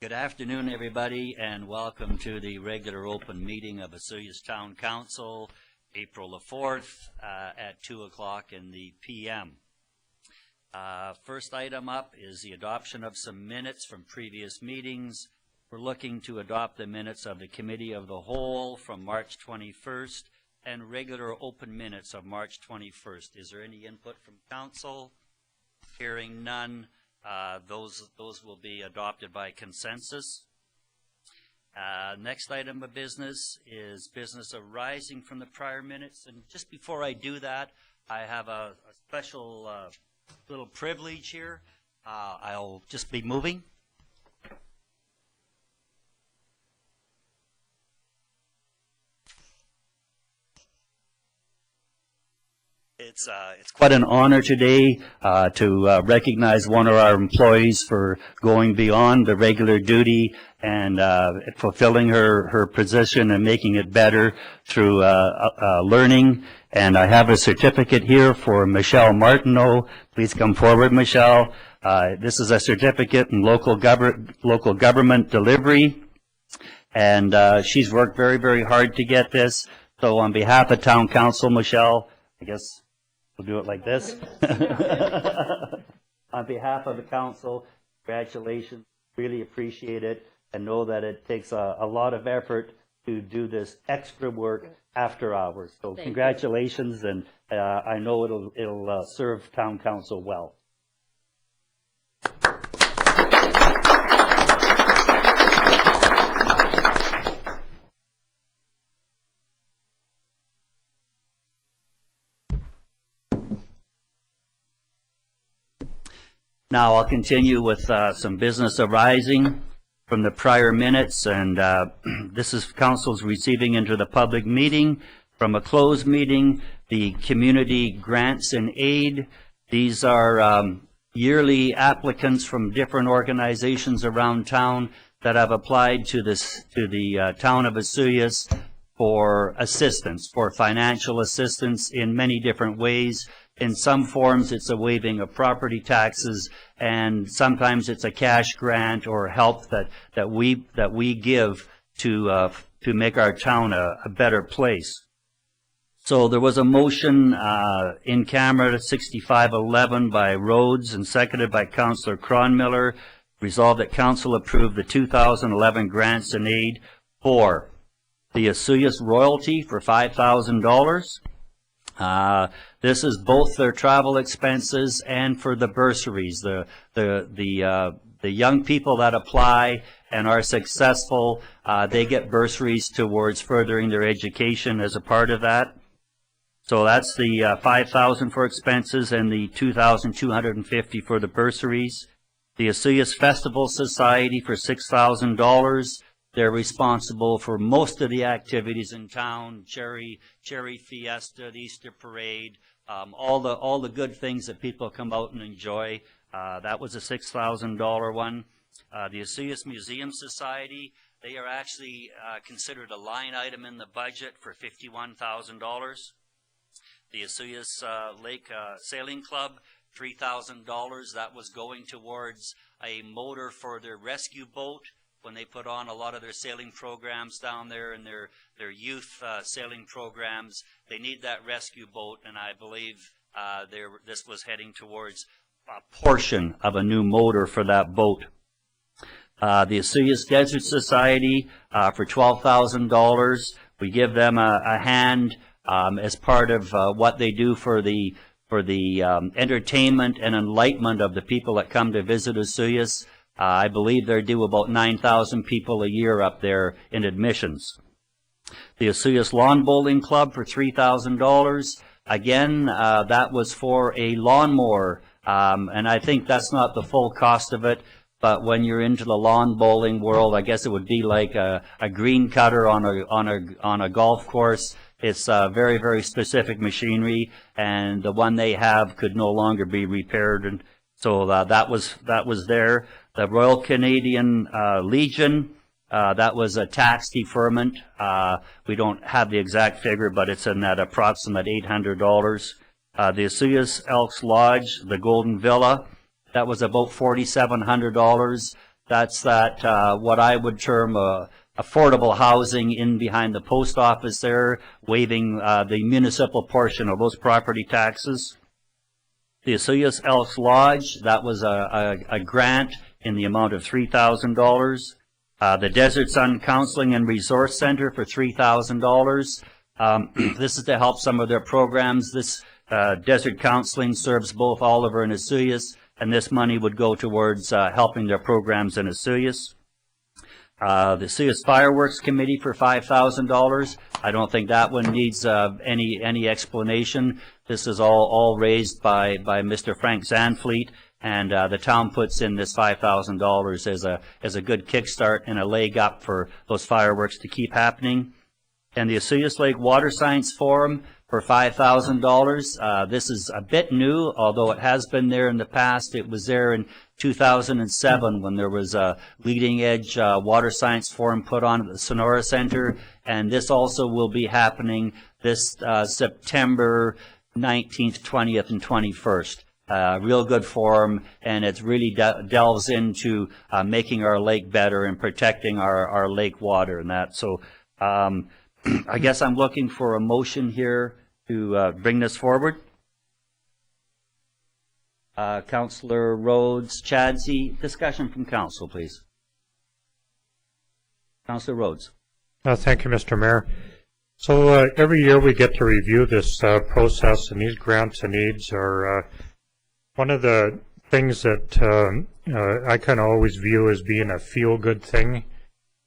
Good afternoon, everybody, and welcome to the regular open meeting of Osoyoos Town Council, April the 4th at 2 o'clock in the p.m. First item up is the adoption of some minutes from previous meetings. We're looking to adopt the minutes of the Committee of the Whole from March 21st and regular open minutes of March 21st. Is there any input from council? Hearing none, those will be adopted by consensus. Next item of business is business arising from the prior minutes. And just before I do that, I have a special little privilege here. I'll just be moving. It's quite an honor today to recognize one of our employees for going beyond the regular duty and fulfilling her position and making it better through learning. And I have a certificate here for Michelle Martineau. Please come forward, Michelle. This is a certificate in local government delivery, and she's worked very, very hard to get this. So on behalf of Town Council, Michelle, I guess we'll do it like this. On behalf of the council, congratulations. Really appreciate it, and know that it takes a lot of effort to do this extra work after hours. So congratulations, and I know it'll serve Town Council well. Now I'll continue with some business arising from the prior minutes, and this is council's receiving into the public meeting from a closed meeting the community grants and aid. These are yearly applicants from different organizations around town that have applied to the town of Osoyoos for assistance, for financial assistance in many different ways. In some forms, it's a waiving of property taxes, and sometimes it's a cash grant or help that we give to make our town a better place. So there was a motion in camera 6511 by Rhodes and seconded by Councillor Cronmiller. Resolved that council approve the 2011 grants and aid for the Osoyoos royalty for $5,000. This is both their travel expenses and for the bursaries. The young people that apply and are successful, they get bursaries towards furthering their education as a part of that. So that's the $5,000 for expenses and the $2,250 for the bursaries. The Osoyoos Festival Society for $6,000. They're responsible for most of the activities in town: cherry fiesta, the Easter parade, all the good things that people come out and enjoy. That was a $6,000 one. The Osoyoos Museum Society, they are actually considered a line item in the budget for $51,000. The Osoyoos Lake Sailing Club, $3,000. That was going towards a motor for their rescue boat when they put on a lot of their sailing programs down there and their youth sailing programs. They need that rescue boat, and I believe this was heading towards a portion of a new motor for that boat. The Osoyoos Desert Society for $12,000. We give them a hand as part of what they do for the entertainment and enlightenment of the people that come to visit Osoyoos. I believe they're due about 9,000 people a year up there in admissions. The Osoyoos Lawn Bowling Club for $3,000. Again, that was for a lawnmower, and I think that's not the full cost of it. But when you're into the lawn bowling world, I guess it would be like a green cutter on a golf course. It's very, very specific machinery, and the one they have could no longer be repaired, and so that was there. The Royal Canadian Legion, that was a tax deferment. We don't have the exact figure, but it's in that approximate $800. The Osoyoos Elks Lodge, the Golden Villa, That was about $4,700. That's that, what I would term affordable housing in behind the post office there, waiving the municipal portion of those property taxes. The Asuyas Elks Lodge, that was a grant in the amount of $3,000. The Desert Sun Counseling and Resource Center for $3,000. This is to help some of their programs. This Desert Counseling serves both Oliver and Asuyas, and this money would go towards helping their programs in Asuyas. The Asuyas Fireworks Committee for $5,000. I don't think that one needs any explanation. This is all raised by Mr. Frank Zanfleet, and the town puts in this $5,000 as a good kickstart and a leg up for those fireworks to keep happening. And the Asuyas Lake Water Science Forum for $5,000. This is a bit new, although it has been there in the past. It was there in 2007 when there was a leading edge water science forum put on at the Sonora Center, and this also will be happening this September 19th, 20th, and 21st. Real good forum, and it really delves into making our lake better and protecting our lake water and that. So I guess I'm looking for a motion here to bring this forward. Councillor Rhodes, Chadsey, discussion from council, please. Councillor Rhodes. Thank you, Mr. Mayor. So every year we get to review this process, and these grants and needs are one of the things that I kind of always view as being a feel-good thing.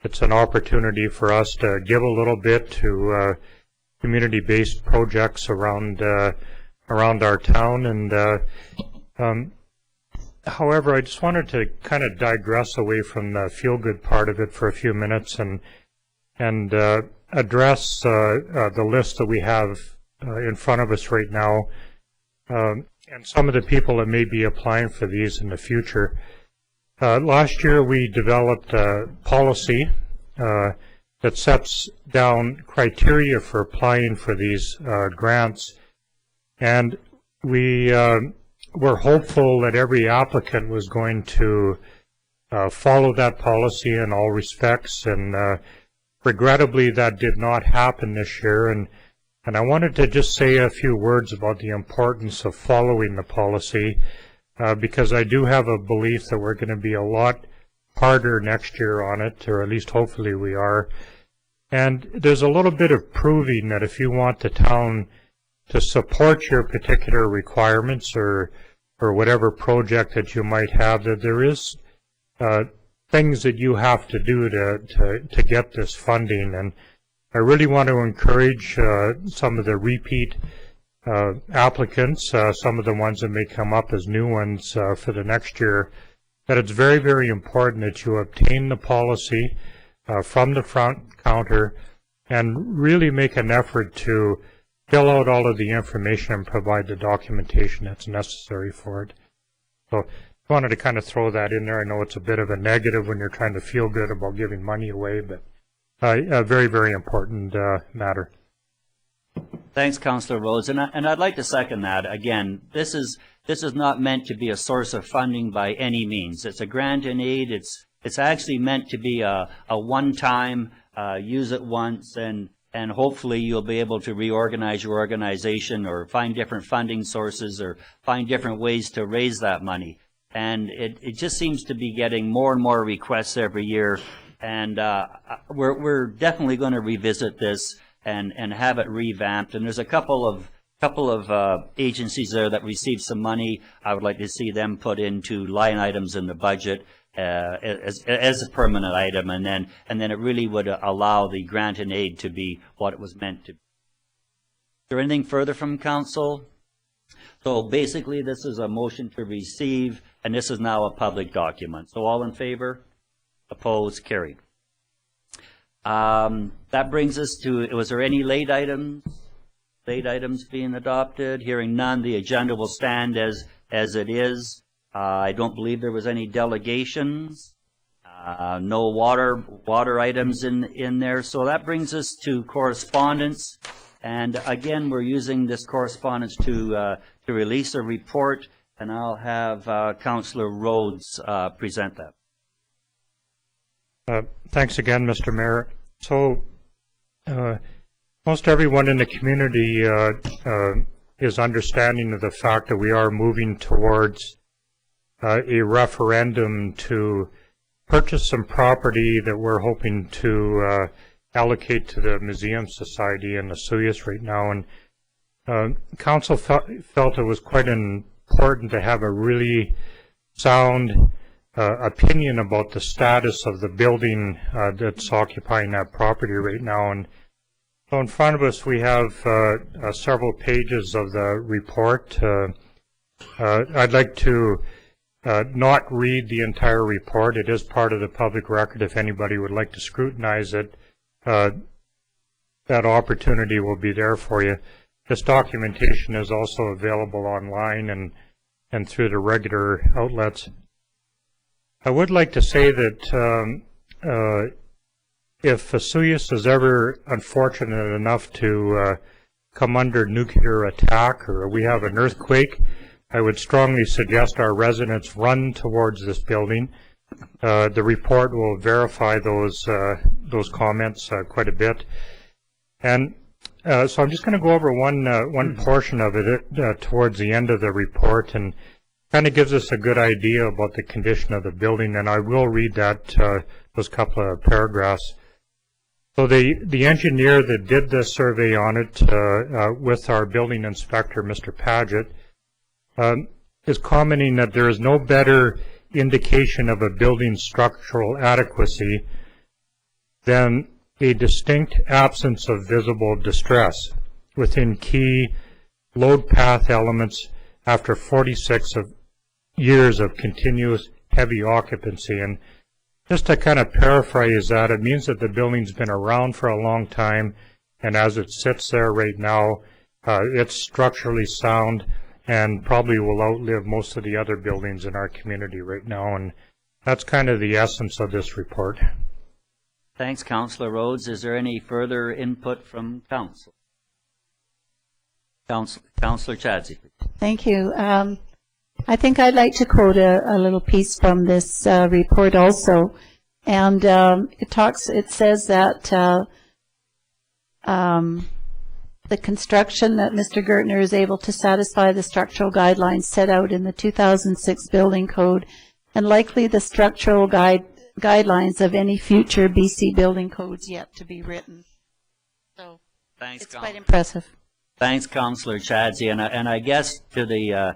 It's an opportunity for us to give a little bit to community-based projects around our town. And however, I just wanted to kind of digress away from the feel-good part of it for a few minutes and address the list that we have in front of us right now, and some of the people that may be applying for these in the future. Last year we developed a policy that sets down criteria for applying for these grants, and we were hopeful that every applicant was going to follow that policy in all respects, and regrettably that did not happen this year, and I wanted to just say a few words about the importance of following the policy, because I do have a belief that we're going to be a lot harder next year on it, or at least hopefully we are. And there's a little bit of proving that if you want the town to support your particular requirements or whatever project that you might have, that there is things that you have to do to get this funding. And I really want to encourage some of the repeat applicants, some of the ones that may come up as new ones for the next year, that it's very, very important that you obtain the policy from the front counter and really make an effort to fill out all of the information and provide the documentation that's necessary for it. So I wanted to kind of throw that in there. I know it's a bit of a negative when you're trying to feel good about giving money away, but a very, very important matter. Thanks, Councillor Rhodes, and I'd like to second that. Again, this is not meant to be a source of funding by any means. It's a grant and aid. It's actually meant to be a one-time, use it once, and hopefully you'll be able to reorganize your organization or find different funding sources or find different ways to raise that money. And it just seems to be getting more and more requests every year, and we're definitely going to revisit this and have it revamped. And there's a couple of agencies there that received some money. I would like to see them put into line items in the budget as a permanent item, and then it really would allow the grant and aid to be what it was meant to be. Is there anything further from council? So basically this is a motion to receive, and this is now a public document. So all in favor? Opposed? Carried. That brings us to, was there any late items? Late items being adopted? Hearing none, the agenda will stand as it is. I don't believe there was any delegations. No water items in there. So that brings us to correspondence. And again, we're using this correspondence to release a report and I'll have Councillor Rhodes present that. Thanks again, Mr. Mayor. So, most everyone in the community is understanding of the fact that we are moving towards a referendum to purchase some property that we're hoping to allocate to the Museum Society in Osoyoos right now. And Council felt it was quite important to have a really sound opinion about the status of the building that's occupying that property right now. And so in front of us we have several pages of the report. I'd like to not read the entire report. It is part of the public record. If anybody would like to scrutinize it, that opportunity will be there for you. This documentation is also available online and through the regular outlets. I would like to say that if Osoyoos is ever unfortunate enough to come under nuclear attack or we have an earthquake, I would strongly suggest our residents run towards this building. The report will verify those comments quite a bit. And so I'm just going to go over one portion of it towards the end of the report, and kind of gives us a good idea about the condition of the building, and I will read that those couple of paragraphs. So the engineer that did the survey on it with our building inspector, Mr. Paget, is commenting that there is no better indication of a building's structural adequacy than a distinct absence of visible distress within key load path elements after 46 years of continuous heavy occupancy. And just to kind of paraphrase that, it means that the building's been around for a long time, and as it sits there right now, it's structurally sound and probably will outlive most of the other buildings in our community right now. And that's kind of the essence of this report. Thanks, Councillor Rhodes. Is there any further input from Council? Councillor Chadsey. Thank you. I think I'd like to quote a little piece from this report also. And it says that the construction that Mr. Gertner is able to satisfy the structural guidelines set out in the 2006 building code and likely the structural guidelines of any future BC building codes yet to be written. So thanks, it's quite impressive. Thanks, Councillor Chadsey. And I guess to the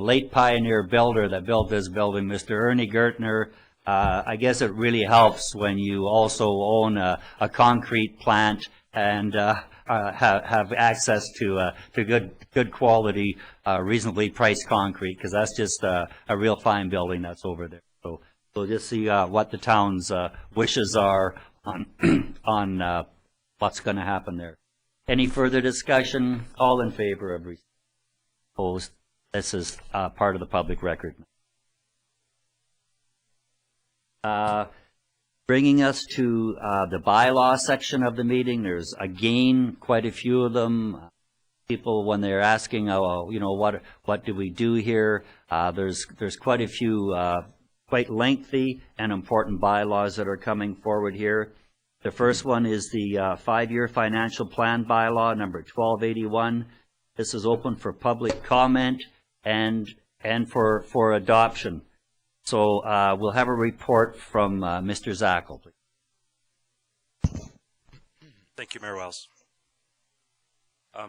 late pioneer builder that built this building, Mr. Ernie Gertner, I guess it really helps when you also own a concrete plant and have access to good quality, reasonably priced concrete, because that's just a real fine building that's over there. So we'll just see what the town's wishes are on what's going to happen there. Any further discussion? All in favor of opposed? This is part of the public record. Bringing us to the bylaw section of the meeting. There's again quite a few of them. People, when they're asking, oh, you know, what do we do here? There's quite a few quite lengthy and important bylaws that are coming forward here. The first one is the 5-year financial plan bylaw number 1281. This is open for public comment and for adoption. So we'll have a report from Mr. Zackel, please. Thank you, Mayor Wells.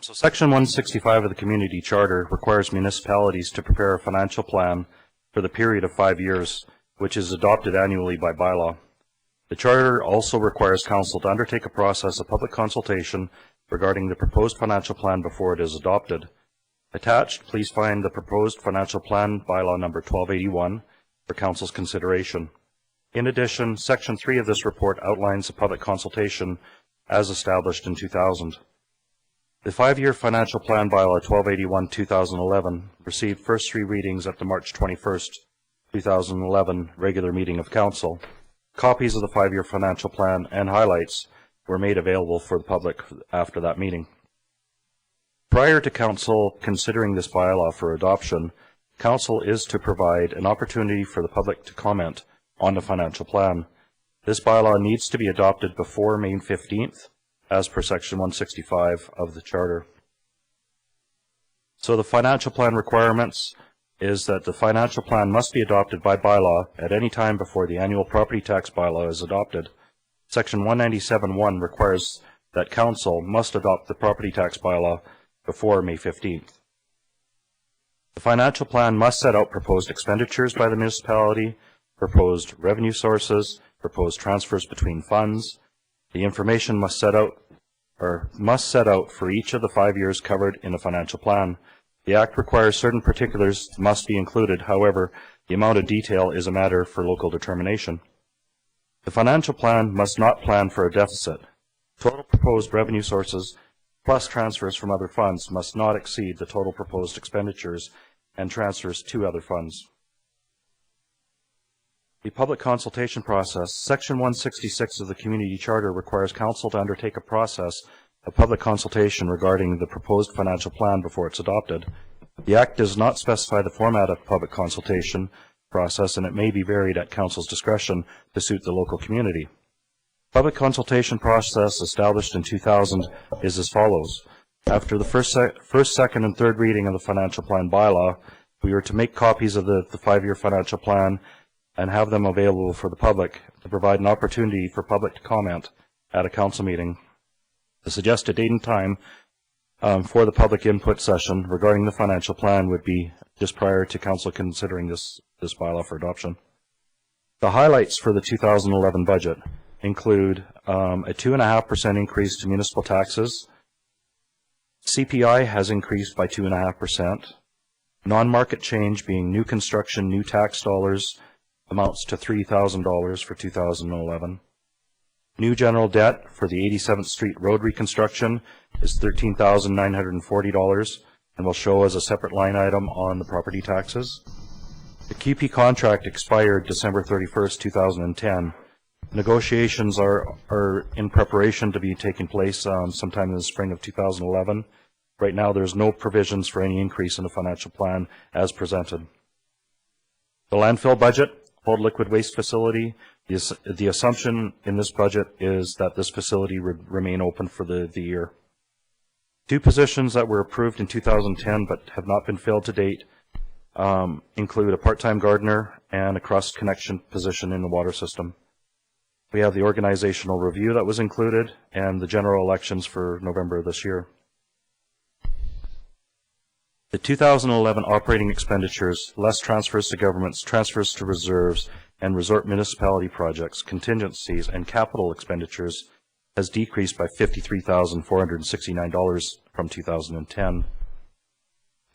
So Section 165 of the Community Charter requires municipalities to prepare a financial plan for the period of 5 years, which is adopted annually by bylaw. The Charter also requires Council to undertake a process of public consultation regarding the proposed financial plan before it is adopted. Attached, please find the proposed financial plan bylaw number 1281 for Council's consideration. In addition, Section 3 of this report outlines the public consultation as established in 2000. The 5-year financial plan bylaw 1281-2011 received first 3 readings at the March 21st, 2011 regular meeting of Council. Copies of the 5-year financial plan and highlights were made available for the public after that meeting. Prior to Council considering this bylaw for adoption, Council is to provide an opportunity for the public to comment on the financial plan. This bylaw needs to be adopted before May 15th, as per Section 165 of the Charter. So the financial plan requirements is that the financial plan must be adopted by bylaw at any time before the annual property tax bylaw is adopted. Section 197(1) requires that Council must adopt the property tax bylaw before May 15th. The financial plan must set out proposed expenditures by the municipality, proposed revenue sources, proposed transfers between funds. The information must set out for each of the 5 years covered in the financial plan. The Act requires certain particulars must be included. However, the amount of detail is a matter for local determination. The financial plan must not plan for a deficit. Total proposed revenue sources plus transfers from other funds must not exceed the total proposed expenditures and transfers to other funds. The public consultation process. Section 166 of the Community Charter requires Council to undertake a process of public consultation regarding the proposed financial plan before it's adopted. The Act does not specify the format of public consultation process, and it may be varied at Council's discretion to suit the local community. Public consultation process established in 2000 is as follows. After the first, second, and third reading of the financial plan bylaw, we are to make copies of the 5-year financial plan and have them available for the public to provide an opportunity for public to comment at a council meeting. The suggested date and time for the public input session regarding the financial plan would be just prior to council considering this bylaw for adoption. The highlights for the 2011 budget include a 2.5% increase to municipal taxes. CPI has increased by 2.5%. Non-market change, being new construction, new tax dollars, amounts to $3,000 for 2011. New general debt for the 87th Street Road reconstruction is $13,940 and will show as a separate line item on the property taxes. The QP contract expired December 31st, 2010. Negotiations are in preparation to be taking place sometime in the spring of 2011. Right now, there's no provisions for any increase in the financial plan as presented. The landfill budget, cold liquid waste facility, the assumption in this budget is that this facility would remain open for the year. 2 positions that were approved in 2010 but have not been filled to date include a part-time gardener and a cross-connection position in the water system. We have the organizational review that was included and the general elections for November this year. The 2011 operating expenditures, less transfers to governments, transfers to reserves, and resort municipality projects, contingencies, and capital expenditures has decreased by $53,469 from 2010.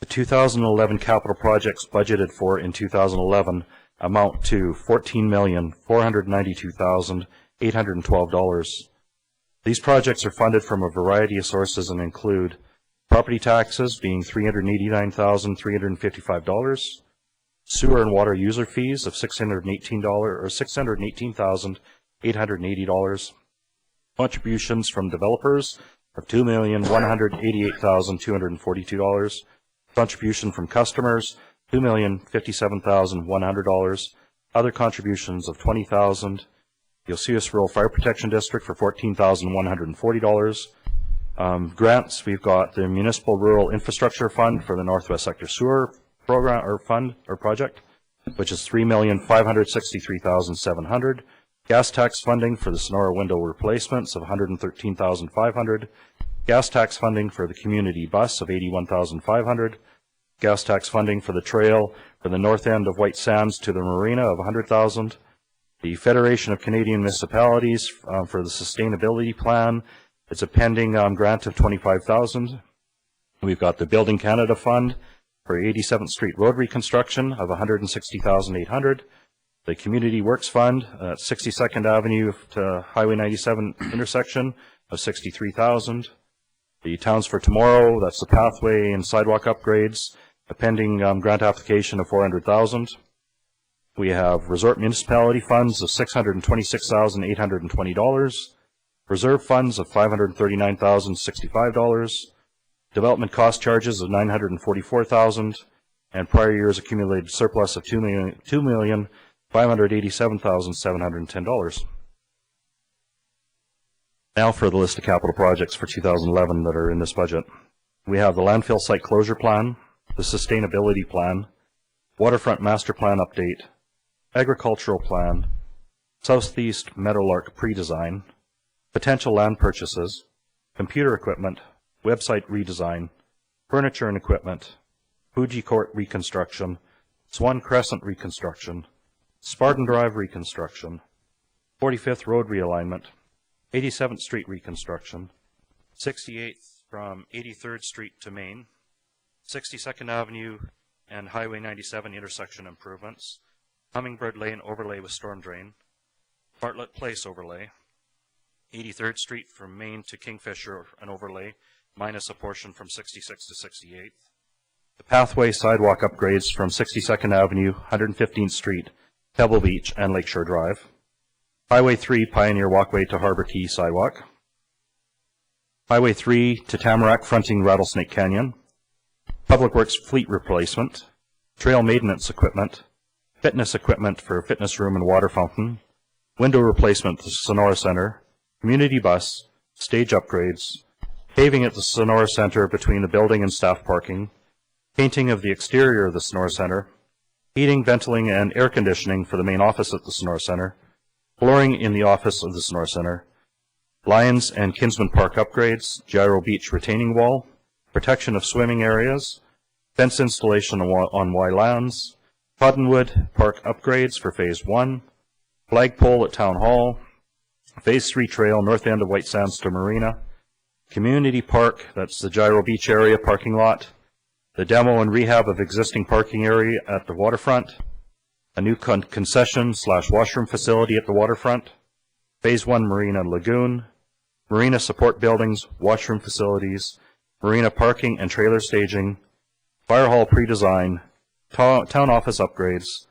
The 2011 capital projects budgeted for in 2011 amount to $14,492,812. These projects are funded from a variety of sources and include property taxes being $389,355, sewer and water user fees of $618,880, contributions from developers of $2,188,242, contribution from customers $2,057,100, other contributions of $20,000, the Osceola Rural Fire Protection District for $14,140. Grants, we've got the Municipal Rural Infrastructure Fund for the Northwest Sector Sewer Program or Fund or Project, which is $3,563,700. Gas tax funding for the Sonora window replacements of $113,500. Gas tax funding for the community bus of $81,500. Gas tax funding for the trail for the north end of White Sands to the marina of $100,000. The Federation of Canadian Municipalities for the sustainability plan. It's a pending grant of $25,000. We've got the Building Canada Fund for 87th Street Road reconstruction of $160,800. The Community Works Fund at 62nd Avenue to Highway 97 intersection of $63,000. The Towns for Tomorrow, that's the pathway and sidewalk upgrades, a pending grant application of $400,000. We have resort municipality funds of $626,820. Reserve funds of $539,065, development cost charges of $944,000, and prior year's accumulated surplus of $2,587,710. Now for the list of capital projects for 2011 that are in this budget. We have the landfill site closure plan, the sustainability plan, waterfront master plan update, agricultural plan, Southeast Meadowlark pre-design, potential land purchases, computer equipment, website redesign, furniture and equipment, Fuji Court reconstruction, Swan Crescent reconstruction, Spartan Drive reconstruction, 45th Road realignment, 87th Street reconstruction, 68th from 83rd Street to Main, 62nd Avenue and Highway 97 intersection improvements, Hummingbird Lane overlay with storm drain, Bartlett Place overlay, 83rd Street from Main to Kingfisher an overlay, minus a portion from 66th to 68th. The pathway sidewalk upgrades from 62nd Avenue, 115th Street, Pebble Beach, and Lakeshore Drive. Highway 3 Pioneer Walkway to Harbor Key sidewalk. Highway 3 to Tamarack fronting Rattlesnake Canyon. Public Works fleet replacement. Trail maintenance equipment. Fitness equipment for fitness room and water fountain. Window replacement at the Sonora Center. Community bus. Stage upgrades. Paving at the Sonora Center between the building and staff parking. Painting of the exterior of the Sonora Center. Heating, ventilating, and air conditioning for the main office at the Sonora Center. Flooring in the office of the Sonora Center. Lions and Kinsman Park upgrades. Gyro Beach retaining wall. Protection of swimming areas. Fence installation on BYLAWS. Cottonwood Park upgrades for Phase 1. Flagpole at Town Hall. Phase 3 trail north end of White Sands to Marina. Community Park, that's the Gyro Beach area parking lot. The demo and rehab of existing parking area at the waterfront. A new concession/washroom facility at the waterfront. Phase 1 Marina Lagoon. Marina support buildings, washroom facilities, marina parking and trailer staging, fire hall pre-design, town office upgrades,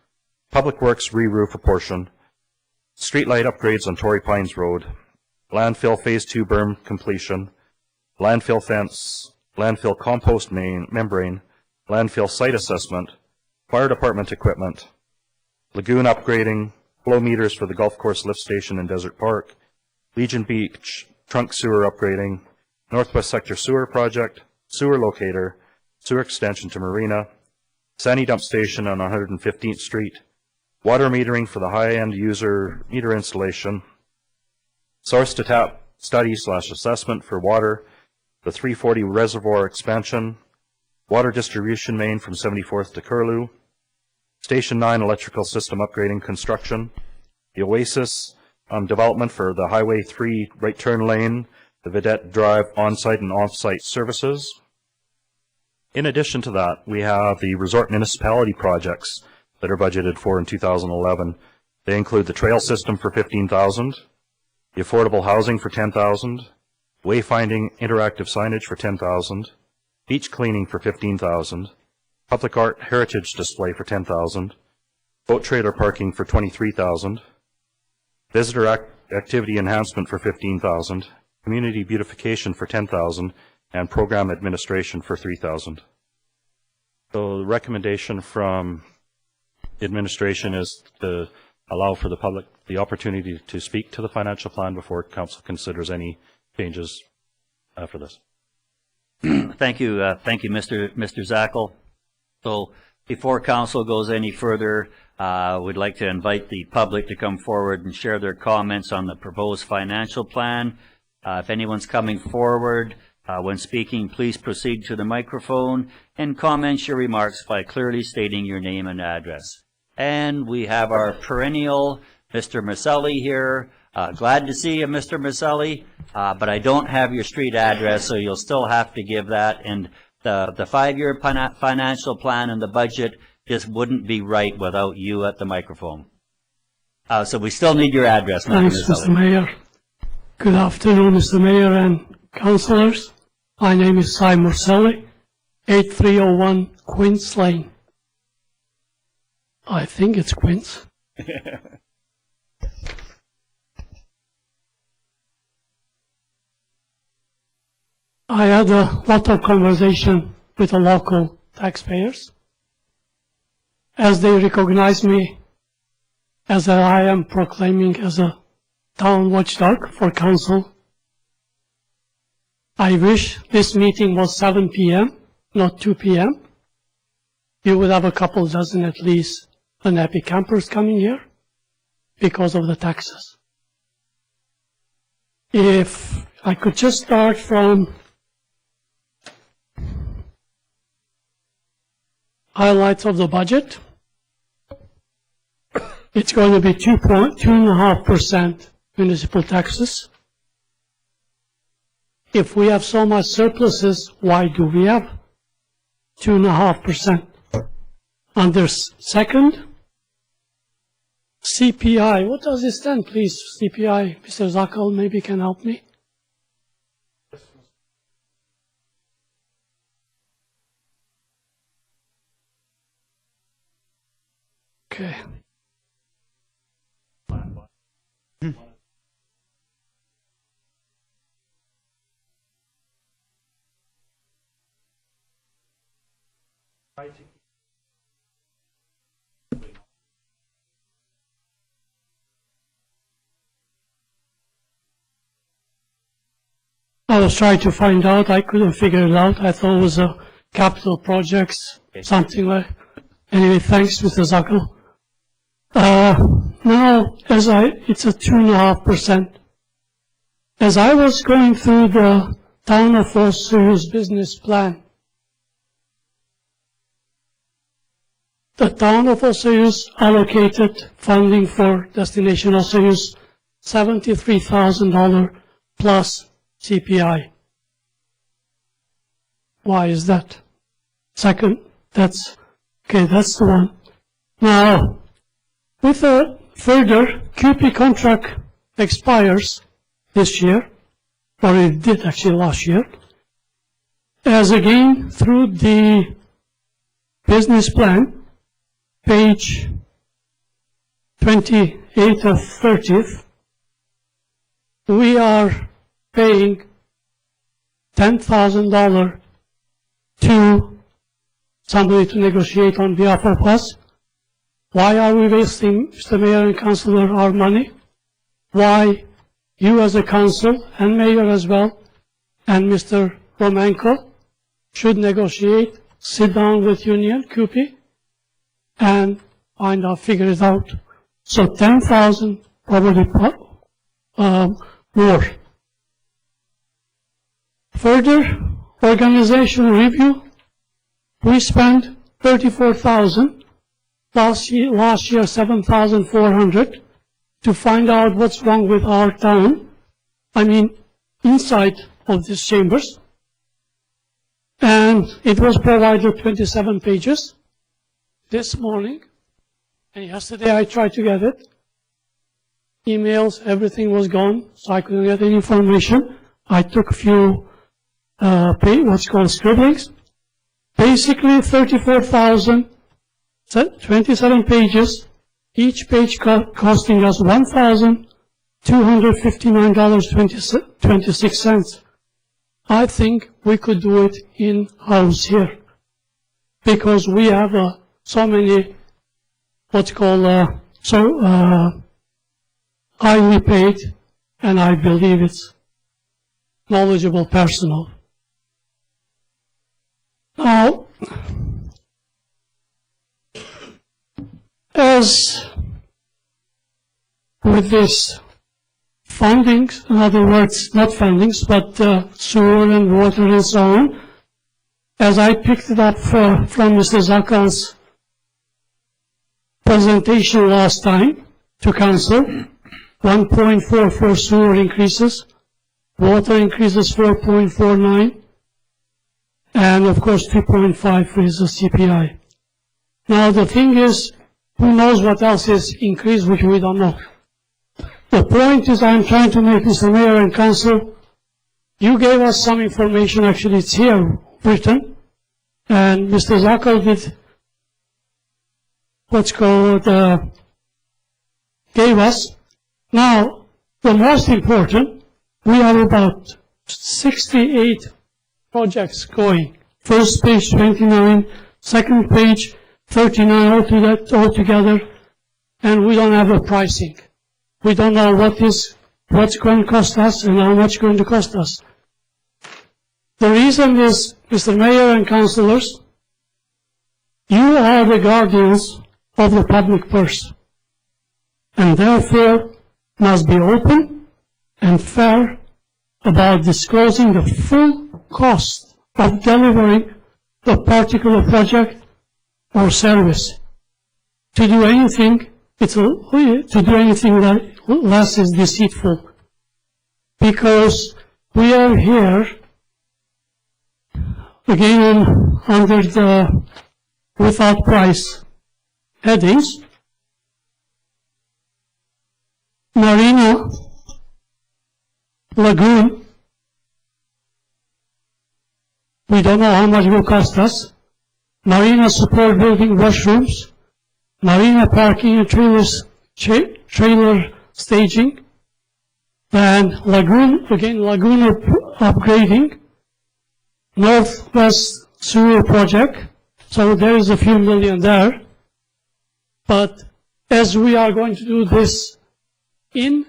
public works re-roof a portion, streetlight upgrades on Torrey Pines Road, landfill Phase 2 berm completion, landfill fence, landfill compost membrane, landfill site assessment, fire department equipment, lagoon upgrading, flow meters for the golf course lift station in Desert Park, Legion Beach trunk sewer upgrading, Northwest Sector sewer project, sewer locator, sewer extension to Marina, Sandy dump station on 115th Street, water metering for the high-end user meter installation, source to tap study/assessment for water, the 340 reservoir expansion, water distribution main from 74th to Curlew, Station 9 electrical system upgrading construction, the Oasis development for the Highway 3 right turn lane, the Vedette Drive on-site and off-site services. In addition to that, we have the resort municipality projects that are budgeted for in 2011. They include the trail system for $15,000, the affordable housing for $10,000, wayfinding interactive signage for $10,000, beach cleaning for $15,000, public art heritage display for $10,000, boat trailer parking for $23,000, visitor activity enhancement for $15,000, community beautification for $10,000, and program administration for $3,000. So the recommendation from administration is to allow for the public the opportunity to speak to the financial plan before council considers any changes after this. Thank you, Mr. Zackel. So before council goes any further, we'd like to invite the public to come forward and share their comments on the proposed financial plan. If anyone's coming forward when speaking, please proceed to the microphone and comment your remarks by clearly stating your name and address. And we have our perennial Mr. Marcelli here. Glad to see you, Mr. Marcelli, but I don't have your street address, so you'll still have to give that. And the 5-year financial plan and the budget just wouldn't be right without you at the microphone. So we still need your address, Mr. Thanks, Marcelli. Mr. Mayor. Good afternoon, Mr. Mayor and councillors. My name is Cy Marcelli, 8301 Quince Lane. I think it's Quince. I had a lot of conversation with the local taxpayers, as they recognize me as I am proclaiming as a town watchdog for council. I wish this meeting was 7 p.m., not 2 p.m. You would have a couple dozen at least unhappy campers coming here because of the taxes. If I could just start from highlights of the budget. It's going to be 2.5% municipal taxes. If we have so much surpluses, why do we have 2.5%? Under second, CPI. What does it stand, please? CPI. Mr. Zakal maybe can help me. Okay. I was trying to find out. I couldn't figure it out. I thought it was a capital projects, something like. Anyway, thanks, Mr. Zakal. Now, it's a 2.5%. As I was going through the town of Westridge business plan, the town of Westridge allocated funding for Destination Westridge $73,000 plus CPI. Why is that? Second, that's the one. Now, with a further QP contract expires this year, or it did actually last year, as again through the business plan, page 28 of 30th, we are paying $10,000 to somebody to negotiate on behalf of us. Why are we wasting, Mr. Mayor and Councillor, our money? Why you as a council and mayor as well, and Mr. Romanko should negotiate, sit down with union, CUPE, and figure it out. So 10,000, probably more. Further, organizational review, we spent 34,000, last year 7,400, to find out what's wrong with our town, inside of these chambers. And it was provided 27 pages this morning, and yesterday I tried to get it. Emails, everything was gone, so I couldn't get any information. I took a few, what's called scribblings. Basically 34,000, 27 pages, each page costing us $1,259.26. I think we could do it in-house here, because we have so many, what's called, highly paid, and I believe it's knowledgeable personnel. Now, as with this fundings, in other words, not fundings, but sewer and water and so on, as I picked it up from Mr. Zakal's presentation last time to council, 1.44 sewer increases, water increases 4.49, and of course 2.5 is the CPI. Now the thing is, who knows what else is increased, which we don't know. The point is, I'm trying to make, Mr. Mayor and Council, you gave us some information, actually it's here written, and Mr. Zakal did what's called, gave us. Now, the most important, we have about 68 projects going. First page 29, second page 39 altogether, and we don't have a pricing. We don't know what's going to cost us and how much it's going to cost us. The reason is, Mr. Mayor and councillors, you are the guardians of the public purse, and therefore must be open and fair about disclosing the full cost of delivering a particular project or service. To do anything less is deceitful, because we are here again under the without price headings. Marina Lagoon, we don't know how much it will cost us. Marina support building washrooms, marina parking and trailer staging, and lagoon upgrading, Northwest Sewer Project, so there is a few million there. But as we are going to do this in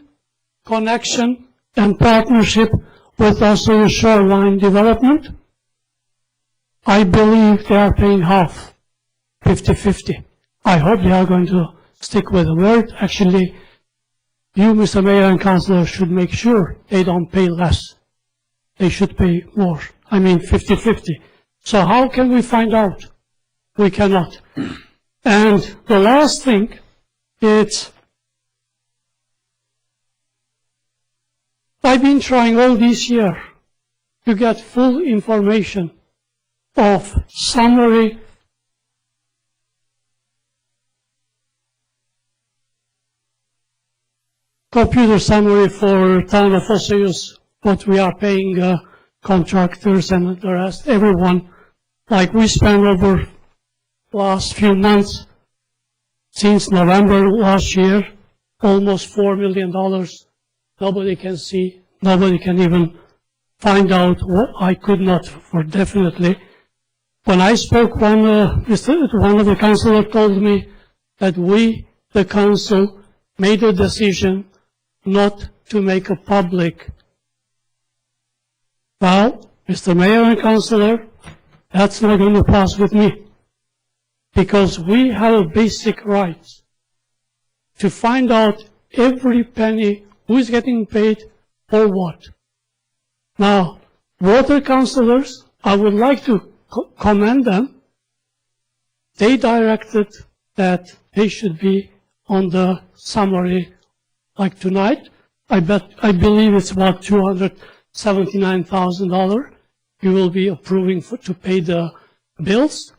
connection and partnership with also the shoreline development, I believe they are paying half, 50-50. I hope they are going to stick with the word. Actually, you, Mr. Mayor and Councillor, should make sure they don't pay less. They should pay more. I mean 50-50. So how can we find out? We cannot. And the last thing, it's I've been trying all this year to get full information of summary computer summary for town of Osseous, what we are paying contractors and the rest, everyone. Like we spent over last few months, since November last year, almost $4 million. Nobody can see, nobody can even find out what I could not for definitely. When I spoke, one of the councillors told me that we, the council, made a decision not to make a public. Well, Mr. Mayor and Councillor, that's not going to pass with me, because we have a basic right to find out every penny who is getting paid for what. Now, water councillors, I would like to commend them. They directed that they should be on the summary like tonight. I believe it's about $279,000. You will be approving to pay the bills,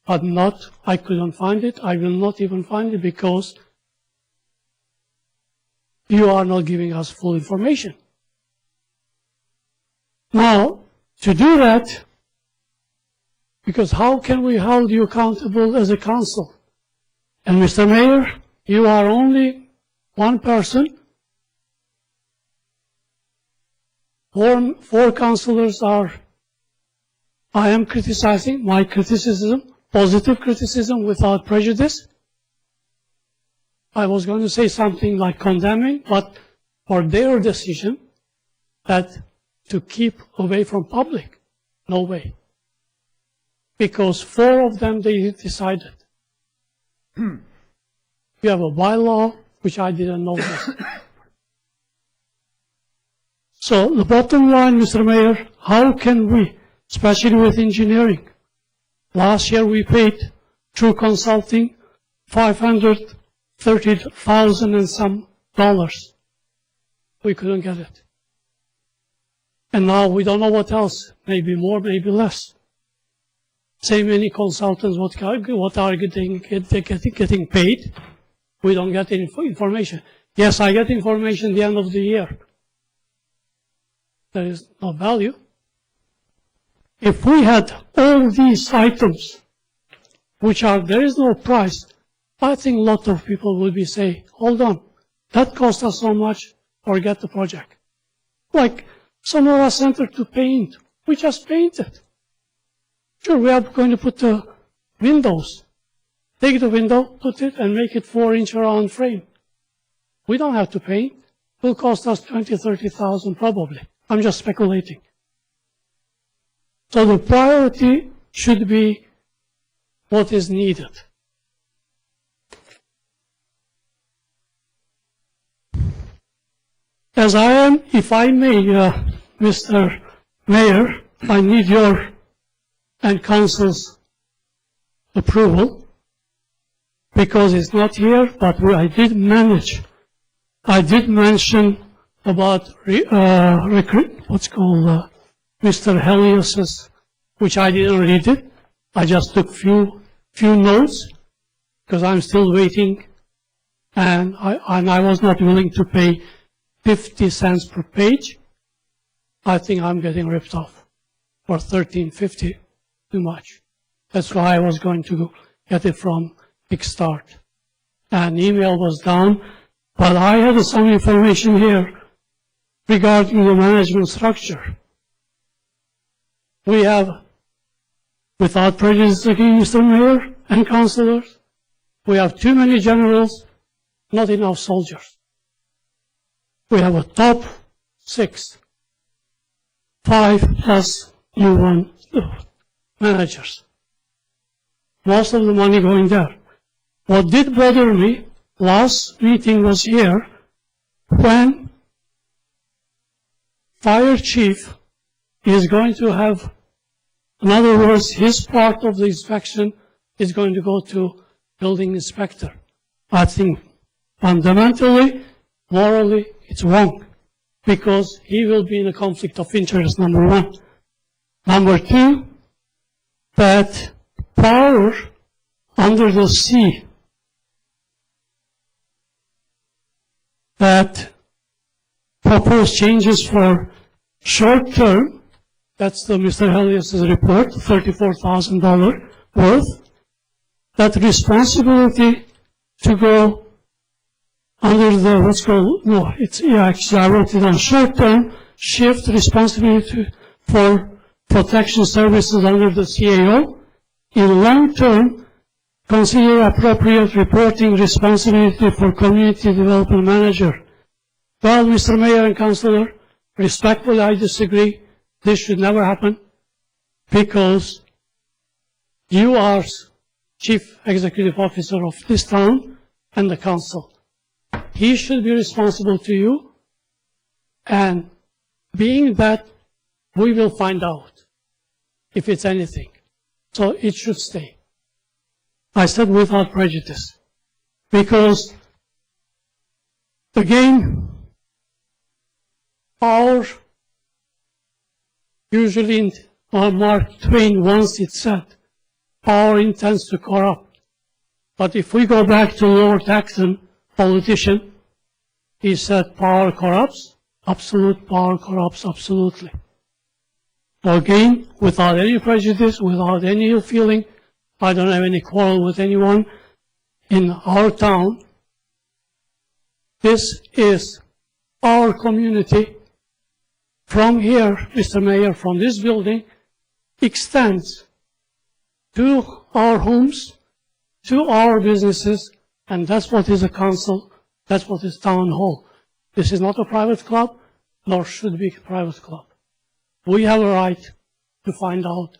but not, I couldn't find it. I will not even find it because you are not giving us full information. Now, to do that, because how can we hold you accountable as a council? And Mr. Mayor, you are only one person. Four councillors are, I am criticizing, my criticism, positive criticism without prejudice. I was going to say something like condemning, but for their decision that to keep away from public, no way. Because 4 of them, they decided. You have a bylaw, which I didn't know this. So the bottom line, Mr. Mayor, how can we, especially with engineering, last year we paid through consulting $530,000 and some dollars. We couldn't get it. And now we don't know what else, maybe more, maybe less. Say many consultants what are getting paid. We don't get any information. Yes, I get information at the end of the year. There is no value. If we had all these items, which are, there is no price, I think a lot of people would be saying, hold on, that cost us so much, forget the project. Like Sonora Center to paint, we just painted. Sure, we are going to put the windows. Take the window, put it, and make it 4-inch round frame. We don't have to paint. It will cost us $20,000-$30,000 probably. I'm just speculating. So the priority should be what is needed. As I am, if I may, Mr. Mayor, I need your and council's approval, because it's not here, but I did mention about Mr. Helios's, which I didn't read it. I just took few notes, because I'm still waiting, and I was not willing to pay 50 cents per page. I think I'm getting ripped off for $13.50, too much. That's why I was going to get it from Kickstart. And email was down, but I had some information here regarding the management structure. We have, without prejudice against Mr. Mayor and councillors, we have too many generals, not enough soldiers. We have a top 6, 5 plus U1 managers. Most of the money going there. What did bother me, last meeting was here, when fire chief is going to have, in other words, his part of the inspection is going to go to building inspector. I think fundamentally, morally, it's wrong, because he will be in a conflict of interest, number one. Number two, that power under the sea that proposed changes for short term, that's the Mr. Helios's report, $34,000 worth, that responsibility to go under the, what's called, no, it's, yeah, actually I wrote it on short term, shift responsibility for protection services under the CAO. In long term, consider appropriate reporting responsibility for community development manager. Well, Mr. Mayor and Councillor, respectfully I disagree. This should never happen, because you are Chief Executive Officer of this town and the council. He should be responsible to you, and being that, we will find out if it's anything. So it should stay. I said without prejudice, because again, power, usually Mark Twain once it said, power intends to corrupt. But if we go back to Lord Acton, politician, he said power corrupts, absolute power corrupts absolutely. So again, without any prejudice, without any ill feeling, I don't have any quarrel with anyone in our town. This is our community. From here, Mr. Mayor, from this building, extends to our homes, to our businesses, and that's what is a council, that's what is town hall. This is not a private club, nor should be a private club. We have a right to find out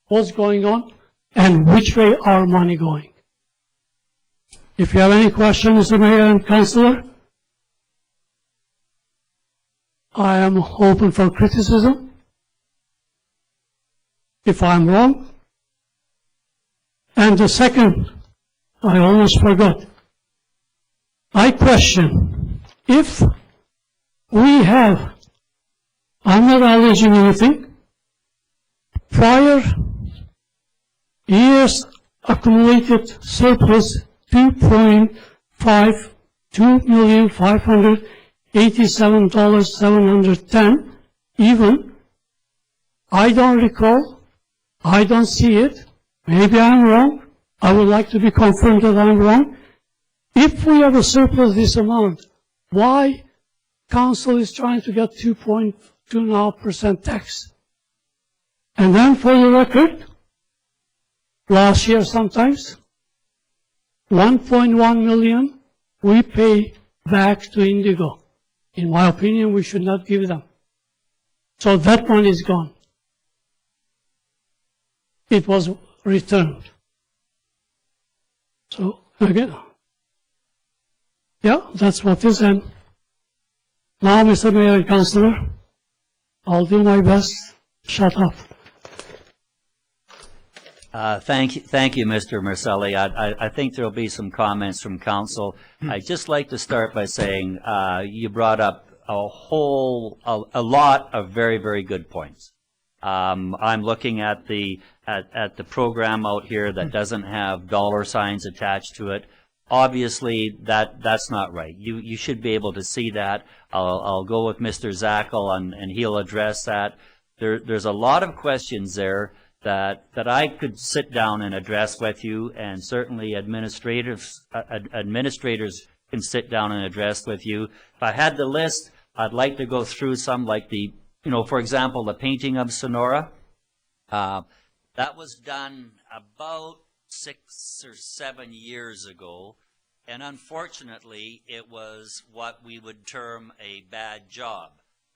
what's going on and which way our money going. If you have any questions, Mr. Mayor and Councillor, I am open for criticism. If I'm wrong. And the second, I almost forgot. I question if we have, I'm not alleging anything, prior years accumulated surplus $2,587,710, even, I don't recall, I don't see it, maybe I'm wrong, I would like to be confirmed that I'm wrong. If we have a surplus this amount, why council is trying to get 2.2.5% tax? And then for the record, last year sometimes. 1.1 million we pay back to Indigo. In my opinion, we should not give them. So that money is gone. It was returned. So again, yeah, that's what is. And now, Mr. Mayor and Councillor, I'll do my best. Shut up. Thank you, Mr. Marcelli. I think there'll be some comments from council. I'd just like to start by saying you brought up a lot of very, very good points. I'm looking at the program out here that doesn't have dollar signs attached to it. Obviously, that's not right. You should be able to see that. I'll go with Mr. Zackel and he'll address that. There's a lot of questions there that I could sit down and address with you, and certainly administrators can sit down and address with you. If I had the list, I'd like to go through some, like for example, the painting of Sonora. That was done about 6 or 7 years ago, and unfortunately, it was what we would term a bad job.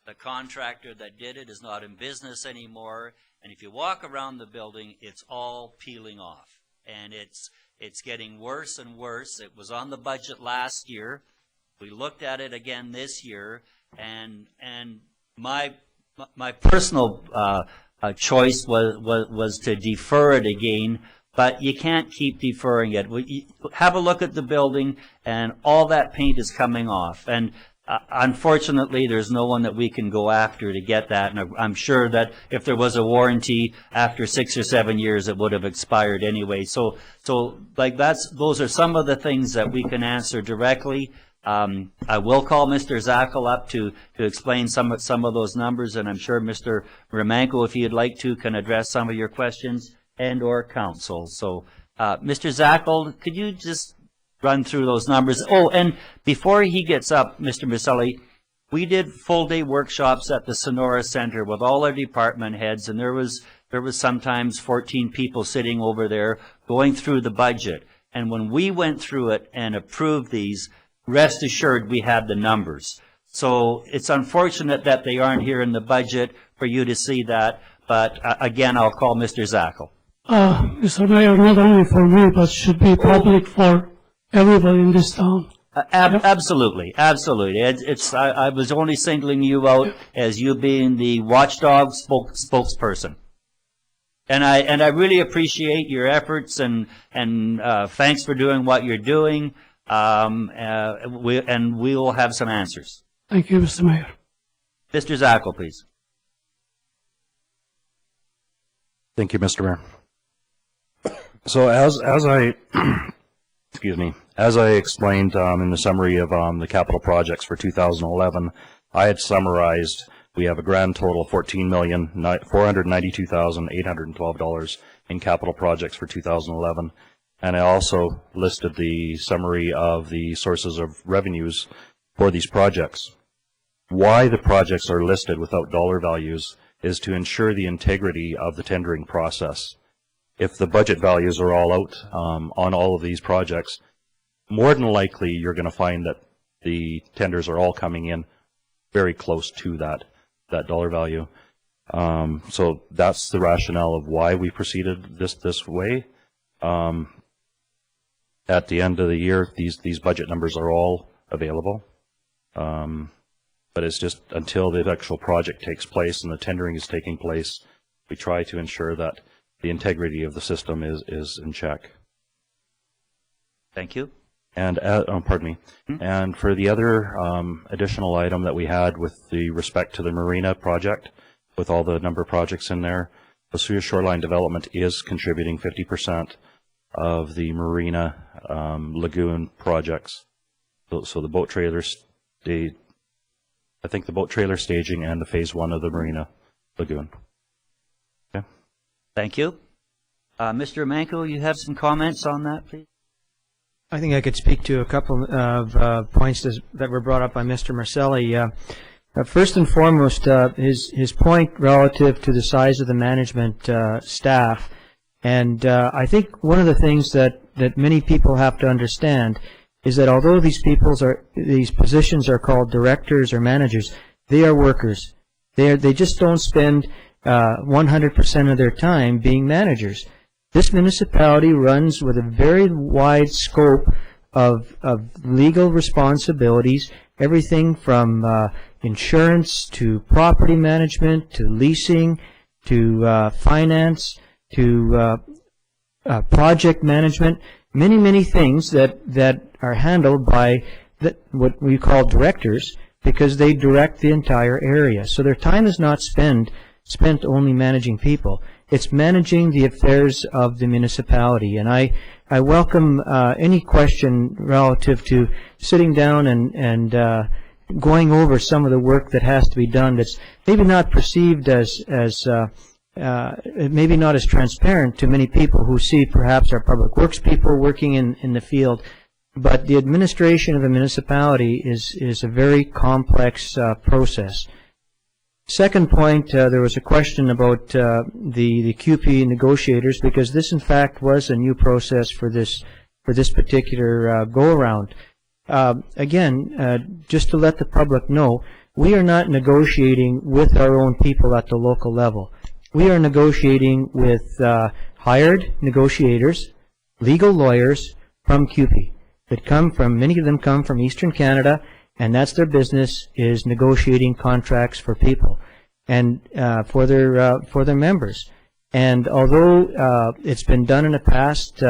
The contractor that did it is not in business anymore, and if you walk around the building, it's all peeling off, and it's getting worse and worse. It was on the budget last year. We looked at it again this year, and my personal choice was to defer it again, but you can't keep deferring it. Have a look at the building, and all that paint is coming off, and unfortunately, there's no one that we can go after to get that, and I'm sure that if there was a warranty after 6 or 7 years, it would have expired anyway. So like those are some of the things that we can answer directly. I will call Mr. Zackel up to explain some of those numbers, and I'm sure Mr. Romanko, if he'd like to, can address some of your questions and/or counsel. So, Mr. Zackel, could you just run through those numbers? Oh, and before he gets up, Mr. Marcelli, we did full-day workshops at the Sonora Center with all our department heads, and there was sometimes 14 people sitting over there going through the budget. And when we went through it and approved these, rest assured we had the numbers. So it's unfortunate that they aren't here in the budget for you to see that, but again, I'll call Mr. Zackel. Mr. Mayor, not only for me, but should be public for everybody in this town. Absolutely, absolutely. I was only singling you out as you being the watchdog spokesperson, and I really appreciate your efforts and thanks for doing what you're doing. We will have some answers. Thank you, Mr. Mayor. Mr. Zackel, please. Thank you, Mr. Mayor. So as I as I explained in the summary of the capital projects for 2011, I had summarized we have a grand total of $14,492,812 in capital projects for 2011. And I also listed the summary of the sources of revenues for these projects. Why the projects are listed without dollar values is to ensure the integrity of the tendering process. If the budget values are all out on all of these projects, more than likely you're going to find that the tenders are all coming in very close to that dollar value. So that's the rationale of why we proceeded this way. At the end of the year, these budget numbers are all available. But it's just until the actual project takes place and the tendering is taking place, we try to ensure that the integrity of the system is in check. Thank you. And pardon me. And for the other additional item that we had with the respect to the marina project, with all the number of projects in there, the Shoreline Development is contributing 50% of the marina lagoon projects. So the boat trailers, I think the boat trailer staging and the phase 1 of the marina lagoon. Okay. Thank you. Mr. Manko, you have some comments on that, please? I think I could speak to a couple of points that were brought up by Mr. Marcelli. First and foremost, his point relative to the size of the management staff And I think one of the things that many people have to understand is that although these positions are called directors or managers, they are workers. They just don't spend 100% of their time being managers. This municipality runs with a very wide scope of legal responsibilities, everything from insurance to property management to leasing to finance to project management, many things that are handled by what we call directors, because they direct the entire area. So their time is not spent only managing people. It's managing the affairs of the municipality. And I welcome any question relative to sitting down and going over some of the work that has to be done that's maybe not perceived as maybe not as transparent to many people who see perhaps our public works people working in the field. But the administration of a municipality is a very complex process. Second point, there was a question about the QP negotiators, because this in fact was a new process for this particular go-around. Again, just to let the public know, we are not negotiating with our own people at the local level. We are negotiating with hired negotiators, legal lawyers from QP that come from, many of them come from Eastern Canada, and that's their business, is negotiating contracts for people and for their members. And although it's been done in the past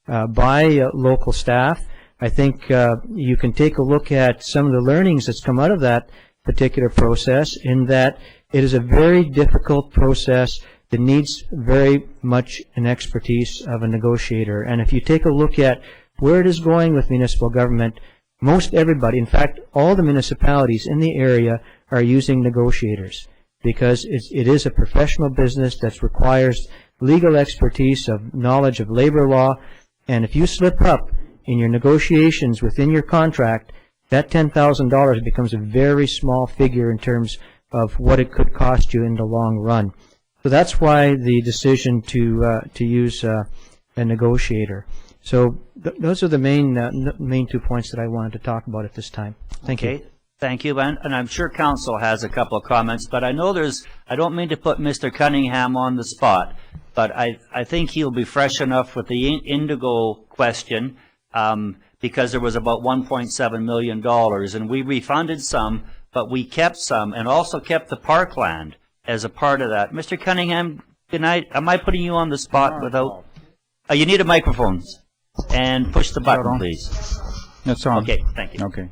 by local staff, I think you can take a look at some of the learnings that's come out of that particular process, in that it is a very difficult process that needs very much an expertise of a negotiator. And if you take a look at where it is going with municipal government, most everybody, in fact, all the municipalities in the area are using negotiators, because it is a professional business that requires legal expertise, of knowledge of labor law. And if you slip up in your negotiations within your contract, that $10,000 becomes a very small figure in terms of what it could cost you in the long run. So that's why the decision to use a negotiator. So those are the main 2 points that I wanted to talk about at this time. Thank you. Thank you. And I'm sure Council has a couple of comments, but I know I don't mean to put Mr. Cunningham on the spot, but I think he'll be fresh enough with the Indigo question, because there was about $1.7 million, and we refunded some, but we kept some and also kept the parkland as a part of that. Mr. Cunningham, am I putting you on the spot without? You need a microphone, and push the button, please. That's on. Okay, thank you. Okay.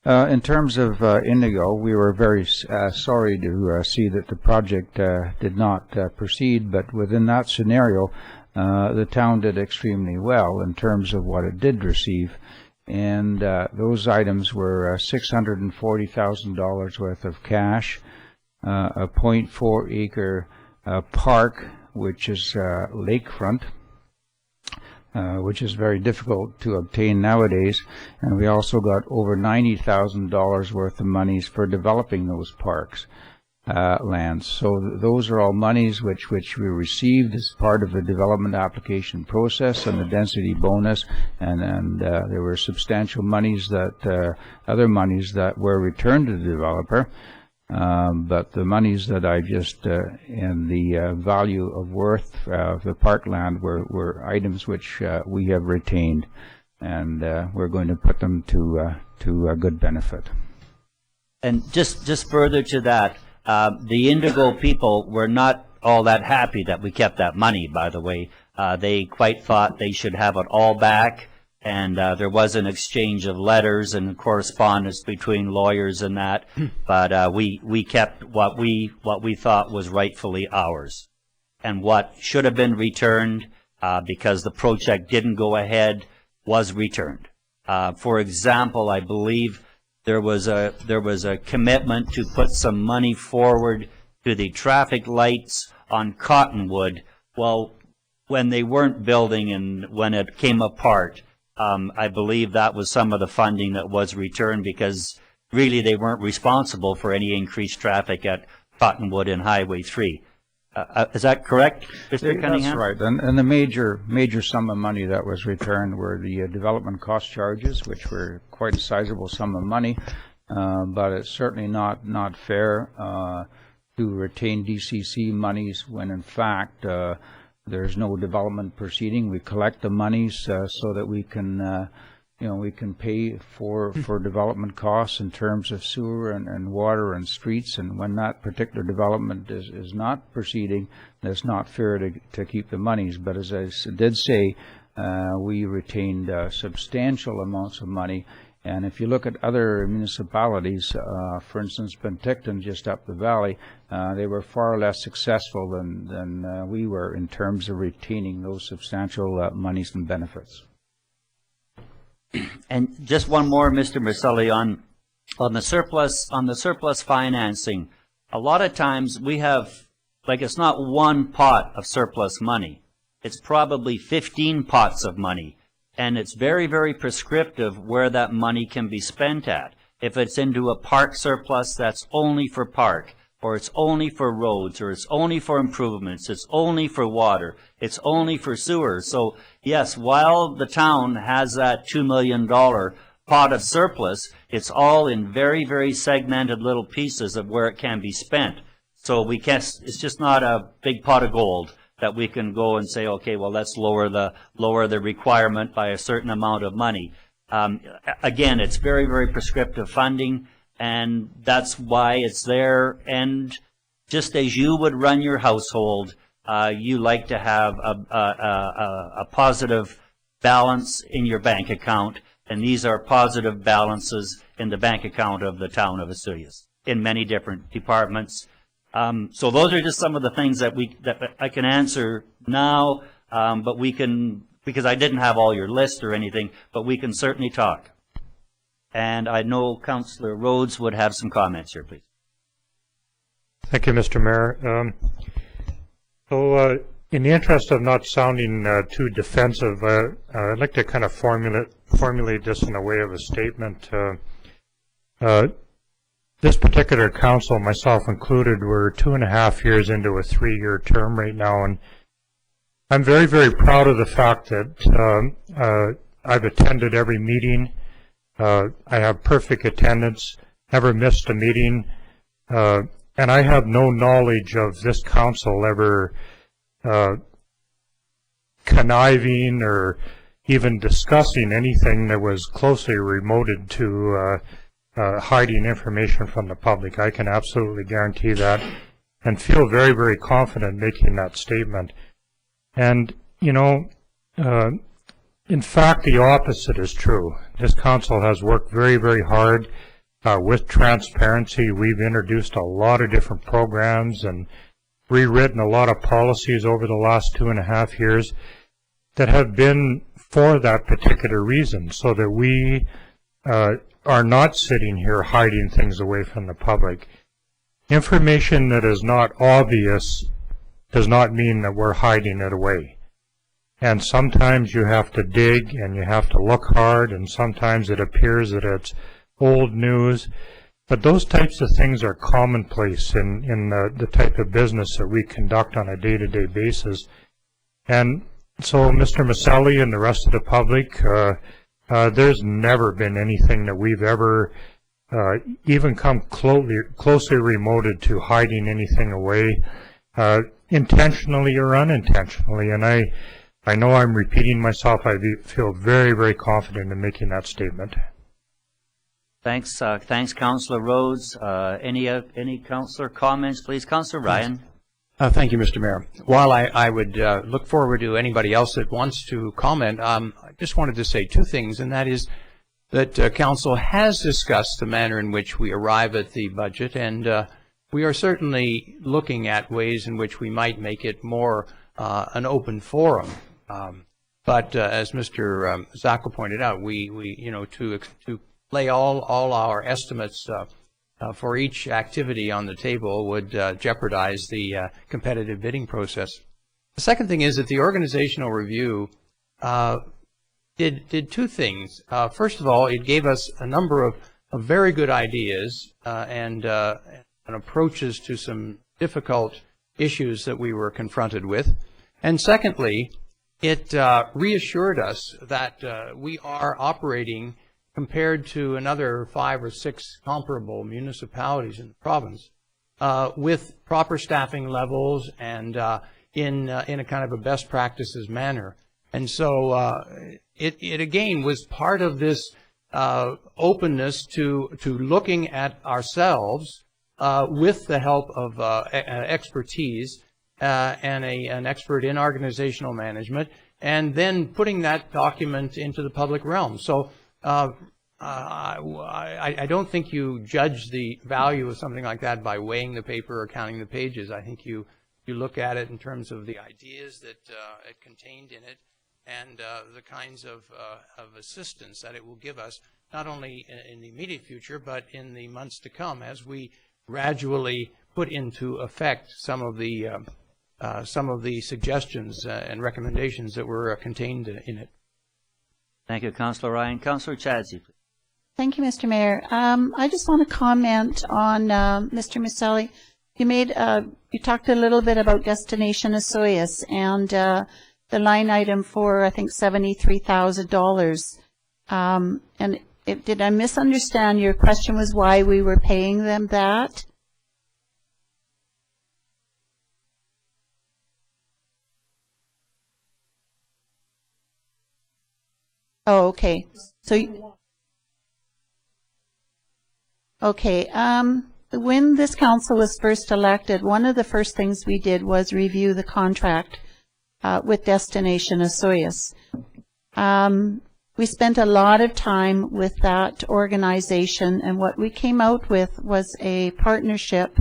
In terms of Indigo, we were very sorry to see that the project did not proceed, but within that scenario, the town did extremely well in terms of what it did receive. And those items were $640,000 worth of cash, a 0.4 acre park, which is lakefront, which is very difficult to obtain nowadays. And we also got over $90,000 worth of monies for developing those parks lands. So those are all monies which we received as part of the development application process and the density bonus, and there were substantial monies that other monies that were returned to the developer. But the monies that I just and the value of worth of the parkland were items which we have retained, and we're going to put them to a good benefit. And just further to that, the Indigo people were not all that happy that we kept that money, by the way. They quite thought they should have it all back, and there was an exchange of letters and correspondence between lawyers and that, but we kept what we thought was rightfully ours. And what should have been returned, because the project didn't go ahead, was returned. For example, I believe there was a commitment to put some money forward to the traffic lights on Cottonwood. Well, when they weren't building and when it came apart, I believe that was some of the funding that was returned, because really they weren't responsible for any increased traffic at Cottonwood and Highway 3. Is that correct, Mr. Cunningham? That's right. And the major sum of money that was returned were the development cost charges, which were quite a sizable sum of money. But it's certainly not fair to retain DCC monies when, in fact, there's no development proceeding. We collect the monies so that we can we can pay for development costs in terms of sewer and water and streets, and when that particular development is not proceeding, it's not fair to keep the monies. But as I did say, we retained substantial amounts of money, and if you look at other municipalities, for instance, Penticton, just up the valley, they were far less successful than we were in terms of retaining those substantial monies and benefits. And just one more, Mr. Maselli, on the surplus financing. A lot of times we have, like, it's not one pot of surplus money. It's probably 15 pots of money. And it's very, very prescriptive where that money can be spent at. If it's into a park surplus, that's only for park, or it's only for roads, or it's only for improvements, it's only for water, it's only for sewer. So yes, while the town has that $2 million pot of surplus, it's all in very, very segmented little pieces of where it can be spent. So we can't, it's just not a big pot of gold that we can go and say, okay, well, let's lower the requirement by a certain amount of money. Again, it's very, very prescriptive funding, and that's why it's there. And just as you would run your household, you like to have a positive balance in your bank account, and these are positive balances in the bank account of the town of Vesuvius in many different departments. So those are just some of the things that I can answer now, but we can, because I didn't have all your list or anything, but we can certainly talk. And I know Councillor Rhodes would have some comments here, please. Thank you, Mr. Mayor. In the interest of not sounding too defensive, I'd like to kind of formulate this in a way of a statement. This particular council, myself included, we're 2.5 years into a 3-year term right now, and I'm very, very proud of the fact that I've attended every meeting. I have perfect attendance, never missed a meeting, and I have no knowledge of this council ever conniving or even discussing anything that was closely remoted to hiding information from the public. I can absolutely guarantee that and feel very, very confident making that statement. And, in fact, the opposite is true. This council has worked very, very hard with transparency. We've introduced a lot of different programs and rewritten a lot of policies over the last 2.5 years that have been for that particular reason, so that we are not sitting here hiding things away from the public. Information that is not obvious does not mean that we're hiding it away. And sometimes you have to dig and you have to look hard, and sometimes it appears that it's old news. But those types of things are commonplace in the type of business that we conduct on a day-to-day basis. And so, Mr. Maselli and the rest of the public, there's never been anything that we've ever even come closely remoted to hiding anything away, intentionally or unintentionally. And I know I'm repeating myself. I feel very, very confident in making that statement. Thanks, Councillor Rhodes. Any councillor comments, please? Councillor Ryan. Thank you, Mr. Mayor. While I would look forward to anybody else that wants to comment, I just wanted to say two things, and that is that Council has discussed the manner in which we arrive at the budget, and we are certainly looking at ways in which we might make it more an open forum. But as Mr. Zacco pointed out, we to lay all our estimates for each activity on the table would jeopardize the competitive bidding process. The second thing is that the organizational review did two things. First of all, it gave us a number of very good ideas and approaches to some difficult issues that we were confronted with. And secondly, it reassured us that we are operating, compared to another 5 or 6 comparable municipalities in the province, with proper staffing levels and in a kind of a best practices manner. And so it again was part of this openness to looking at ourselves with the help of expertise and an expert in organizational management, and then putting that document into the public realm. So I don't think you judge the value of something like that by weighing the paper or counting the pages. I think you look at it in terms of the ideas that it contained in it, and the kinds of assistance that it will give us, not only in the immediate future, but in the months to come, as we gradually put into effect some of the suggestions and recommendations that were contained in it. Thank you, Councillor Ryan. Councillor Chadsey, please. Thank you, Mr. Mayor. I just want to comment on Mr. Maselli. You talked a little bit about Destination Osoyoos and the line item for, I think, $73,000. And did I misunderstand? Your question was why we were paying them that? Oh, okay. So, okay. When this council was first elected, one of the first things we did was review the contract with Destination Osoyoos. We spent a lot of time with that organization, and what we came out with was a partnership,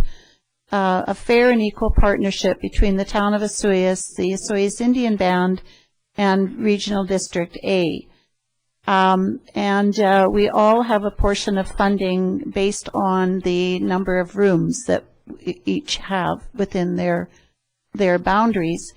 a fair and equal partnership between the town of Osoyoos, the Osoyoos Indian Band, and Regional District A. We all have a portion of funding based on the number of rooms that each have within their boundaries.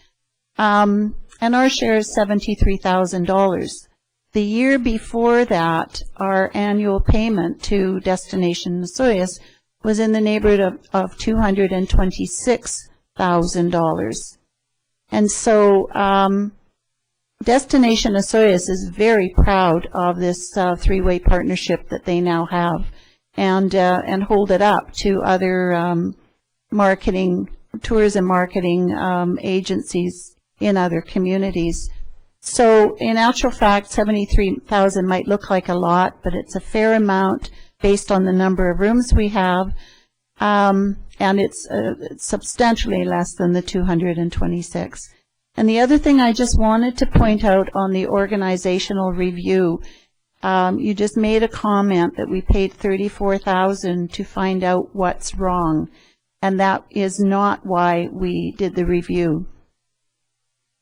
And our share is $73,000. The year before that, our annual payment to Destination Osoyoos was in the neighborhood of $226,000. And so Destination Osoyoos is very proud of this three-way partnership that they now have, and hold it up to other tourism marketing agencies in other communities. So in actual fact, $73,000 might look like a lot, but it's a fair amount based on the number of rooms we have, and it's substantially less than the 226. And the other thing I just wanted to point out on the organizational review, you just made a comment that we paid $34,000 to find out what's wrong, and that is not why we did the review.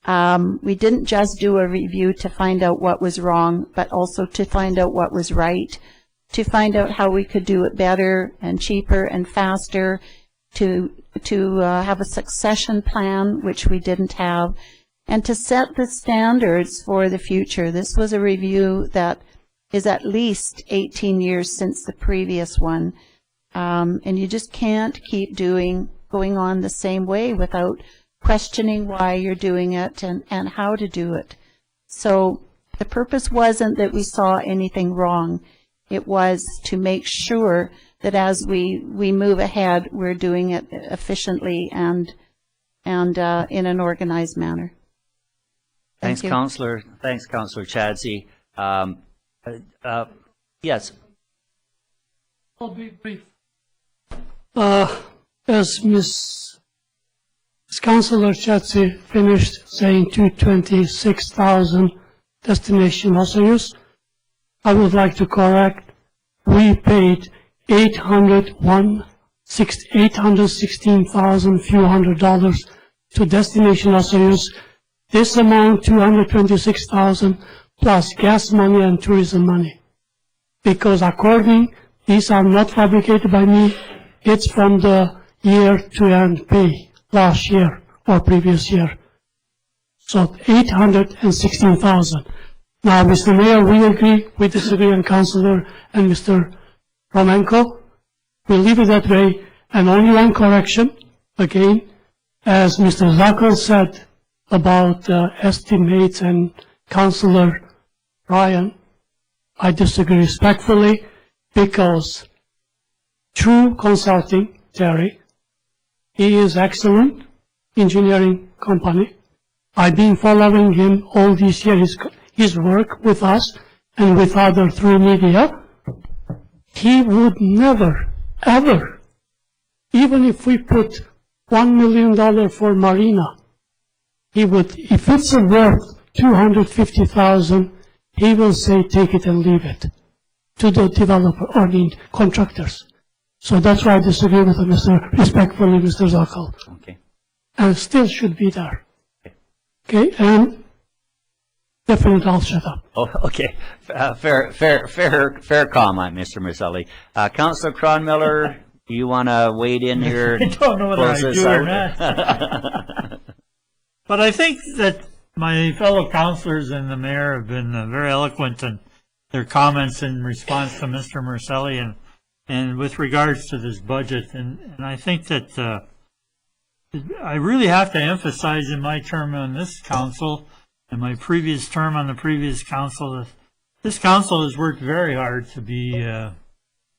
We didn't just do a review to find out what was wrong, but also to find out what was right, to find out how we could do it better and cheaper and faster, to have a succession plan, which we didn't have, and to set the standards for the future. This was a review that is at least 18 years since the previous one, and you just can't keep going on the same way without questioning why you're doing it and how to do it. So the purpose wasn't that we saw anything wrong. It was to make sure that as we move ahead, we're doing it efficiently and in an organized manner. Thanks, Councillor. Thanks, Councillor Chadsey. Yes. I'll be brief. As Ms. Councillor Chadsey finished saying 226,000 Destination Osoyoos, I would like to correct. We paid $816,000 to Destination Osoyoos. This amount, $226,000 plus gas money and tourism money. Because these are not fabricated by me, it's from the year-to-end pay last year or previous year. So $816,000. Now, Mr. Mayor, we agree, we disagree, and Councillor and Mr. Romanko. We'll leave it that way, and only one correction, again, As Mr. Zackel said about estimates and Councillor Ryan, I disagree respectfully because True Consulting, Terry, he is excellent engineering company. I've been following him all these years, his work with us and with other through media. He would never, ever, even if we put $1 million for marina, he would, if it's worth $250,000, he will say take it and leave it to the developer or the contractors. So that's why I disagree with him, respectfully, Mr. Zackel. Okay. And still should be there. Okay, and definitely I'll shut up. Oh, okay. Fair comment, Mr. Marcelli. Councillor Cronmiller, do you want to wade in here? I don't know whether I do or not. But I think that my fellow councillors and the mayor have been very eloquent in their comments in response to Mr. Marcelli and with regards to this budget. And I think that I really have to emphasize in my term on this council and my previous term on the previous council that this council has worked very hard to be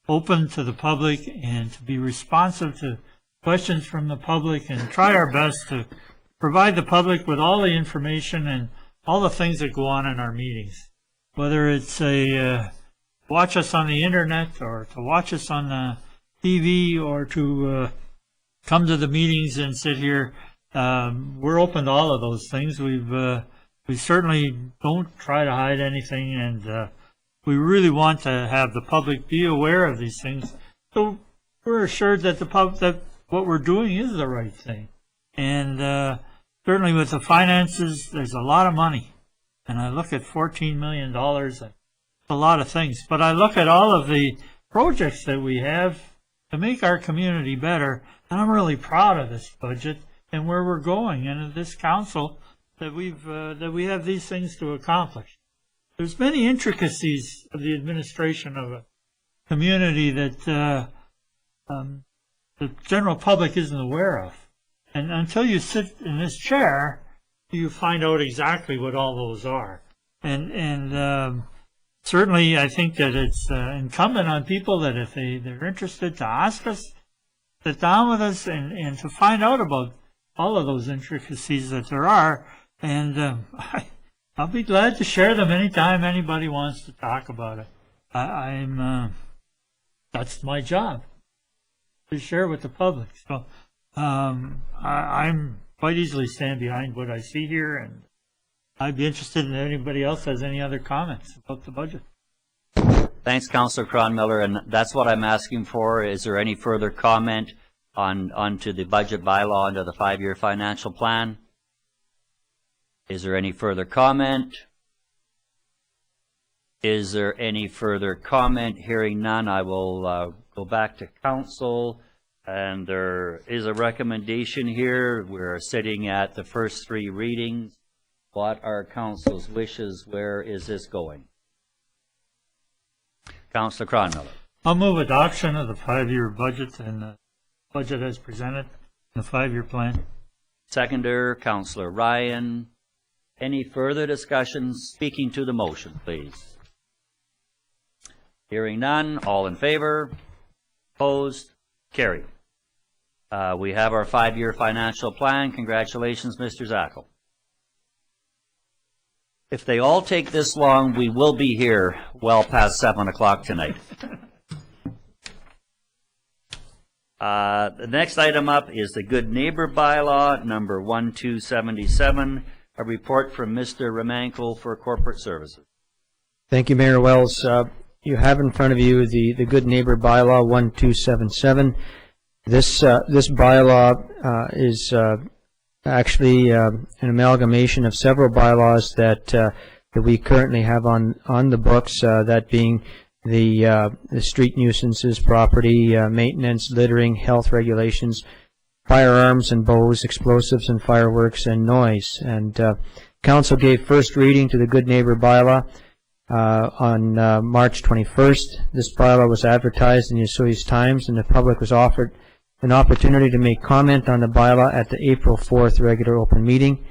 open to the public and to be responsive to questions from the public and try our best to provide the public with all the information and all the things that go on in our meetings. Whether it's watch us on the internet or to watch us on the TV or to come to the meetings and sit here, we're open to all of those things. We certainly don't try to hide anything, and we really want to have the public be aware of these things. So we're assured that that what we're doing is the right thing. And certainly with the finances, there's a lot of money. And I look at $14 million, that's a lot of things. But I look at all of the projects that we have to make our community better, and I'm really proud of this budget and where we're going, and of this council that we have these things to accomplish. There's many intricacies of the administration of a community that the general public isn't aware of, and until you sit in this chair, you find out exactly what all those are. And certainly, I think that it's incumbent on people that if they're interested to ask us, sit down with us, and to find out about all of those intricacies that there are. And I'll be glad to share them anytime anybody wants to talk about it. That's my job, to share with the public. So I'm quite easily stand behind what I see here, and I'd be interested in if anybody else has any other comments about the budget. Thanks, Councillor Cronmiller, and that's what I'm asking for. Is there any further comment onto the budget bylaw under the 5-year financial plan? Is there any further comment? Is there any further comment? Hearing none, I will go back to council. And there is a recommendation here. We're sitting at the first 3 readings. What are council's wishes? Where is this going? Councillor Cronmiller. I'll move adoption of the 5-year budget and the budget as presented in the 5-year plan. Seconder, Councillor Ryan. Any further discussion? Speaking to the motion, please. Hearing none. All in favor? Opposed? Carried. We have our 5-year financial plan. Congratulations, Mr. Zackel. If they all take this long, we will be here well past 7 o'clock tonight. The next item up is the Good Neighbor Bylaw, number 1277, a report from Mr. Romanko for Corporate Services. Thank you, Mayor Wells. You have in front of you the Good Neighbor Bylaw 1277. This bylaw is actually an amalgamation of several bylaws that we currently have on the books, that being the street nuisances, property maintenance, littering, health regulations, firearms and bows, explosives and fireworks, and noise. And council gave first reading to the Good Neighbor Bylaw on March 21st. This bylaw was advertised in the Osoyoos Times, and the public was offered an opportunity to make comment on the bylaw at the April 4th regular open meeting.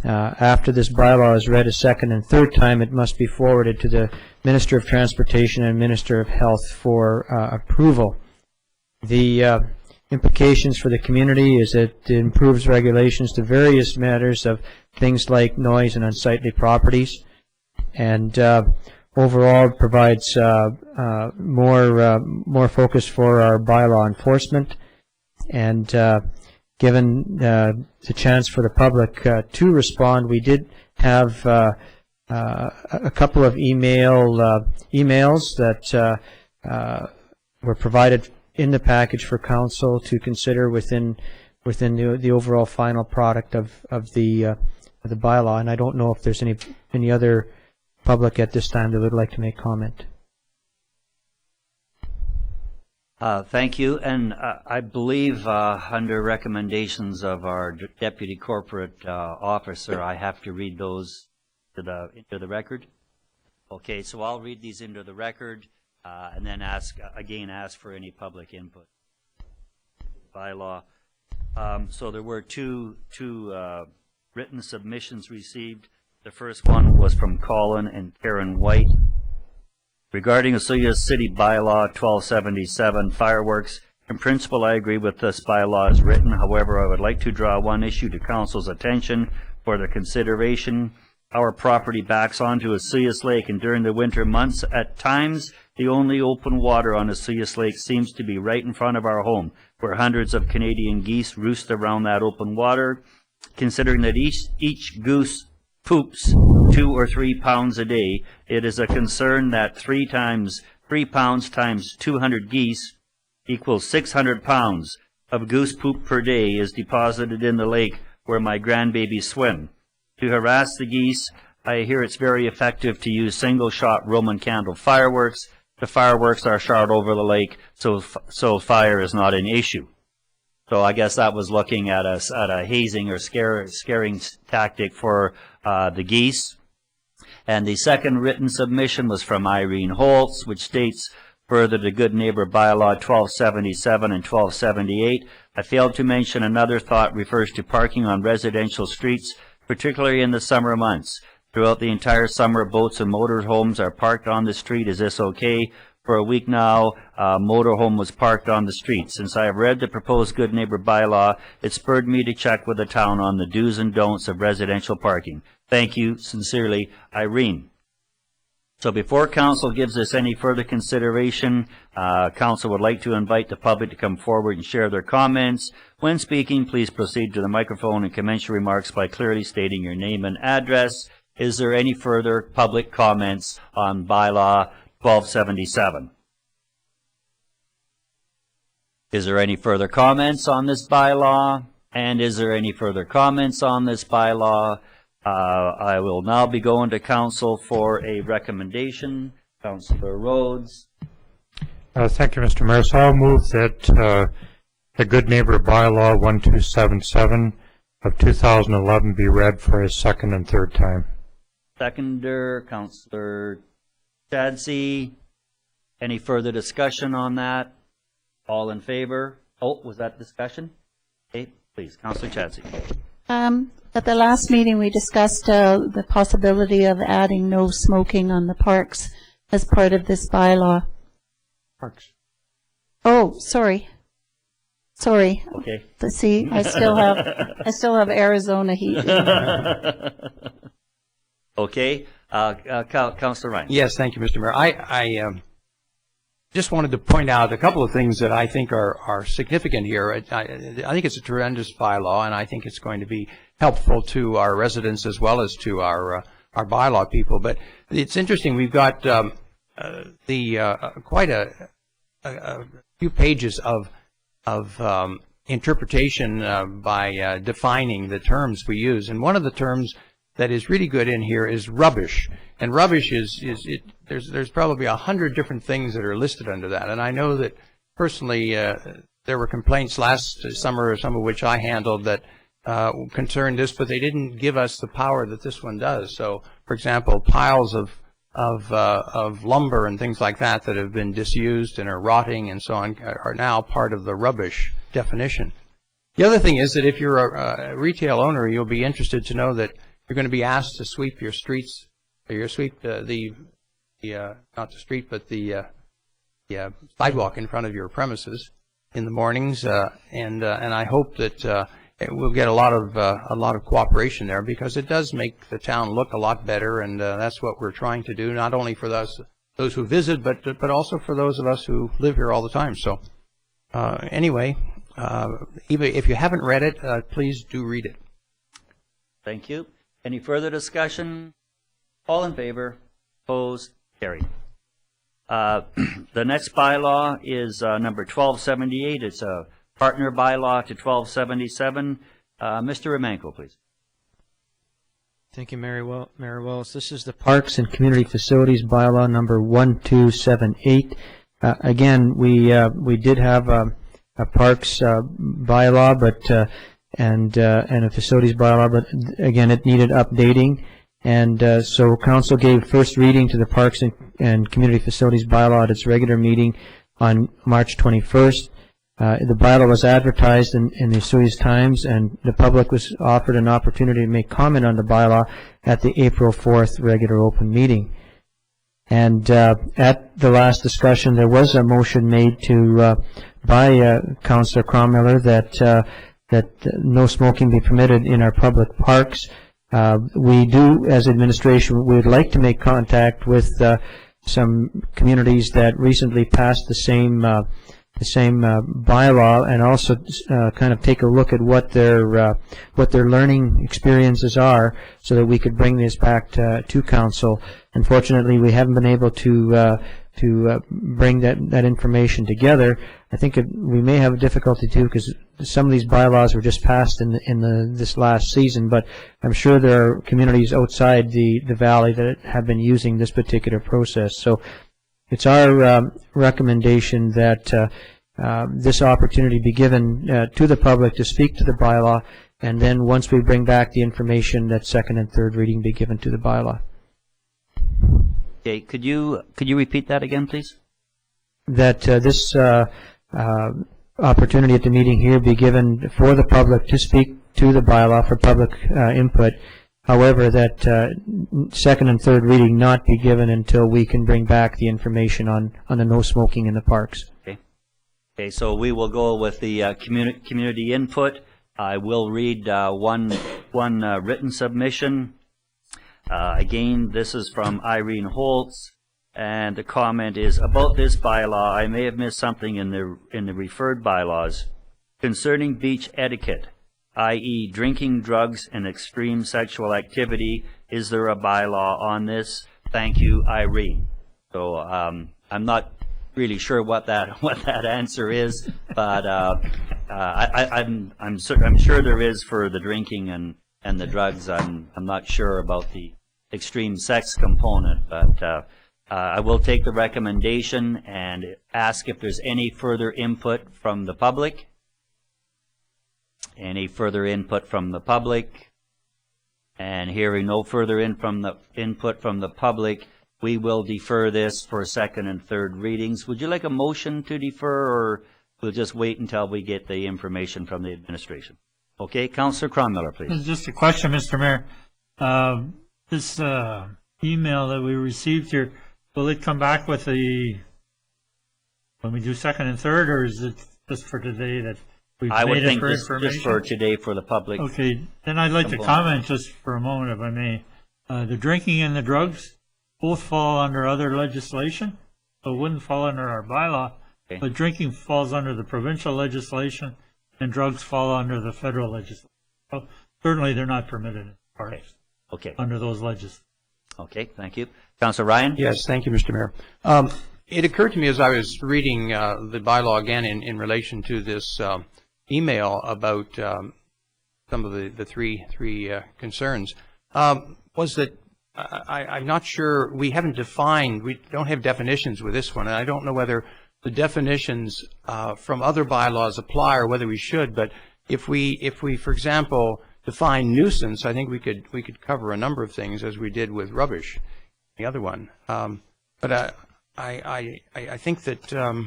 After this bylaw is read a second and third time, it must be forwarded to the Minister of Transportation and Minister of Health for approval. The implications for the community is that it improves regulations to various matters of things like noise and unsightly properties, and overall provides more focus for our bylaw enforcement. And given the chance for the public to respond, we did have a couple of emails that were provided in the package for council to consider within the overall final product of the bylaw. And I don't know if there's any other public at this time that would like to make comment. Thank you. And I believe under recommendations of our Deputy Corporate Officer, I have to read those into the record. Okay, so I'll read these into the record and then ask for any public input. Bylaw. So there were two written submissions received. The first one was from Colin and Karen White. Regarding Osillia City Bylaw 1277, fireworks, in principle I agree with this bylaw as written. However, I would like to draw one issue to Council's attention for their consideration. Our property backs onto Osillas Lake, and during the winter months, at times, the only open water on Osillas Lake seems to be right in front of our home, where hundreds of Canadian geese roost around that open water. Considering that each goose poops 2 or 3 pounds a day, it is a concern that 3 pounds times 200 geese equals 600 pounds of goose poop per day is deposited in the lake where my grandbabies swim. To harass the geese, I hear it's very effective to use single-shot Roman candle fireworks. The fireworks are shot over the lake, so fire is not an issue. So I guess that was looking at a hazing or scaring tactic for the geese. And the second written submission was from Irene Holtz, which states, further to Good Neighbor Bylaw 1277 and 1278, I failed to mention another thought refers to parking on residential streets, particularly in the summer months. Throughout the entire summer, boats and motorhomes are parked on the street. Is this okay? For a week now, a motorhome was parked on the street. Since I have read the proposed Good Neighbor Bylaw, it spurred me to check with the town on the do's and don'ts of residential parking. Thank you, sincerely, Irene. So before Council gives this any further consideration, Council would like to invite the public to come forward and share their comments. When speaking, please proceed to the microphone and commence your remarks by clearly stating your name and address. Is there any further public comments on Bylaw 1277? Is there any further comments on this bylaw? And is there any further comments on this bylaw? I will now be going to Council for a recommendation. Councillor Rhodes. Thank you, Mr. Mayor. So I'll move that the Good Neighbor Bylaw 1277 of 2011 be read for a second and third time. Seconder, Councillor Chadsey. Any further discussion on that? All in favor? Oh, was that discussion? Okay, please, Councillor Chadsey. At the last meeting, we discussed the possibility of adding no smoking on the parks as part of this bylaw. Parks. Oh, sorry. Sorry. Okay. Let's see, I still have Arizona heat. Okay, Councillor Ryan. Yes, thank you, Mr. Mayor. I just wanted to point out a couple of things that I think are significant here. I think it's a tremendous bylaw, and I think it's going to be helpful to our residents as well as to our bylaw people. But it's interesting. We've got quite a few pages of interpretation by defining the terms we use, and one of the terms that is really good in here is rubbish. And rubbish there's probably 100 different things that are listed under that. And I know that personally there were complaints last summer, some of which I handled, that concerned this, but they didn't give us the power that this one does. So, for example, piles of lumber and things like that that have been disused and are rotting and so on are now part of the rubbish definition. The other thing is that if you're a retail owner, you'll be interested to know that you're going to be asked to sweep your streets, or your sweep not the street, but the sidewalk in front of your premises in the mornings, and I hope that we'll get a lot of cooperation there, because it does make the town look a lot better, and that's what we're trying to do, not only for those who visit, but also for those of us who live here all the time. So anyway, even if you haven't read it, please do read it. Thank you. Any further discussion? All in favor? Opposed? Carried. The next bylaw is number 1278. It's a partner bylaw to 1277. Mr. Romanko, please. Thank you, Mayor Wells. This is the Parks and Community Facilities Bylaw number 1278. Again, we did have a parks bylaw, but and a facilities bylaw, but again, it needed updating. And so council gave first reading to the Parks and Community Facilities Bylaw at its regular meeting on March 21st. The bylaw was advertised in the Suez Times, and the public was offered an opportunity to make comment on the bylaw at the April 4th regular open meeting. And at the last discussion, there was a motion made to by Councillor Cromwell that no smoking be permitted in our public parks. We do, as administration, we would like to make contact with some communities that recently passed the same bylaw, and also kind of take a look at what their learning experiences are, so that we could bring this back to council. Unfortunately, we haven't been able to bring that information together. I think we may have a difficulty too, because some of these bylaws were just passed in this last season, but I'm sure there are communities outside the valley that have been using this particular process. So it's our recommendation that this opportunity be given to the public to speak to the bylaw, and then once we bring back the information, that second and third reading be given to the bylaw. Okay, could you repeat that again, please? That this opportunity at the meeting here be given for the public to speak to the bylaw for public input. However, that second and third reading not be given until we can bring back the information on the no smoking in the parks. Okay. Okay, so we will go with the community input. I will read one written submission. Again, this is from Irene Holtz, and the comment is, about this bylaw, I may have missed something in the referred bylaws concerning beach etiquette, i.e. drinking, drugs, and extreme sexual activity. Is there a bylaw on this? Thank you, Irene. So I'm not really sure what that answer is, but I'm sure there is for the drinking and the drugs. I'm not sure about the extreme sex component, but I will take the recommendation and ask if there's any further input from the public. Any further input from the public? And hearing no further input from the public, we will defer this for second and third readings. Would you like a motion to defer, or we'll just wait until we get the information from the administration? Okay, Councillor Cromwell, please. Just a question, Mr. Mayor. This email that we received here, will it come back with when we do second and third, or is it just for today that we've I would made it think for just information? for today for the public. Okay, then I'd like to comment just for a moment, if I may. The drinking and the drugs both fall under other legislation, so it wouldn't fall under our bylaw. Okay. But drinking falls under the provincial legislation, and drugs fall under the federal legislation. So certainly they're not permitted in parks. Okay. Under those legislations. Okay, thank you. Councillor Ryan? Yes, thank you, Mr. Mayor. It occurred to me as I was reading the bylaw again in relation to this email about some of the three concerns, was that I'm not sure, we haven't defined, we don't have definitions with this one, and I don't know whether the definitions from other bylaws apply or whether we should, but if we, for example, define nuisance, I think we could cover a number of things, as we did with rubbish, the other one. But I think that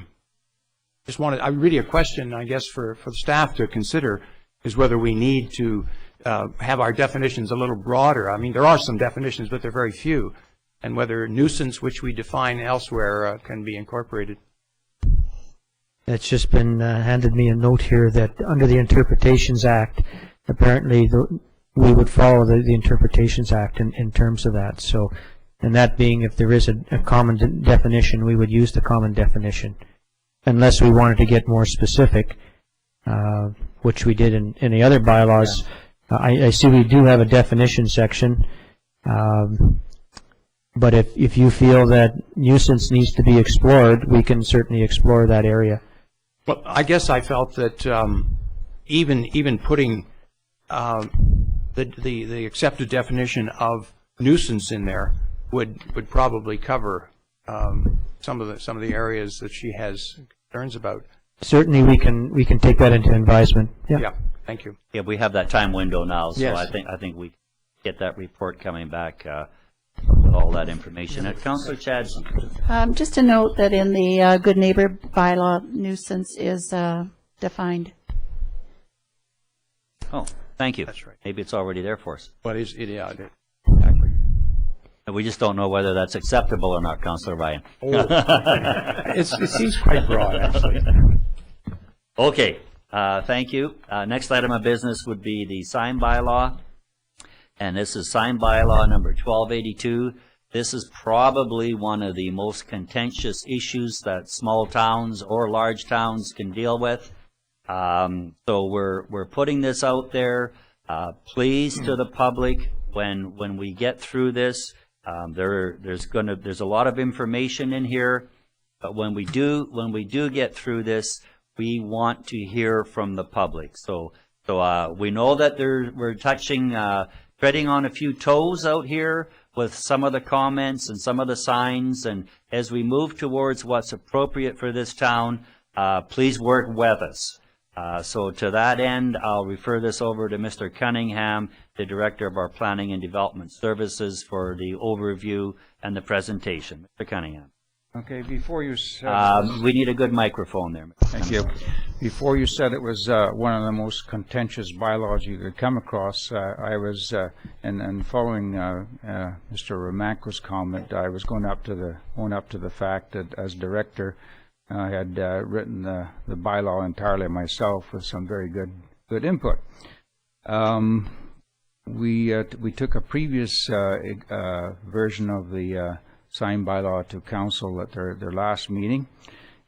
just wanted, really a question, I guess, for the staff to consider is whether we need to have our definitions a little broader. I mean, there are some definitions, but they're very few, and whether nuisance, which we define elsewhere, can be incorporated. It's just been handed me a note here that under the Interpretations Act, apparently we would follow the Interpretations Act in terms of that. So, and that being if there is a common definition, we would use the common definition, unless we wanted to get more specific, which we did in the other bylaws. I see we do have a definition section, but if you feel that nuisance needs to be explored, we can certainly explore that area. Well, I guess I felt that even putting the accepted definition of nuisance in there would probably cover some of the areas that she has concerns about. Certainly, we can take that into advisement. Yeah. Thank you. Yeah, we have that time window now, so Yes. I think we get that report coming back with all that information. Councillor Chadson. Just a note that in the Good Neighbor Bylaw, nuisance is defined. Oh, thank you. That's right. Maybe it's already there for us. But exactly. And we just don't know whether that's acceptable or not, Councillor Ryan. It seems quite broad, actually. Okay, thank you. Next item of business would be the sign bylaw. And this is sign bylaw number 1282. This is probably one of the most contentious issues that small towns or large towns can deal with. So we're putting this out there. Please, to the public, when we get through this, there's a lot of information in here, but when we do get through this, we want to hear from the public. So we know that we're treading on a few toes out here with some of the comments and some of the signs, and as we move towards what's appropriate for this town, please work with us. So to that end, I'll refer this over to Mr. Cunningham, the Director of our Planning and Development Services, for the overview and the presentation. Mr. Cunningham. Okay, before you said... we need a good microphone there. Thank you. Before you said it was one of the most contentious bylaws you could come across, I was, and following Mr. Romanko's comment, I was going up to the fact that as director, I had written the bylaw entirely myself with some very good input. We took a previous version of the sign bylaw to council at their last meeting,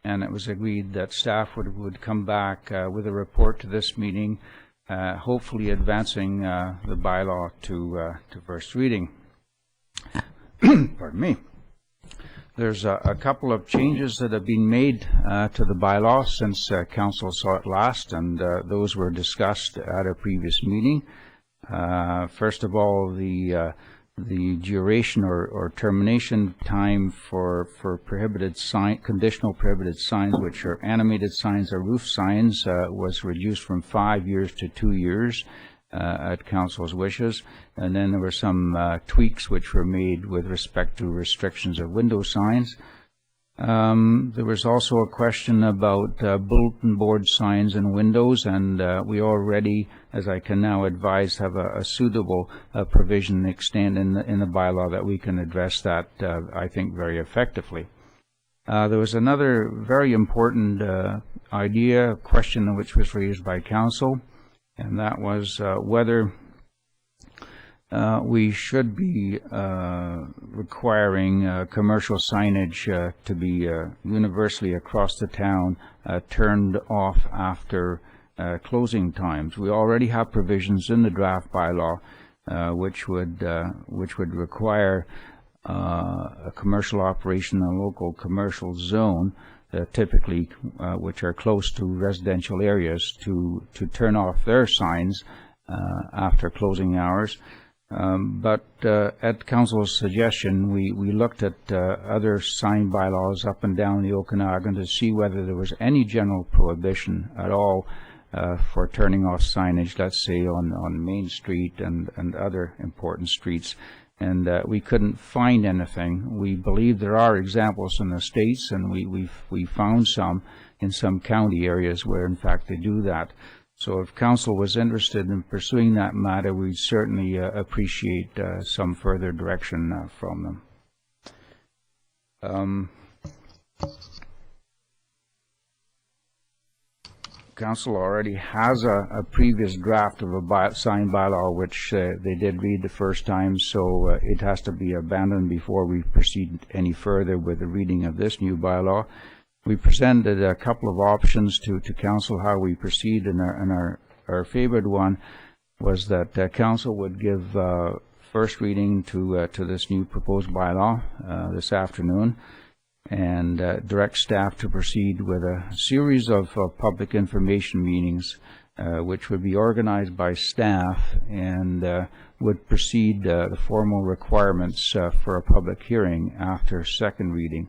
and it was agreed that staff would come back with a report to this meeting, hopefully advancing the bylaw to first reading. Pardon me. There's a couple of changes that have been made to the bylaw since council saw it last, and those were discussed at a previous meeting. First of all, the duration or termination time for conditional prohibited signs, which are animated signs or roof signs, was reduced from 5 years to 2 years at council's wishes. And then there were some tweaks which were made with respect to restrictions of window signs. There was also a question about bulletin board signs and windows, and we already, as I can now advise, have a suitable provision extant in the bylaw that we can address that, I think, very effectively. There was another very important question which was raised by council, and that was whether we should be requiring commercial signage to be universally across the town turned off after closing times. We already have provisions in the draft bylaw which would require a commercial operation in a local commercial zone, typically which are close to residential areas, to turn off their signs after closing hours. But at council's suggestion, we looked at other sign bylaws up and down the Okanagan to see whether there was any general prohibition at all for turning off signage, let's say on Main Street and other important streets. and we couldn't find anything. We believe there are examples in the States, and we found some in some county areas where, in fact, they do that. So if council was interested in pursuing that matter, we'd certainly appreciate some further direction from them. Council already has a previous draft of a signed bylaw, which they did read the first time, so it has to be abandoned before we proceed any further with the reading of this new bylaw. We presented a couple of options to council how we proceed, and our favored one was that council would give first reading to this new proposed bylaw this afternoon, and direct staff to proceed with a series of public information meetings which would be organized by staff and would precede the formal requirements for a public hearing after second reading.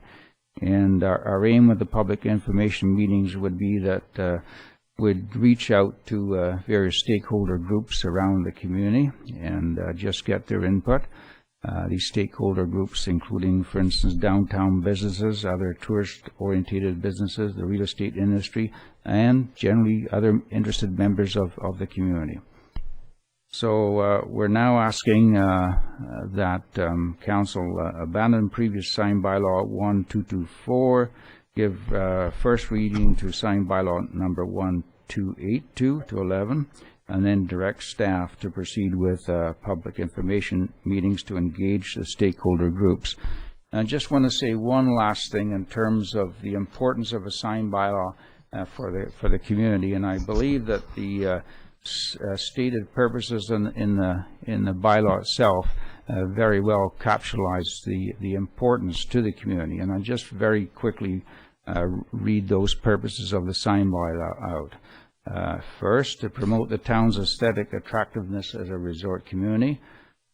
And our aim with the public information meetings would be that we'd reach out to various stakeholder groups around the community and just get their input. These stakeholder groups, including, for instance, downtown businesses, other tourist-oriented businesses, the real estate industry, and generally other interested members of the community. So we're now asking that council abandon previous signed bylaw 1224, give first reading to signed bylaw number 1282 to 11, and then direct staff to proceed with public information meetings to engage the stakeholder groups. And I just want to say one last thing in terms of the importance of a signed bylaw for the community, and I believe that the stated purposes in the bylaw itself very well capsulize the importance to the community. And I just very quickly read those purposes of the signed bylaw out. First, to promote the town's aesthetic attractiveness as a resort community.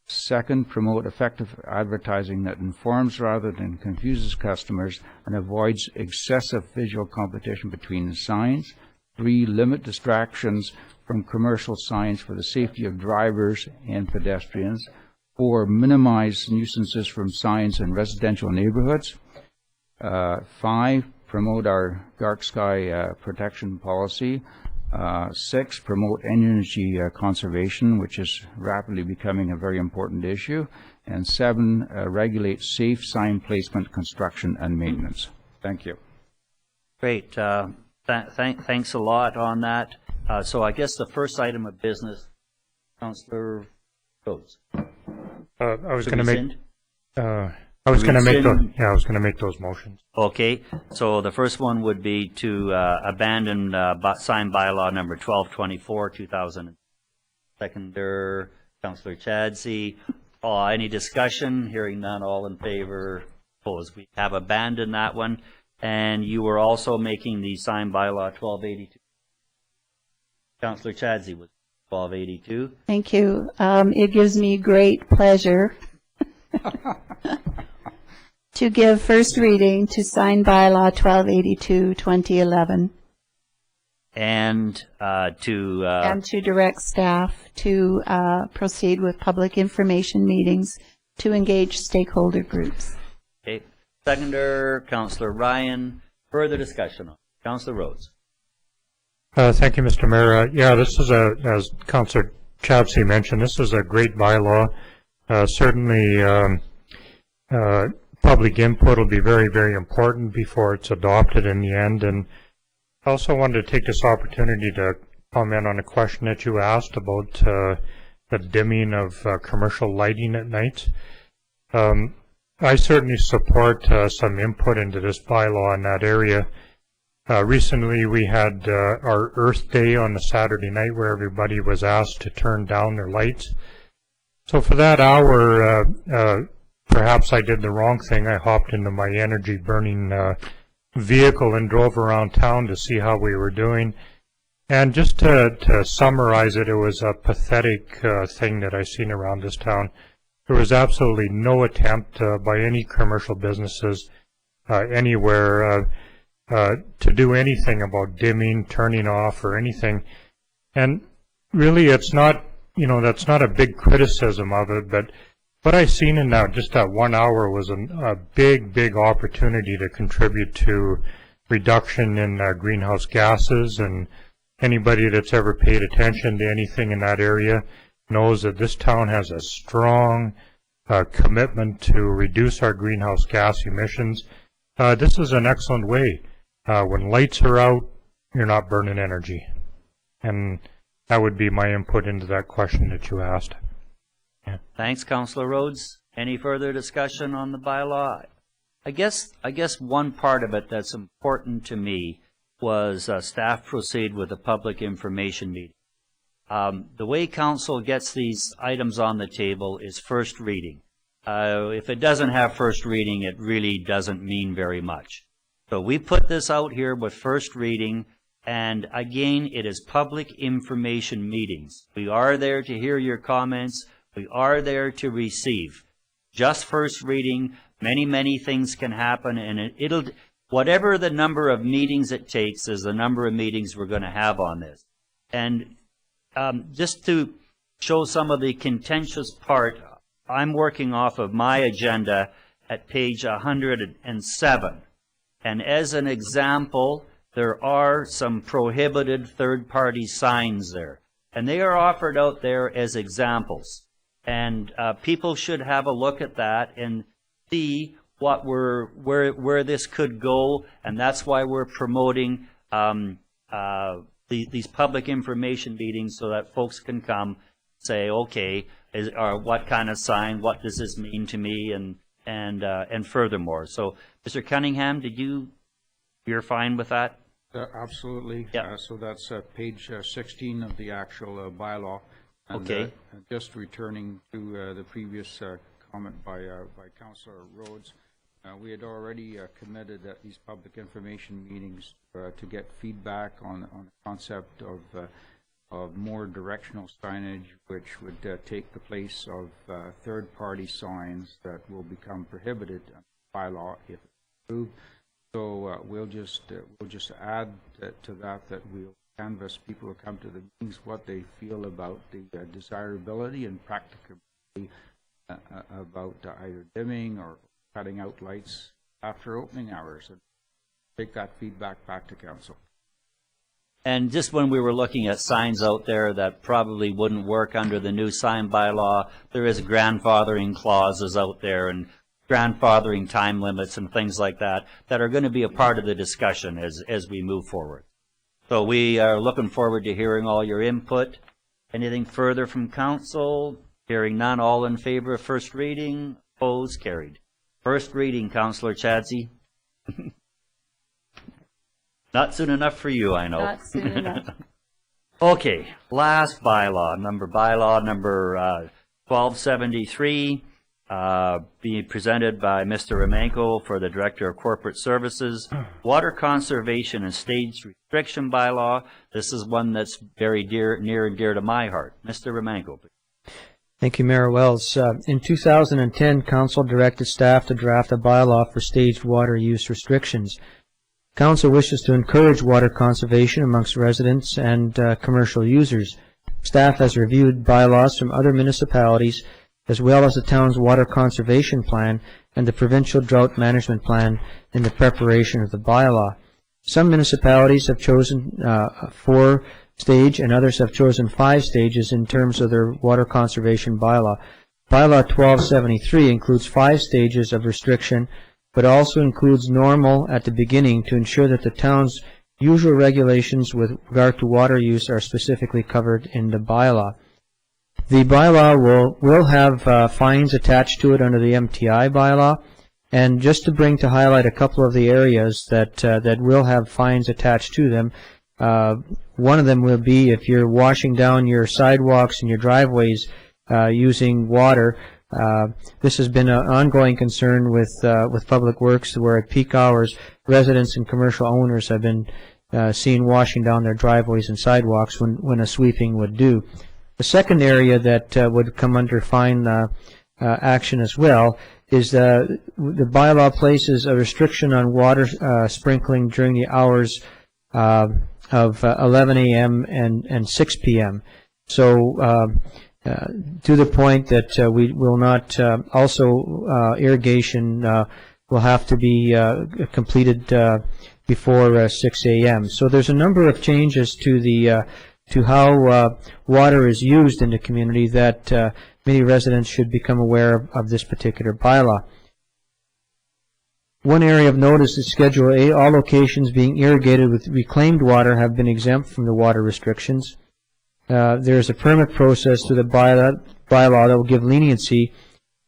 Second, promote effective advertising that informs rather than confuses customers and avoids excessive visual competition between the signs. 3, limit distractions from commercial signs for the safety of drivers and pedestrians. 4, minimize nuisances from signs in residential neighborhoods. 5, promote our dark sky protection policy. 6, promote energy conservation, which is rapidly becoming a very important issue. And 7, regulate safe sign placement, construction, and maintenance. Thank you. Great. Thanks a lot on that. So I guess the first item of business, Councillor Rhodes. I was going to make those motions. Okay, so the first one would be to abandon signed bylaw number 1224, 2000. Seconder, Councillor Chadsey. Any discussion? Hearing none, all in favor, opposed. We have abandoned that one. And you were also making the signed bylaw 1282. Councillor Chadsey was 1282. Thank you. It gives me great pleasure to give first reading to signed bylaw 1282, 2011. And to direct staff to proceed with public information meetings to engage stakeholder groups. Okay. Seconder, Councillor Ryan. Further discussion on it. Councillor Rhodes. Thank you, Mr. Mayor. Yeah, this is as Councillor Chadsey mentioned, this is a great bylaw. Certainly, public input will be very, very important before it's adopted in the end. And I also wanted to take this opportunity to comment on a question that you asked about the dimming of commercial lighting at night. I certainly support some input into this bylaw in that area. Recently we had our Earth Day on a Saturday night where everybody was asked to turn down their lights. So for that hour, perhaps I did the wrong thing. I hopped into my energy burning vehicle and drove around town to see how we were doing. And just to summarize it, it was a pathetic thing that I seen around this town. There was absolutely no attempt by any commercial businesses anywhere to do anything about dimming, turning off, or anything. And really, it's not, that's not a big criticism of it, but what I seen in that, just that 1 hour was a big opportunity to contribute to reduction in greenhouse gases, and anybody that's ever paid attention to anything in that area knows that this town has a strong commitment to reduce our greenhouse gas emissions. This is an excellent way. When lights are out, you're not burning energy. And that would be my input into that question that you asked. Yeah. Thanks, Councillor Rhodes. Any further discussion on the bylaw? I guess one part of it that's important to me was staff proceed with a public information meeting. The way council gets these items on the table is first reading. If it doesn't have first reading, it really doesn't mean very much. So we put this out here with first reading, and again, it is public information meetings. We are there to hear your comments. We are there to receive. Just first reading, many things can happen, and it'll, whatever the number of meetings it takes is the number of meetings we're going to have on this. And just to show some of the contentious part, I'm working off of my agenda at page 107. And as an example, there are some prohibited third-party signs there. And they are offered out there as examples. And people should have a look at that and see what where this could go. And that's why we're promoting these public information meetings, so that folks can come say, okay, what kind of sign, what does this mean to me, and furthermore. So, Mr. Cunningham, you're fine with that? Absolutely. Yeah. So that's page 16 of the actual bylaw. And, okay. Just returning to the previous comment by Councillor Rhodes, we had already committed at these public information meetings to get feedback on the concept of more directional signage, which would take the place of third-party signs that will become prohibited by law if approved. So we'll just add to that we'll canvass people who come to the meetings what they feel about the desirability and practicability about either dimming or cutting out lights after opening hours, and take that feedback back to council. And just when we were looking at signs out there that probably wouldn't work under the new sign bylaw, there is grandfathering clauses out there and grandfathering time limits and things like that are going to be a part of the discussion as we move forward. So we are looking forward to hearing all your input. Anything further from council? Hearing none, all in favor of first reading? Opposed? Carried. First reading, Councillor Chadsey. Not soon enough for you, I know. Not soon enough. Okay, last bylaw number 1273, being presented by Mr. Romanko for the Director of Corporate Services. Water Conservation and Stage Restriction Bylaw. This is one that's very near and dear to my heart. Mr. Romanko, please. Thank you, Mayor Wells. In 2010, Council directed staff to draft a bylaw for staged water use restrictions. Council wishes to encourage water conservation amongst residents and commercial users. Staff has reviewed bylaws from other municipalities, as well as the town's water conservation plan and the provincial drought management plan in the preparation of the bylaw. Some municipalities have chosen 4-stage and others have chosen 5 stages in terms of their water conservation bylaw. Bylaw 1273 includes 5 stages of restriction, but also includes normal at the beginning to ensure that the town's usual regulations with regard to water use are specifically covered in the bylaw. The bylaw will have fines attached to it under the MTI bylaw, and just to bring to highlight a couple of the areas that will have fines attached to them, one of them will be if you're washing down your sidewalks and your driveways using water. This has been an ongoing concern with Public Works, where at peak hours, residents and commercial owners have been seen washing down their driveways and sidewalks when a sweeping would do. The second area that would come under fine action as well is the bylaw places a restriction on water sprinkling during the hours of 11 a.m. and 6 p.m. So to the point that we will not, also irrigation will have to be completed before 6 a.m. So there's a number of changes to the to how water is used in the community that many residents should become aware of this particular bylaw. One area of notice is Schedule A. All locations being irrigated with reclaimed water have been exempt from the water restrictions. There is a permit process to the bylaw that will give leniency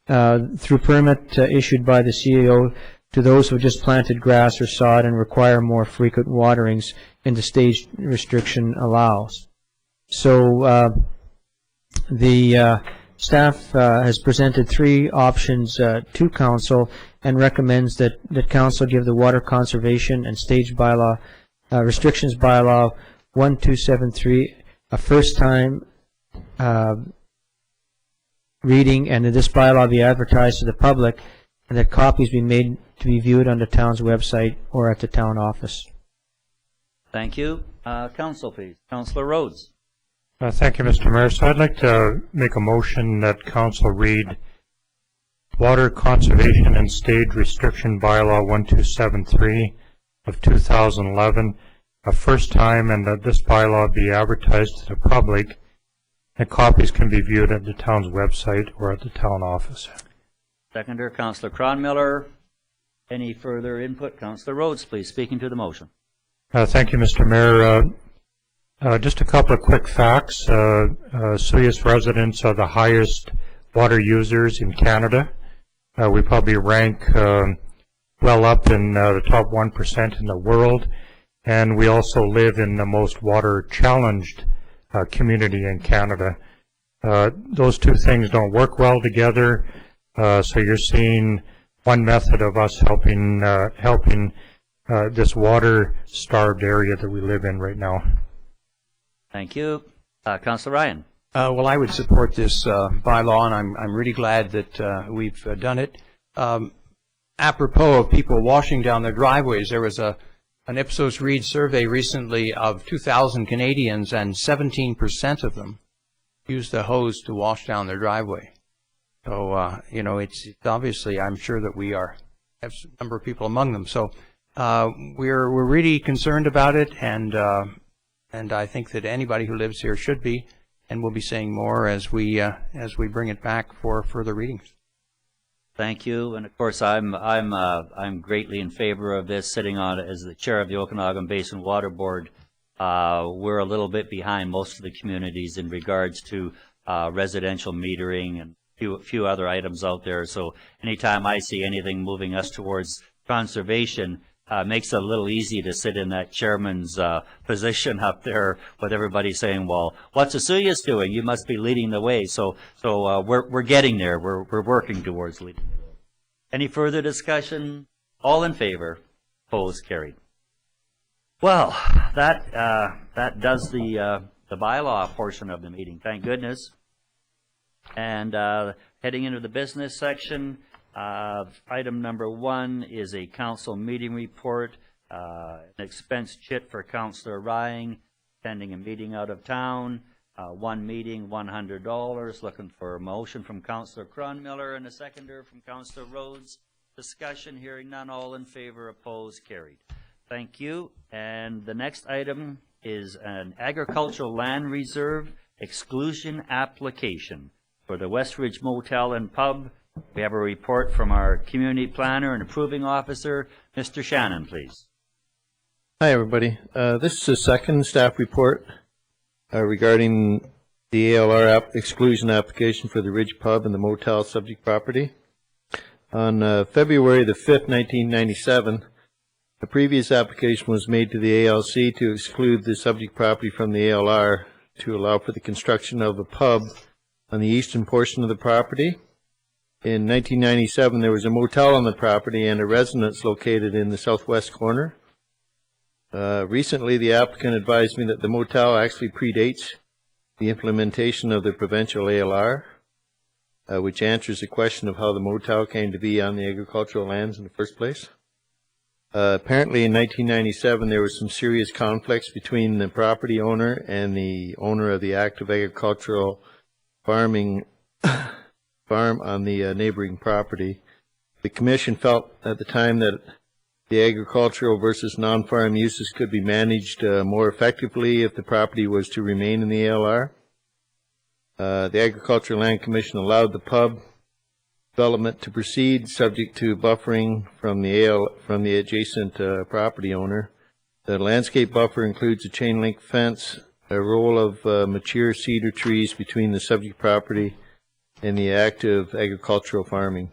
through permit issued by the CEO to those who have just planted grass or sod and require more frequent waterings than the stage restriction allows. So the staff has presented three options to Council and recommends that Council give the Water Conservation and Stage Bylaw Restrictions Bylaw 1273 a first time reading, and that this bylaw be advertised to the public, and that copies be made to be viewed on the town's website or at the town office. Thank you. Council, please. Councillor Rhodes. Thank you, Mr. Mayor. So I'd like to make a motion that Council read Water Conservation and Stage Restriction Bylaw 1273 of 2011 a first time, and that this bylaw be advertised to the public, and copies can be viewed at the town's website or at the town office. Seconder, Councillor Cronmiller. Any further input? Councillor Rhodes, please, speaking to the motion. Thank you, Mr. Mayor. Just a couple of quick facts. Suyas residents are the highest water users in Canada. We probably rank well up in the top 1% in the world, and we also live in the most water-challenged community in Canada. Those two things don't work well together, so you're seeing one method of us helping this water-starved area that we live in right now. Thank you. Councillor Ryan. Well, I would support this bylaw, and I'm really glad that we've done it. Apropos of people washing down their driveways, there was an Ipsos Reid survey recently of 2,000 Canadians, and 17% of them used the hose to wash down their driveway. So, you know, it's obviously, I'm sure that we have a number of people among them. So we're really concerned about it, and I think that anybody who lives here should be, and we'll be saying more as we bring it back for further readings. Thank you, and of course I'm greatly in favor of this. Sitting on as the chair of the Okanagan Basin Water Board, we're a little bit behind most of the communities in regards to residential metering and a few other items out there. So anytime I see anything moving us towards conservation, makes it a little easy to sit in that chairman's position up there with everybody saying, well, what's Asuyas doing? You must be leading the way. So we're getting there. We're working towards leading the way. Any further discussion? All in favor? Opposed? Carried. Well, that does the bylaw portion of the meeting. Thank goodness. And heading into the business section, item number 1 is a council meeting report, an expense chit for Councillor Ryan, attending a meeting out of town, one meeting, $100. Looking for a motion from Councillor Cronmiller and a seconder from Councillor Rhodes. Discussion, hearing none, all in favor, opposed, carried. Thank you. And the next item is an agricultural land reserve exclusion application for the Westridge Motel and Pub. We have a report from our community planner and approving officer, Mr. Shannon, please. Hi, everybody. This is the second staff report regarding the ALR exclusion application for the Ridge Pub and the Motel subject property. On February the 5th, 1997, a previous application was made to the ALC to exclude the subject property from the ALR to allow for the construction of a pub on the eastern portion of the property. In 1997, there was a motel on the property and a residence located in the southwest corner. Recently, the applicant advised me that the motel actually predates the implementation of the provincial ALR, which answers the question of how the motel came to be on the agricultural lands in the first place. Apparently, in 1997, there was some serious conflicts between the property owner and the owner of the active agricultural farm on the neighboring property. The commission felt at the time that the agricultural versus non-farm uses could be managed more effectively if the property was to remain in the ALR. The Agricultural Land Commission allowed the pub development to proceed, subject to buffering from the adjacent property owner. The landscape buffer includes a chain link fence, a row of mature cedar trees between the subject property and the active agricultural farming.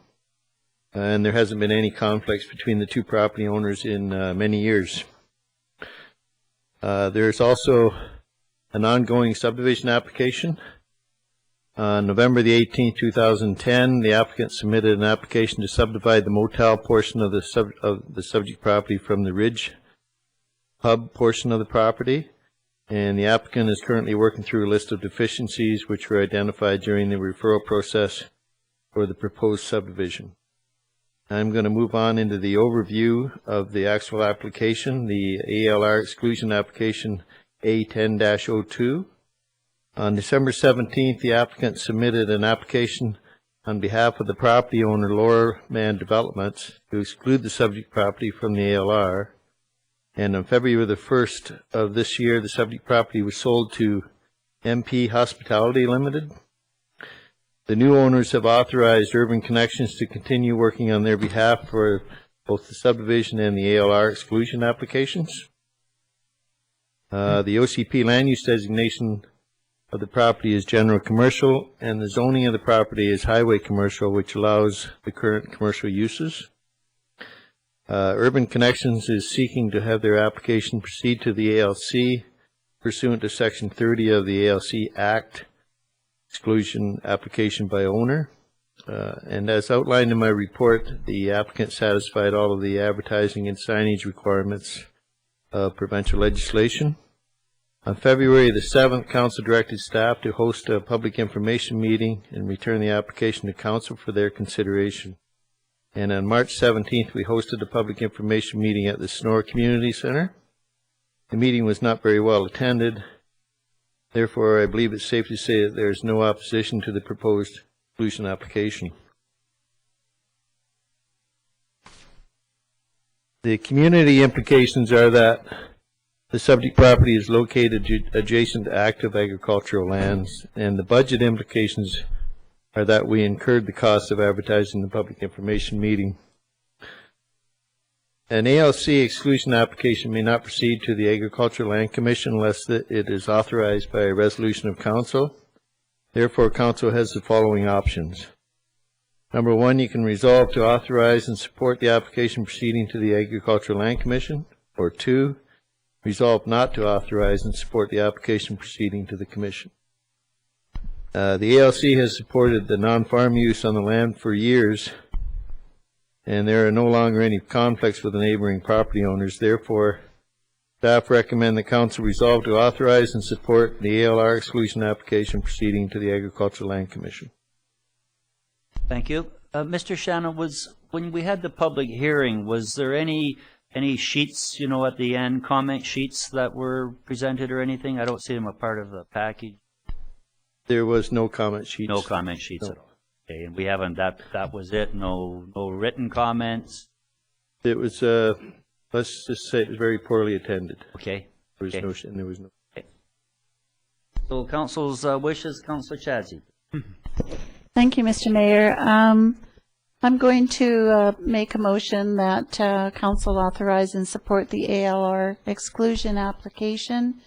And there hasn't been any conflicts between the two property owners in many years. There's also an ongoing subdivision application. On November the 18th, 2010, the applicant submitted an application to subdivide the motel portion of the subject property from the Ridge Pub portion of the property, and the applicant is currently working through a list of deficiencies which were identified during the referral process for the proposed subdivision. I'm going to move on into the overview of the actual application, the ALR exclusion application A10-02. On December 17th, the applicant submitted an application on behalf of the property owner, Lowerman Developments, to exclude the subject property from the ALR. And on February the 1st of this year, the subject property was sold to MP Hospitality Limited. The new owners have authorized Urban Connections to continue working on their behalf for both the subdivision and the ALR exclusion applications. The OCP land use designation of the property is general commercial, and the zoning of the property is highway commercial, which allows the current commercial uses. Urban Connections is seeking to have their application proceed to the ALC pursuant to Section 30 of the ALC Act, exclusion application by owner. And as outlined in my report, the applicant satisfied all of the advertising and signage requirements of provincial legislation. On February the 7th, Council directed staff to host a public information meeting and return the application to Council for their consideration. And on March 17th, we hosted a public information meeting at the Snore Community Center. The meeting was not very well attended. Therefore, I believe it's safe to say that there is no opposition to the proposed exclusion application. The community implications are that the subject property is located adjacent to active agricultural lands, and the budget implications are that we incurred the cost of advertising the public information meeting. An ALC exclusion application may not proceed to the Agricultural Land Commission unless it is authorized by a resolution of Council. Therefore, Council has the following options. Number one, you can resolve to authorize and support the application proceeding to the Agricultural Land Commission. Or two, resolve not to authorize and support the application proceeding to the Commission. The ALC has supported the non-farm use on the land for years, and there are no longer any conflicts with the neighboring property owners. Therefore, staff recommend the Council resolve to authorize and support the ALR exclusion application proceeding to the Agricultural Land Commission. Thank you. Mr. Shannon, when we had the public hearing, was there any sheets, at the end, comment sheets that were presented or anything? I don't see them a part of the package. There was no comment sheets. No comment sheets at all. Okay, and we haven't, that was it? No written comments? It was, let's just say it was very poorly attended. Okay. There was no. Okay. So Council's wishes, Councillor Chadsey. Thank you, Mr. Mayor. I'm going to make a motion that Council authorize and support the ALR exclusion application,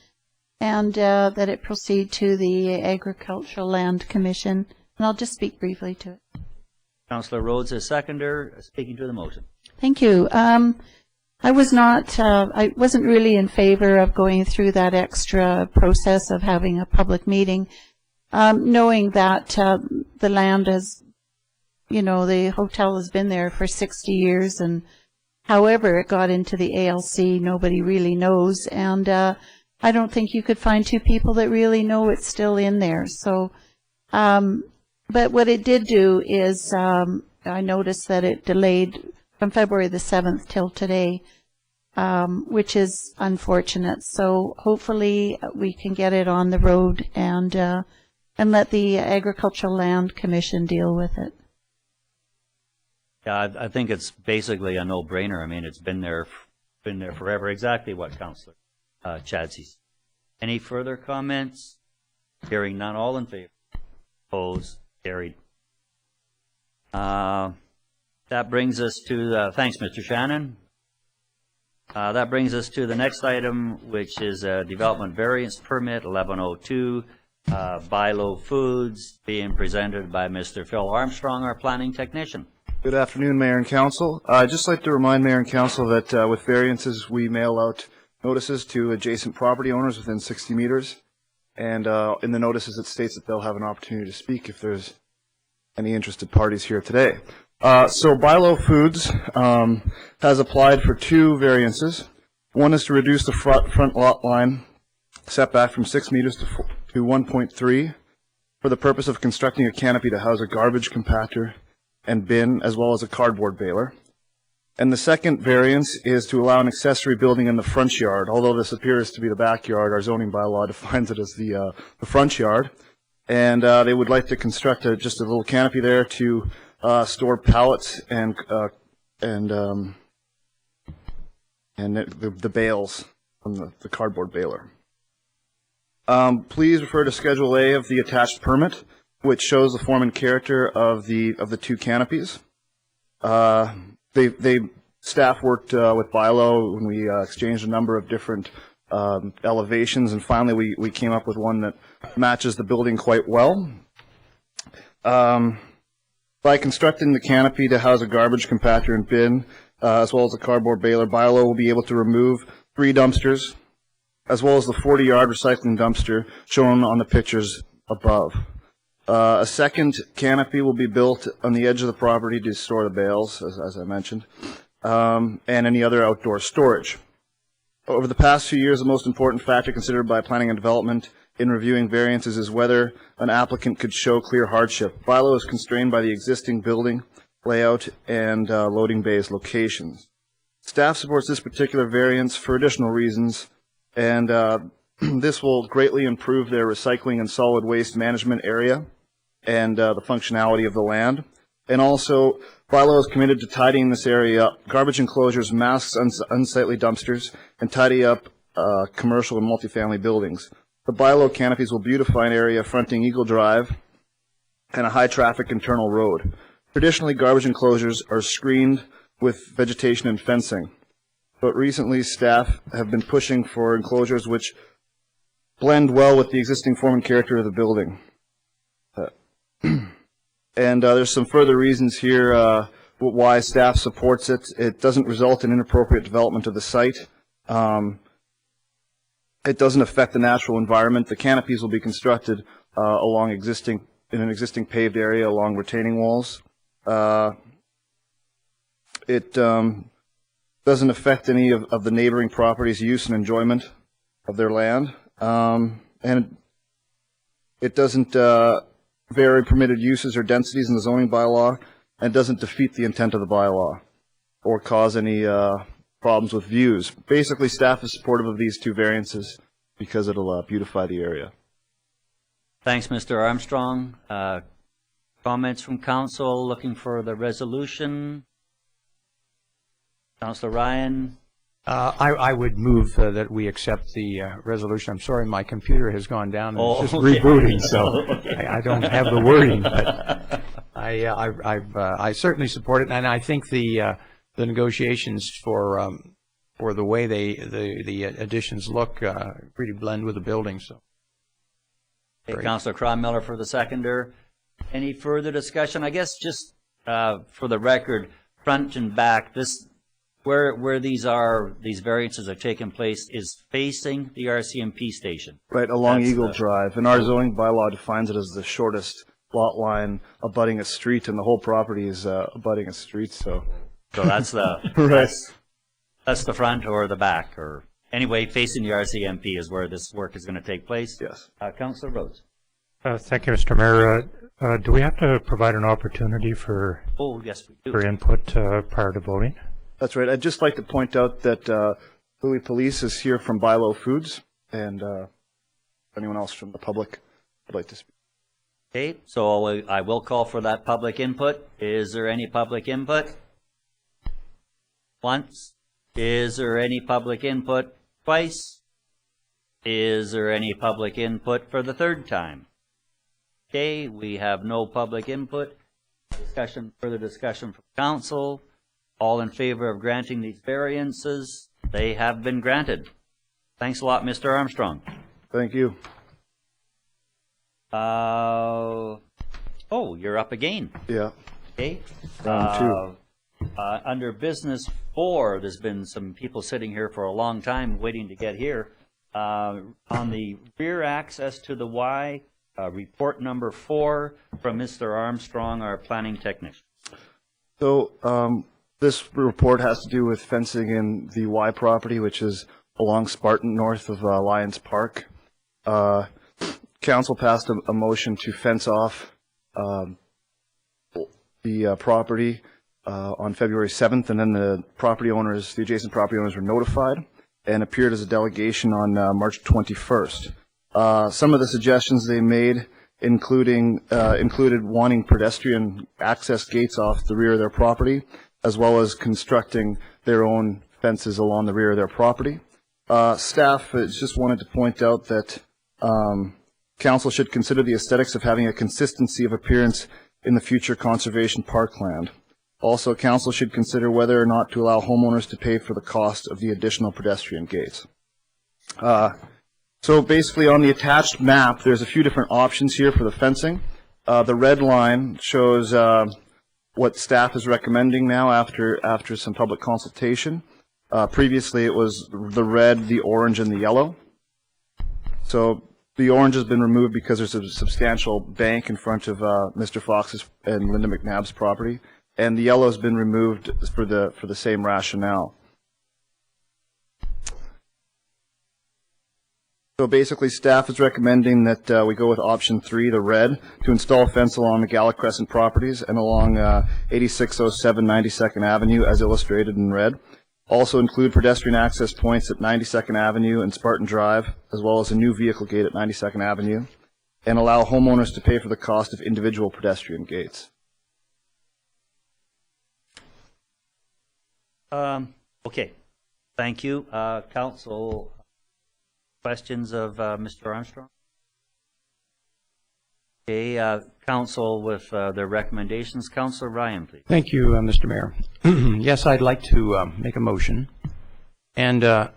and that it proceed to the Agricultural Land Commission. And I'll just speak briefly to it. Councillor Rhodes, a seconder, speaking to the motion. Thank you. I wasn't really in favor of going through that extra process of having a public meeting, knowing that the land has, the hotel has been there for 60 years, and however it got into the ALC, nobody really knows. And I don't think you could find two people that really know it's still in there. So, but what it did do is I noticed that it delayed from February the 7th till today, which is unfortunate. So hopefully we can get it on the road and and let the Agricultural Land Commission deal with it. Yeah, I think it's basically a no-brainer. I mean, it's been there forever. Exactly what Councillor Chadsey. Any further comments? Hearing none, all in favor? Opposed? Carried. That brings us to, thanks, Mr. Shannon. That brings us to the next item, which is a development variance permit, 1102, BYLAW Foods, being presented by Mr. Phil Armstrong, our planning technician. Good afternoon, Mayor and Council. I'd just like to remind Mayor and Council that with variances, we mail out notices to adjacent property owners within 60 meters. And in the notices, it states that they'll have an opportunity to speak if there's any interested parties here today. So BYLAW Foods has applied for 2 variances. One is to reduce the front lot line setback from 6 meters to 1.3 for the purpose of constructing a canopy to house a garbage compactor and bin, as well as a cardboard baler. And the second variance is to allow an accessory building in the front yard. Although this appears to be the backyard, our zoning bylaw defines it as the front yard. And they would like to construct just a little canopy there to store pallets and the bales from the cardboard baler. Please refer to Schedule A of the attached permit, which shows the form and character of the 2 canopies. Staff worked with BYLAW when we exchanged a number of different elevations, and finally we came up with one that matches the building quite well. By constructing the canopy to house a garbage compactor and bin, as well as a cardboard baler, BYLAW will be able to remove 3 dumpsters, as well as the 40-yard recycling dumpster shown on the pictures above. A second canopy will be built on the edge of the property to store the bales, as I mentioned, and any other outdoor storage. Over the past few years, the most important factor considered by planning and development in reviewing variances is whether an applicant could show clear hardship. BYLAW is constrained by the existing building layout and loading bays locations. Staff supports this particular variance for additional reasons, and this will greatly improve their recycling and solid waste management area and the functionality of the land. And also, BYLAW is committed to tidying this area up. Garbage enclosures, masks unsightly dumpsters, and tidy up commercial and multifamily buildings. The BYLAW canopies will beautify an area fronting Eagle Drive and a high-traffic internal road. Traditionally, garbage enclosures are screened with vegetation and fencing, but recently staff have been pushing for enclosures which blend well with the existing form and character of the building. And there's some further reasons here why staff supports it. It doesn't result in inappropriate development of the site. It doesn't affect the natural environment. The canopies will be constructed in an existing paved area along retaining walls. It doesn't affect any of the neighboring properties' use and enjoyment of their land. And it doesn't vary permitted uses or densities in the zoning bylaw, and doesn't defeat the intent of the bylaw or cause any problems with views. Basically, staff is supportive of these 2 variances because it'll beautify the area. Thanks, Mr. Armstrong. Comments from council, looking for the resolution. Councillor Ryan. I would move that we accept the resolution. I'm sorry, my computer has gone down and it's just rebooting, so I don't have the wording. But I certainly support it, and I think the negotiations for the way the additions look really blend with the building. So, okay, Councillor Cronmiller for the seconder. Any further discussion? I guess just for the record, front and back, this. Where these variances are taking place is facing the RCMP station. Right, along Eagle Drive. And our zoning bylaw defines it as the shortest lot line abutting a street, and the whole property is abutting a street, so that's the right. That's the front or the back, or anyway, facing the RCMP is where this work is going to take place. Yes. Councillor Rhodes. Thank you, Mr. Mayor. Do we have to provide an opportunity for yes, we do. For input prior to voting? That's right. I'd just like to point out that Louis Police is here from BYLAW Foods, and anyone else from the public would like to speak. Okay, so I will call for that public input. Is there any public input? Once. Is there any public input twice? Is there any public input for the third time? Okay, we have no public input. Further discussion from council. All in favor of granting these variances? They have been granted. Thanks a lot, Mr. Armstrong. Thank you. Oh, you're up again. Yeah. Okay. Round 2. Under business 4, there's been some people sitting here for a long time waiting to get here. On the rear access to the Y, report number 4 from Mr. Armstrong, our planning technician. So this report has to do with fencing in the Y property, which is along Spartan, north of Lions Park. Council passed a motion to fence off the property on February 7th, and then the adjacent property owners were notified and appeared as a delegation on March 21st. Some of the suggestions they made included wanting pedestrian access gates off the rear of their property, as well as constructing their own fences along the rear of their property. Staff just wanted to point out that Council should consider the aesthetics of having a consistency of appearance in the future conservation parkland. Also, Council should consider whether or not to allow homeowners to pay for the cost of the additional pedestrian gates. So basically on the attached map, there's a few different options here for the fencing. The red line shows what staff is recommending now after some public consultation. Previously it was the red, the orange, and the yellow. So the orange has been removed because there's a substantial bank in front of Mr. Fox's and Linda McNabb's property, and the yellow has been removed for the same rationale. So basically, staff is recommending that we go with option 3, the red, to install a fence along the Gala Crescent properties and along 8607 92nd Avenue, as illustrated in red. Also include pedestrian access points at 92nd Avenue and Spartan Drive, as well as a new vehicle gate at 92nd Avenue, and allow homeowners to pay for the cost of individual pedestrian gates. Okay, thank you. Council, questions of Mr. Armstrong? Okay, Council with their recommendations. Councilor Ryan, please. Thank you, Mr. Mayor. Yes, I'd like to make a motion, and the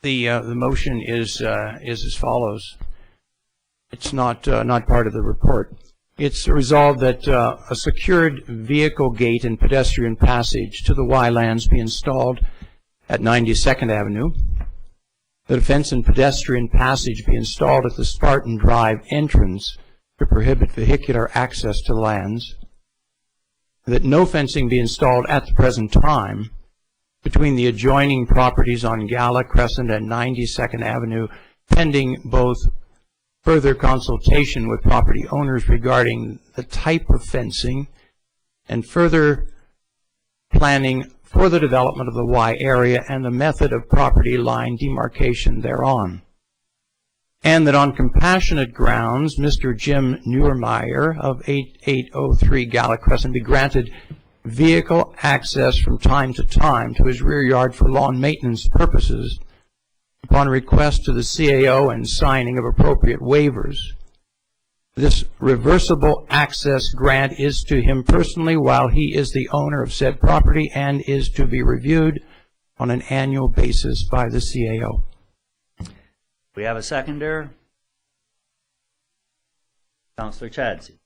motion is as follows. It's not part of the report. It's resolved that a secured vehicle gate and pedestrian passage to the Y lands be installed at 92nd Avenue. That a fence and pedestrian passage be installed at the Spartan Drive entrance to prohibit vehicular access to lands. That no fencing be installed at the present time between the adjoining properties on Gala Crescent and 92nd Avenue, pending both further consultation with property owners regarding the type of fencing and further planning for the development of the Y area and the method of property line demarcation thereon. And that on compassionate grounds, Mr. Jim Neuermeyer of 8803 Gala Crescent be granted vehicle access from time to time to his rear yard for lawn maintenance purposes upon request to the CAO and signing of appropriate waivers. This reversible access grant is to him personally while he is the owner of said property and is to be reviewed on an annual basis by the CAO. We have a seconder. Councilor Chadsey.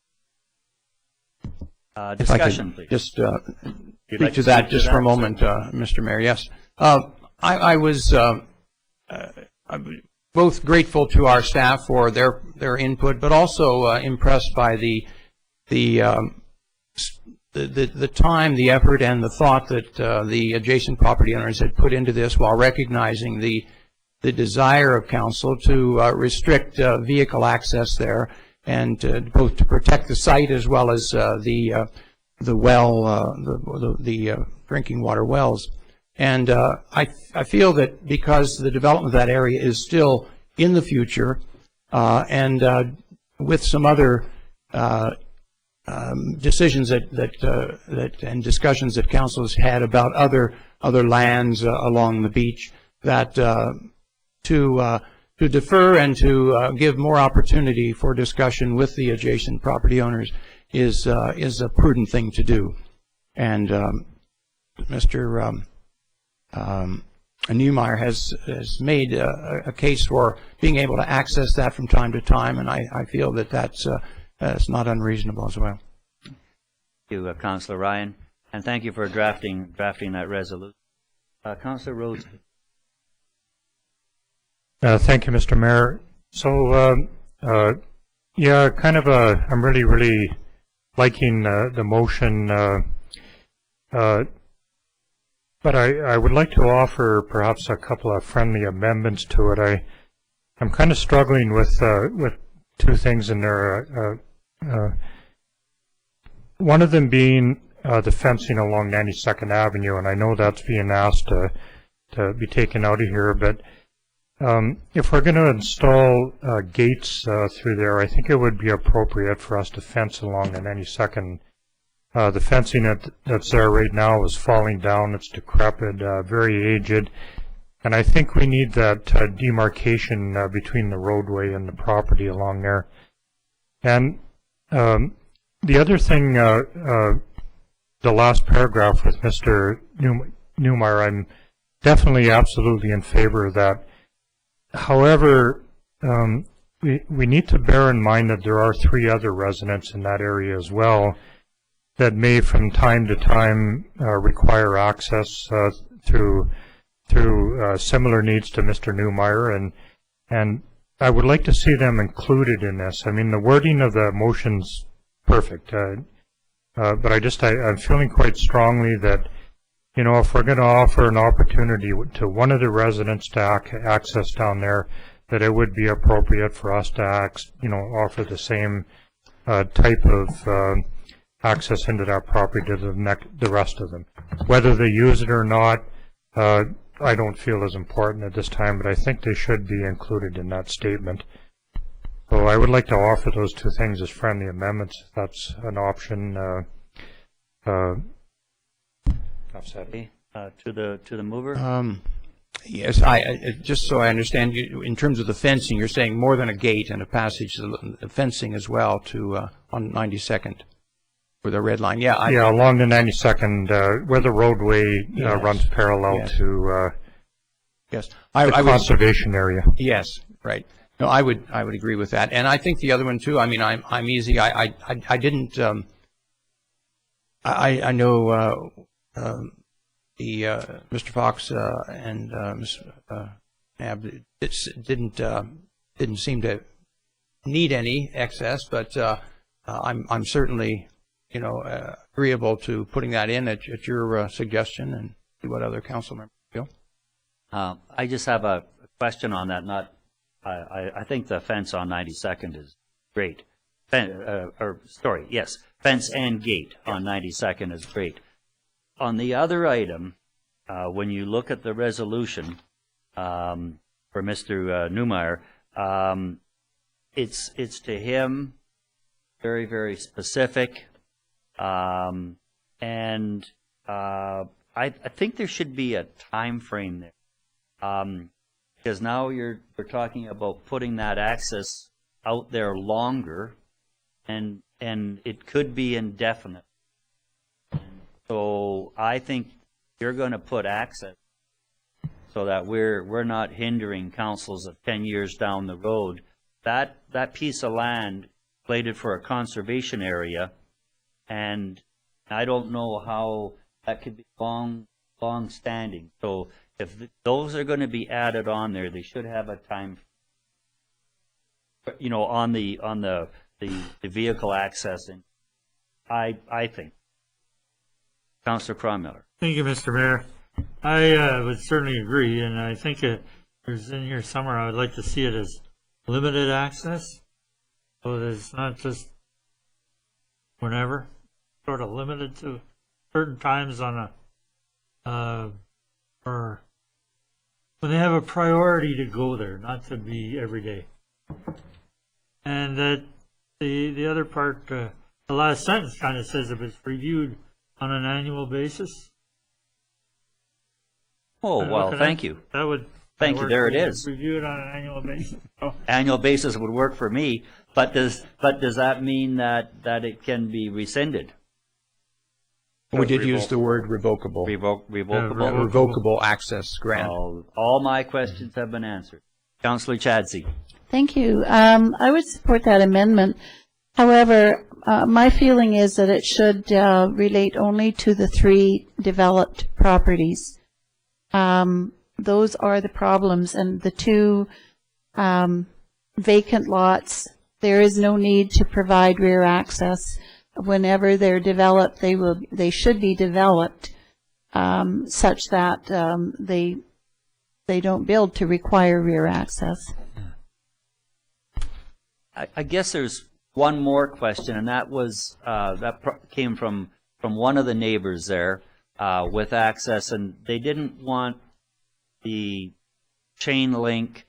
Discussion, please. Just speak to that just for a moment, Mr. Mayor. Yes. I was both grateful to our staff for their input, but also impressed by the time, the effort, and the thought that the adjacent property owners had put into this, while recognizing the desire of council to restrict vehicle access there, and both to protect the site as well as the drinking water wells. And I feel that because the development of that area is still in the future, and with some other decisions and discussions that council has had about other lands along the beach, that to defer and to give more opportunity for discussion with the adjacent property owners is a prudent thing to do. And Mr. Neumeier has made a case for being able to access that from time to time, and I feel that that's not unreasonable as well. Thank you, Councillor Ryan, and thank you for drafting that resolution. Councillor Rhodes. Thank you, Mr. Mayor. So, yeah, kind of I'm really liking the motion, but I would like to offer perhaps a couple of friendly amendments to it. I'm kind of struggling with two things in there. One of them being the fencing along 92nd Avenue, and I know that's being asked to be taken out of here, but if we're going to install gates through there, I think it would be appropriate for us to fence along the 92nd. The fencing that's there right now is falling down. It's decrepit, very aged, and I think we need that demarcation between the roadway and the property along there. And the other thing, the last paragraph with Mr. Neumeier, I'm definitely absolutely in favor of that. However, we need to bear in mind that there are 3 other residents in that area as well that may from time to time require access through similar needs to Mr. Neumeier, and I would like to see them included in this. I mean, the wording of the motion's perfect, but I'm feeling quite strongly that, you know, if we're going to offer an opportunity to one of the residents to access down there, that it would be appropriate for us to offer the same type of access into that property to the rest of them. Whether they use it or not, I don't feel is important at this time, but I think they should be included in that statement. So I would like to offer those 2 things as friendly amendments, if that's an option. To the mover? Yes, just so I understand, you, in terms of the fencing, you're saying more than a gate and a passage, the fencing as well to on 92nd for the red line. Yeah, yeah, along the 92nd, where the roadway runs parallel to the conservation area. Yes, right. No, I would agree with that, and I think the other one too. I mean, I'm easy. I didn't. I know. Mr. Fox and Ms. Nab didn't seem to need any excess, but I'm certainly, agreeable to putting that in at your suggestion, and see what other council members feel. I just have a question on that. I think the fence on 92nd is great. Fence and gate on 92nd is great. On the other item, when you look at the resolution for Mr. Neumeier, it's to him very, very specific, and I think there should be a time frame there, because now we're talking about putting that access out there longer, and it could be indefinite. So I think you're going to put access so that we're not hindering councils of 10 years down the road. That piece of land slated for a conservation area, and I don't know how that could be long standing. So if those are going to be added on there, they should have a time, on the vehicle accessing. I think. Councillor Cromwell. Thank you, Mr. Mayor. I would certainly agree, and I think there's in here somewhere I would like to see it as limited access, so that it's not just whenever, sort of limited to certain times on or when they have a priority to go there, not to be every day. And that the other part, the last sentence kind of says if it's reviewed on an annual basis. Oh, well, thank you. That would. Thank you, there it for is. Review it on an annual basis. Oh. Annual basis would work for me, but does that mean that it can be rescinded? We did use the word revocable. Revocable? Revocable access grant. All my questions have been answered. Councillor Chadsey. Thank you. I would support that amendment. However, my feeling is that it should relate only to the 3 developed properties. Those are the problems, and the 2 vacant lots, there is no need to provide rear access. Whenever they're developed, they should be developed such that they don't build to require rear access. I guess there's one more question, and that was came from one of the neighbors there with access, and they didn't want the chain link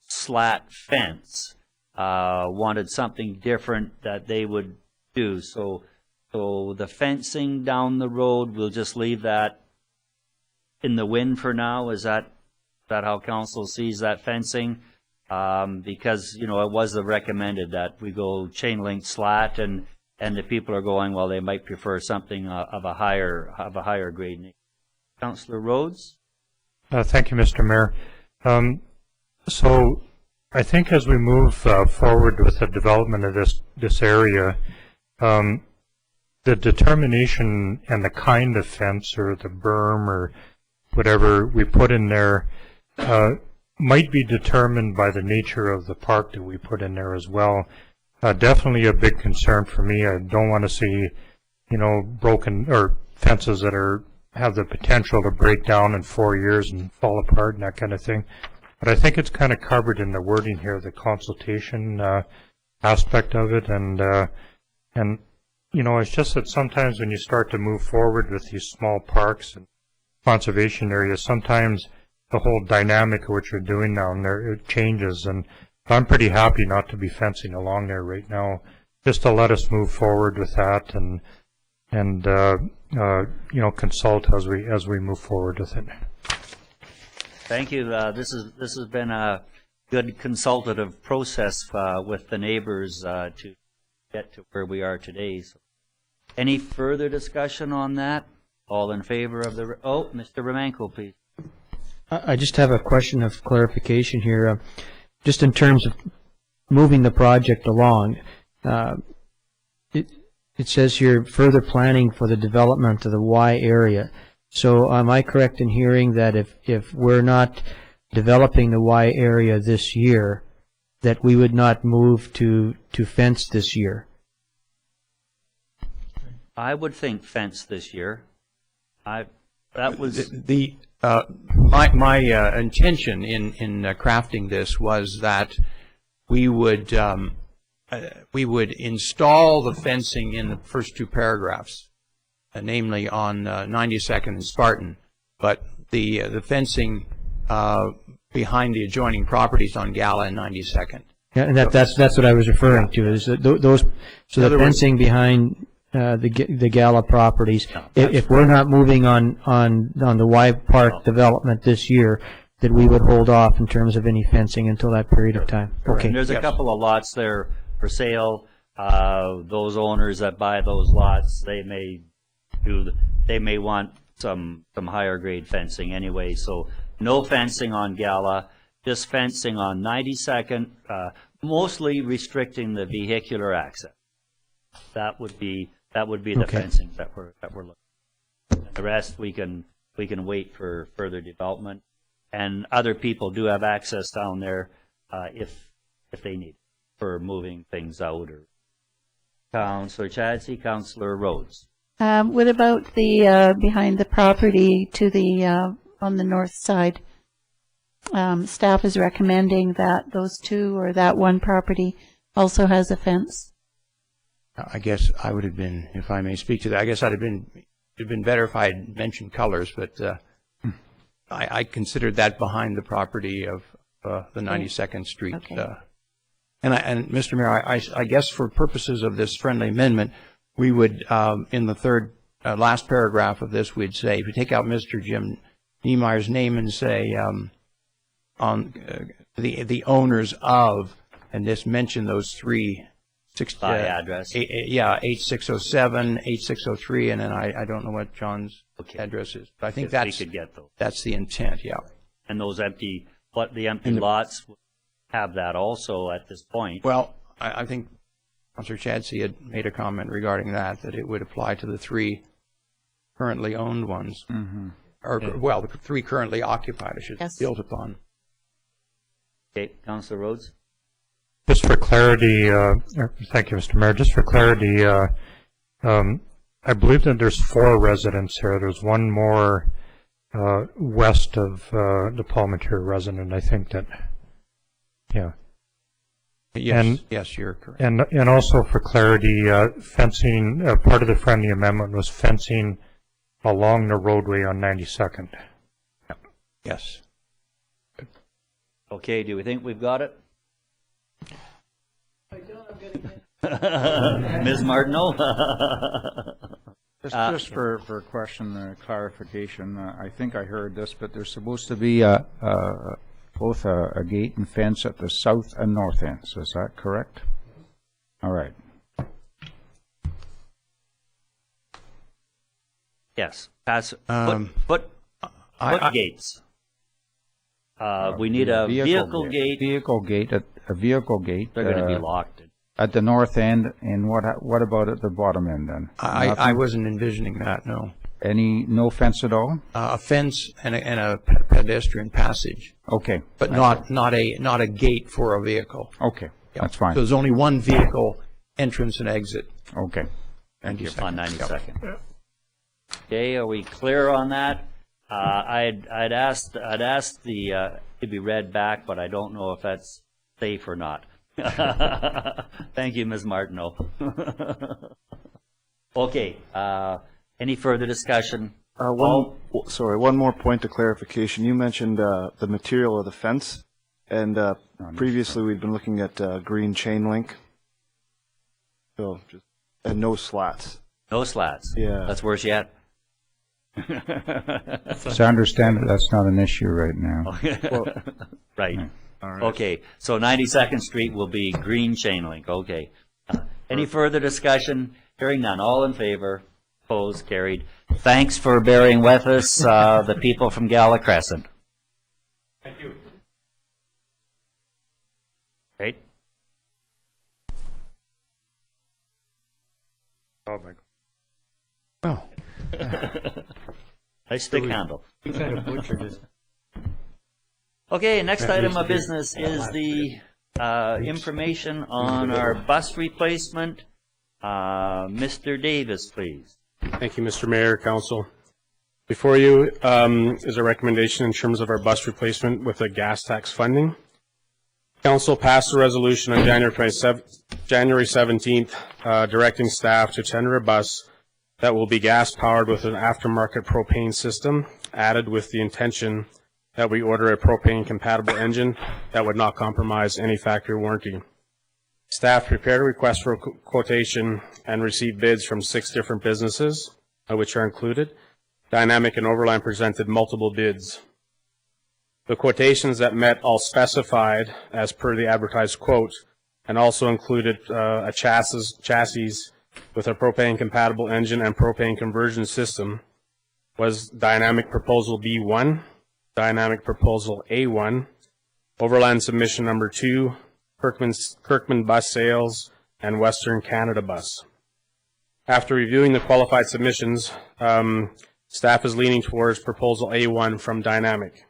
slat fence. Wanted something different that they would do. So the fencing down the road, we'll just leave that in the wind for now. Is that how council sees that fencing? Because it was recommended that we go chain link slat, and the people are going, well, they might prefer something of a higher grade. Councillor Rhodes. Thank you, Mr. Mayor. So I think as we move forward with the development of this area, the determination and the kind of fence or the berm or whatever we put in there might be determined by the nature of the park that we put in there as well. Definitely a big concern for me. I don't want to see, broken or fences that have the potential to break down in 4 years and fall apart and that kind of thing. But I think it's kind of covered in the wording here, the consultation aspect of it, and it's just that sometimes when you start to move forward with these small parks and conservation areas, sometimes the whole dynamic of what you're doing down there, it changes, and I'm pretty happy not to be fencing along there right now, just to let us move forward with that and consult as we move forward with it. Thank you. This has been a good consultative process with the neighbors to get to where we are today. So, any further discussion on that? All in favor of the... Oh, Mr. Romanko, please. I just have a question of clarification here. Just in terms of moving the project along, it says here further planning for the development of the Y area. So am I correct in hearing that if we're not developing the Y area this year, that we would not move to fence this year? I would think fence this year. That was my intention in crafting this was that we would install the fencing in the first 2 paragraphs, namely on 92nd and Spartan, but the fencing behind the adjoining properties on Gala and 92nd. Yeah, and that's what I was referring to. Is those? So the fencing behind the Gala properties. If we're not moving on the Y Park development this year, that we would hold off in terms of any fencing until that period of time. Okay. And there's a couple of lots there for sale. Those owners that buy those lots, they may want some higher grade fencing anyway. So no fencing on Gala, just fencing on 92nd, mostly restricting the vehicular access. That would be the fencing that we're looking at. The rest we can wait for further development, and other people do have access down there if they need for moving things out. Or Councillor Chadsey, Councillor Rhodes. What about the behind the property to the on the north side? Staff is recommending that those 2 or that 1 property also has a fence. I guess I would have been, if I may speak to that, I guess it'd have been better if I had mentioned colors, but I considered that behind the property of the 92nd Street And Mr. Mayor, I guess for purposes of this friendly amendment, we would, in the third, last paragraph of this, we'd say, if we take out Mr. Jim Niemeyer's name and say, on the owners of, and just mention those three, By address. 8607, 8603, and then I don't know what John's address is. But I think If we could get those. that's the intent, yeah. And those empty lots have that also at this point. Well, I think Councilor Chadsey had made a comment regarding that it would apply to the three currently owned ones. Or, well, the three currently occupied, I should Yes. built upon. Okay, Councilor Rhodes? Just for clarity, thank you, Mr. Mayor. Just for clarity, I believe that there's 4 residents here. There's one more west of the Palmetier resident. I think that, yeah. Yes, you're correct. And also for clarity, fencing, part of the friendly amendment was fencing along the roadway on 92nd. Yes. Okay, do we think we've got it? Ms. Martineau? Just for question clarification, I think I heard this, but there's supposed to be both a gate and fence at the south and north ends. Is that correct? All right. Yes. Foot gates. We need a vehicle gate. A vehicle gate. They're going to be locked. At the north end, and what about at the bottom end then? I wasn't envisioning that, no. No fence at all? A fence and a pedestrian passage. Okay. But not a gate for a vehicle. Okay, Yeah. that's fine. So there's only one vehicle entrance and exit. Okay. Thank you. On 92nd. Okay, are we clear on that? I'd asked the to be read back, but I don't know if that's safe or not. Thank you, Ms. Martineau. Okay, any further discussion? One more point of clarification. You mentioned the material of the fence, and previously we'd been looking at green chain link. And no slats. No slats? Yeah. That's worse yet. As I understand it, that's not an issue right now. Right. All right. Okay, so 92nd Street will be green chain link, okay. Any further discussion? Hearing none, all in favor, opposed, carried. Thanks for bearing with us, the people from Gala Crescent. Thank you. Great. Oh, my God. Oh. Nice stick handle. Okay, next item of business is the information on our bus replacement. Mr. Davis, please. Thank you, Mr. Mayor, Council. Before you is a recommendation in terms of our bus replacement with the gas tax funding. Council passed a resolution on January 17th directing staff to tender a bus that will be gas-powered with an aftermarket propane system, added with the intention that we order a propane-compatible engine that would not compromise any factory warranty. Staff prepared a request for quotation and received bids from 6 different businesses, which are included. Dynamic and Overland presented multiple bids. The quotations that met all specified as per the advertised quote and also included a chassis with a propane-compatible engine and propane conversion system was Dynamic Proposal B1, Dynamic Proposal A1, Overland Submission Number 2, Kirkman Bus Sales, and Western Canada Bus. After reviewing the qualified submissions, staff is leaning towards Proposal A1 from Dynamic.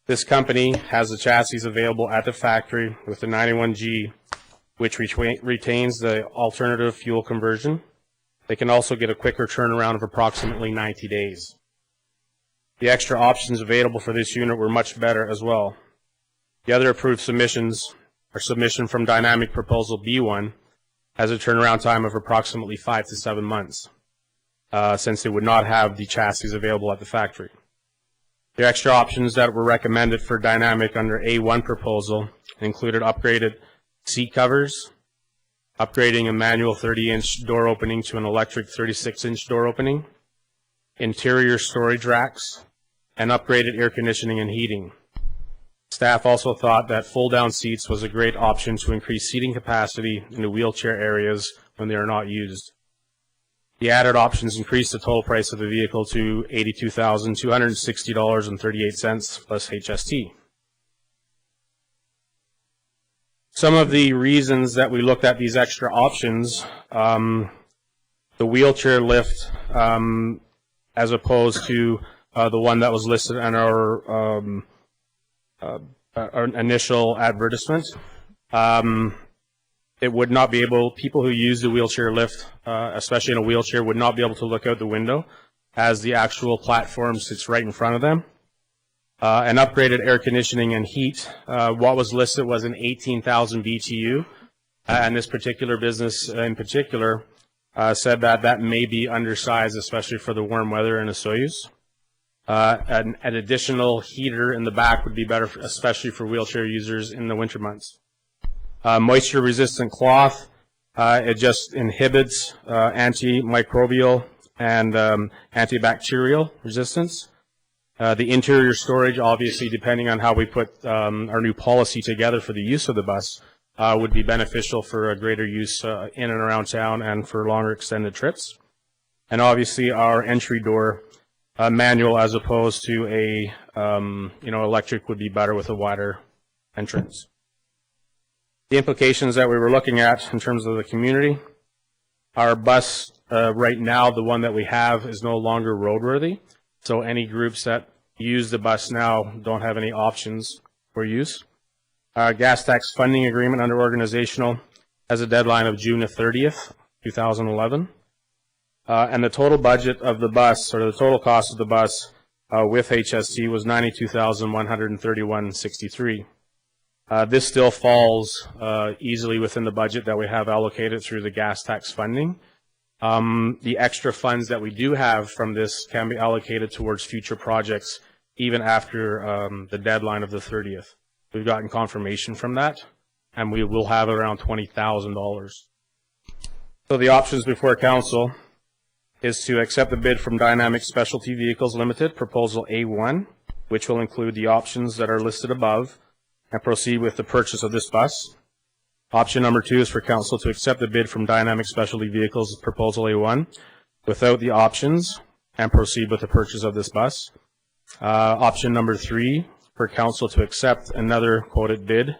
This company has the chassis available at the factory with the 91G, which retains the alternative fuel conversion. They can also get a quicker turnaround of approximately 90 days. The extra options available for this unit were much better as well. The other approved submissions are submission from Dynamic Proposal B1 has a turnaround time of approximately 5 to 7 months, since they would not have the chassis available at the factory. The extra options that were recommended for Dynamic under A1 proposal included upgraded seat covers, upgrading a manual 30-inch door opening to an electric 36-inch door opening, interior storage racks, and upgraded air conditioning and heating. Staff also thought that fold-down seats was a great option to increase seating capacity in the wheelchair areas when they are not used. The added options increased the total price of the vehicle to $82,260.38 plus HST. Some of the reasons that we looked at these extra options, the wheelchair lift, as opposed to the one that was listed in our initial advertisement. It would not be able, people who use the wheelchair lift, especially in a wheelchair, would not be able to look out the window as the actual platform sits right in front of them. An upgraded air conditioning and heat, what was listed was an 18,000 BTU, and this particular business in particular said that that may be undersized, especially for the warm weather in a Soyuz. An additional heater in the back would be better, especially for wheelchair users in the winter months. Moisture-resistant cloth, it just inhibits antimicrobial and antibacterial resistance. The interior storage, obviously, depending on how we put our new policy together for the use of the bus, would be beneficial for a greater use in and around town and for longer extended trips. And obviously, our entry door manual, as opposed to a electric, would be better with a wider entrance. The implications that we were looking at in terms of the community, our bus right now, the one that we have, is no longer roadworthy. So any groups that use the bus now don't have any options for use. Our gas tax funding agreement under organizational has a deadline of June 30th, 2011. And the total budget of the bus, or the total cost of the bus with HST, was $92,131.63. This still falls easily within the budget that we have allocated through the gas tax funding. The extra funds that we do have from this can be allocated towards future projects even after the deadline of the 30th. We've gotten confirmation from that, and we will have around $20,000. So the options before council is to accept the bid from Dynamic Specialty Vehicles Limited, Proposal A1, which will include the options that are listed above, and proceed with the purchase of this bus. Option number 2 is for council to accept the bid from Dynamic Specialty Vehicles Proposal A1 without the options and proceed with the purchase of this bus. Option number 3 for council to accept another quoted bid,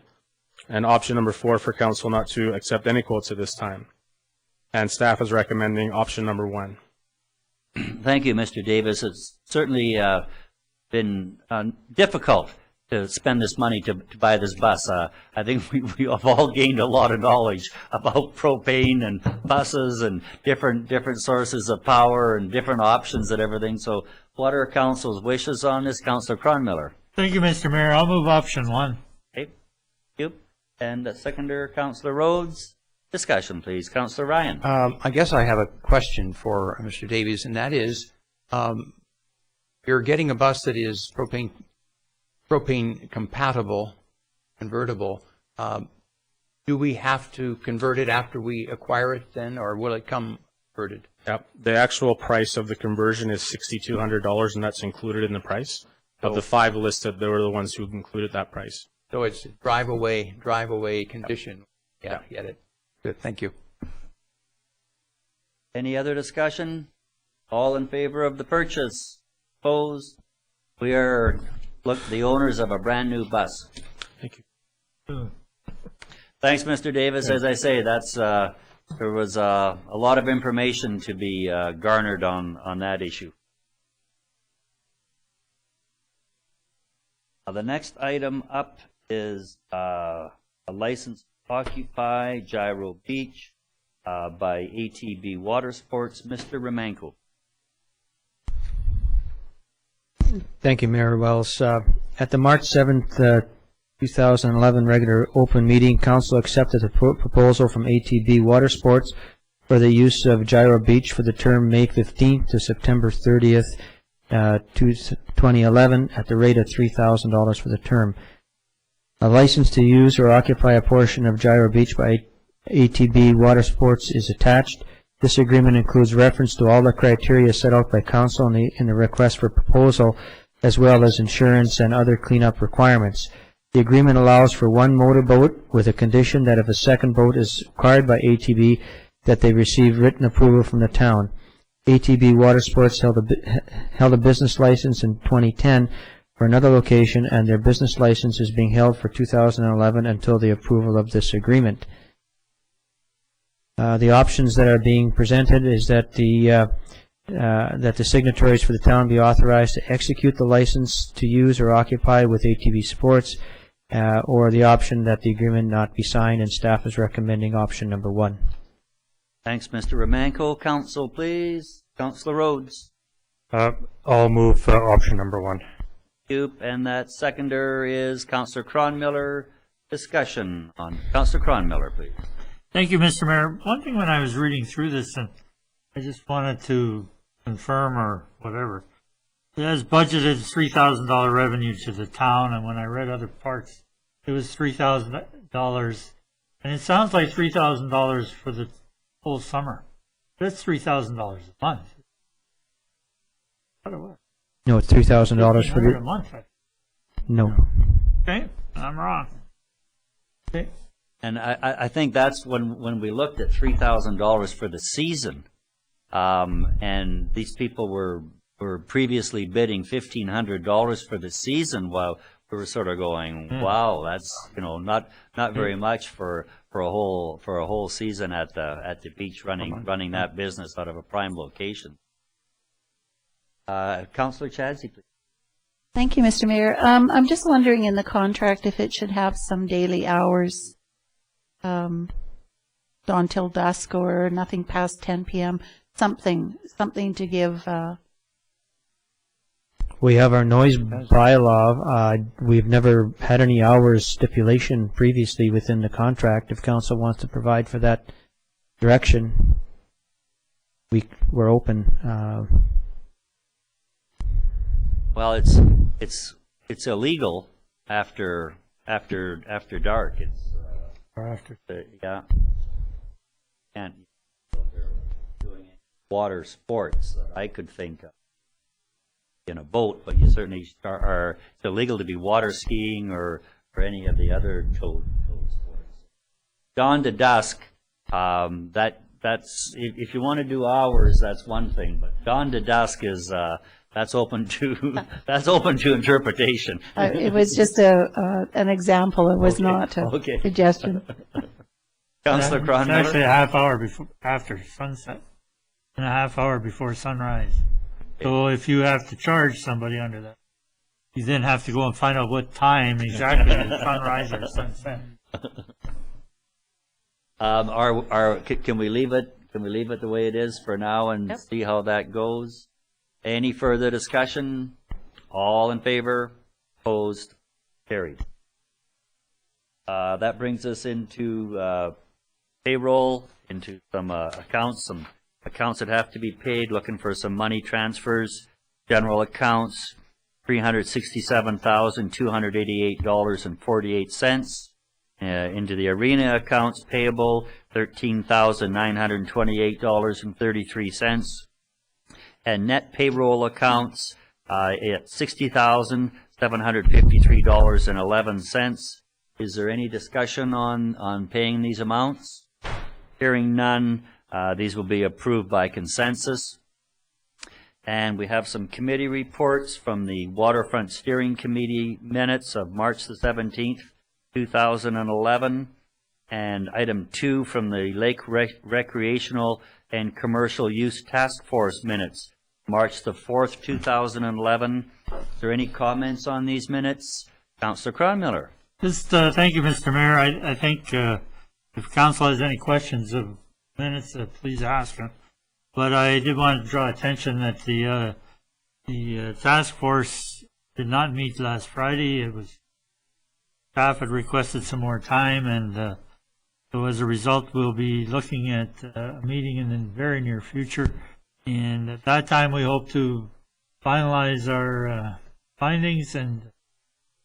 and option number 4 for council not to accept any quotes at this time. And staff is recommending option number 1. Thank you, Mr. Davis. It's certainly been difficult to spend this money to buy this bus. I think we have all gained a lot of knowledge about propane and buses and different sources of power and different options and everything. So what are council's wishes on this? Councillor Cronmiller. Thank you, Mr. Mayor. I'll move option 1. Okay. Thank you. And seconder, Councillor Rhodes. Discussion, please. Councillor Ryan. I guess I have a question for Mr. Davies, and that is, you're getting a bus that is propane compatible, convertible. Do we have to convert it after we acquire it then, or will it come converted? Yep. The actual price of the conversion is $6,200, and that's included in the price. Of the 5 listed, they were the ones who included that price. So it's drive away condition. Yeah, get it. Good, thank you. Any other discussion? All in favor of the purchase? Opposed? We are the owners of a brand new bus. Thank you. Thanks, Mr. Davis. As I say, that's there was a lot of information to be garnered on that issue. The next item up is a license to occupy Gyro Beach by ATB Water Sports. Mr. Romanko. Thank you, Mayor Wells. At the March 7th, 2011 regular open meeting, Council accepted a proposal from ATB Water Sports for the use of Gyro Beach for the term May 15th to September 30th, 2011 at the rate of $3,000 for the term. A license to use or occupy a portion of Gyro Beach by ATB Water Sports is attached. This agreement includes reference to all the criteria set out by council in the request for proposal, as well as insurance and other cleanup requirements. The agreement allows for one motorboat with a condition that if a second boat is required by ATB, that they receive written approval from the town. ATB Water Sports held a business license in 2010 for another location, and their business license is being held for 2011 until the approval of this agreement. The options that are being presented is that the signatories for the town be authorized to execute the license to use or occupy with ATB Sports, or the option that the agreement not be signed, and staff is recommending option number 1. Thanks, Mr. Romanko. Council, please. Councillor Rhodes. I'll move option number 1. And that seconder is Councillor Cronmiller. Discussion on Councillor Cronmiller, please. Thank you, Mr. Mayor. One thing when I was reading through this, and I just wanted to confirm or whatever, it has budgeted $3,000 revenue to the town, and when I read other parts, it was $3,000, and it sounds like $3,000 for the whole summer. That's $3,000 a month. What it was? No, it's $3,000 for a month. No. Okay, I'm wrong. Okay. And I think that's when we looked at $3,000 for the season, and these people were previously bidding $1,500 for the season, while we were sort of going, wow, that's not very much for a whole season at the beach running that business out of a prime location. Councillor Chadsey, please. Thank you, Mr. Mayor. I'm just wondering in the contract if it should have some daily hours until dusk or nothing past 10 p.m. Something to give. We have our noise bylaw. We've never had any hours stipulation previously within the contract. If council wants to provide for that direction, we're open. Well, it's illegal after dark. It's yeah. Can't doing water sports that I could think of in a boat, but you certainly are. It's illegal to be water skiing or any of the other toad sports. Dawn to dusk. That's if you want to do hours, that's one thing. But dawn to dusk is. That's open to interpretation. It was just an example. It was not a suggestion. Councillor Cronmiller. It's actually a half hour after sunset and a half hour before sunrise. So if you have to charge somebody under that, you then have to go and find out what time exactly is sunrise or sunset. Can we leave it? Can we leave it the way it is for now and see how that goes? Any further discussion? All in favor? Opposed? Carried. That brings us into payroll, into some accounts, some accounts that have to be paid, looking for some money transfers. General accounts, $367,288.48. Into the arena accounts payable, $13,928.33. And net payroll accounts at $60,753.11. Is there any discussion on paying these amounts? Hearing none, these will be approved by consensus. And we have some committee reports from the Waterfront Steering Committee minutes of March the 17th, 2011. And item 2 from the Lake Recreational and Commercial Use Task Force minutes, March the 4th, 2011. Is there any comments on these minutes? Councillor Cronmiller. Just thank you, Mr. Mayor. I think if council has any questions of minutes, please ask them. But I did want to draw attention that the task force did not meet last Friday. It was staff had requested some more time, and so as a result, we'll be looking at a meeting in the very near future. And at that time, we hope to finalize our findings and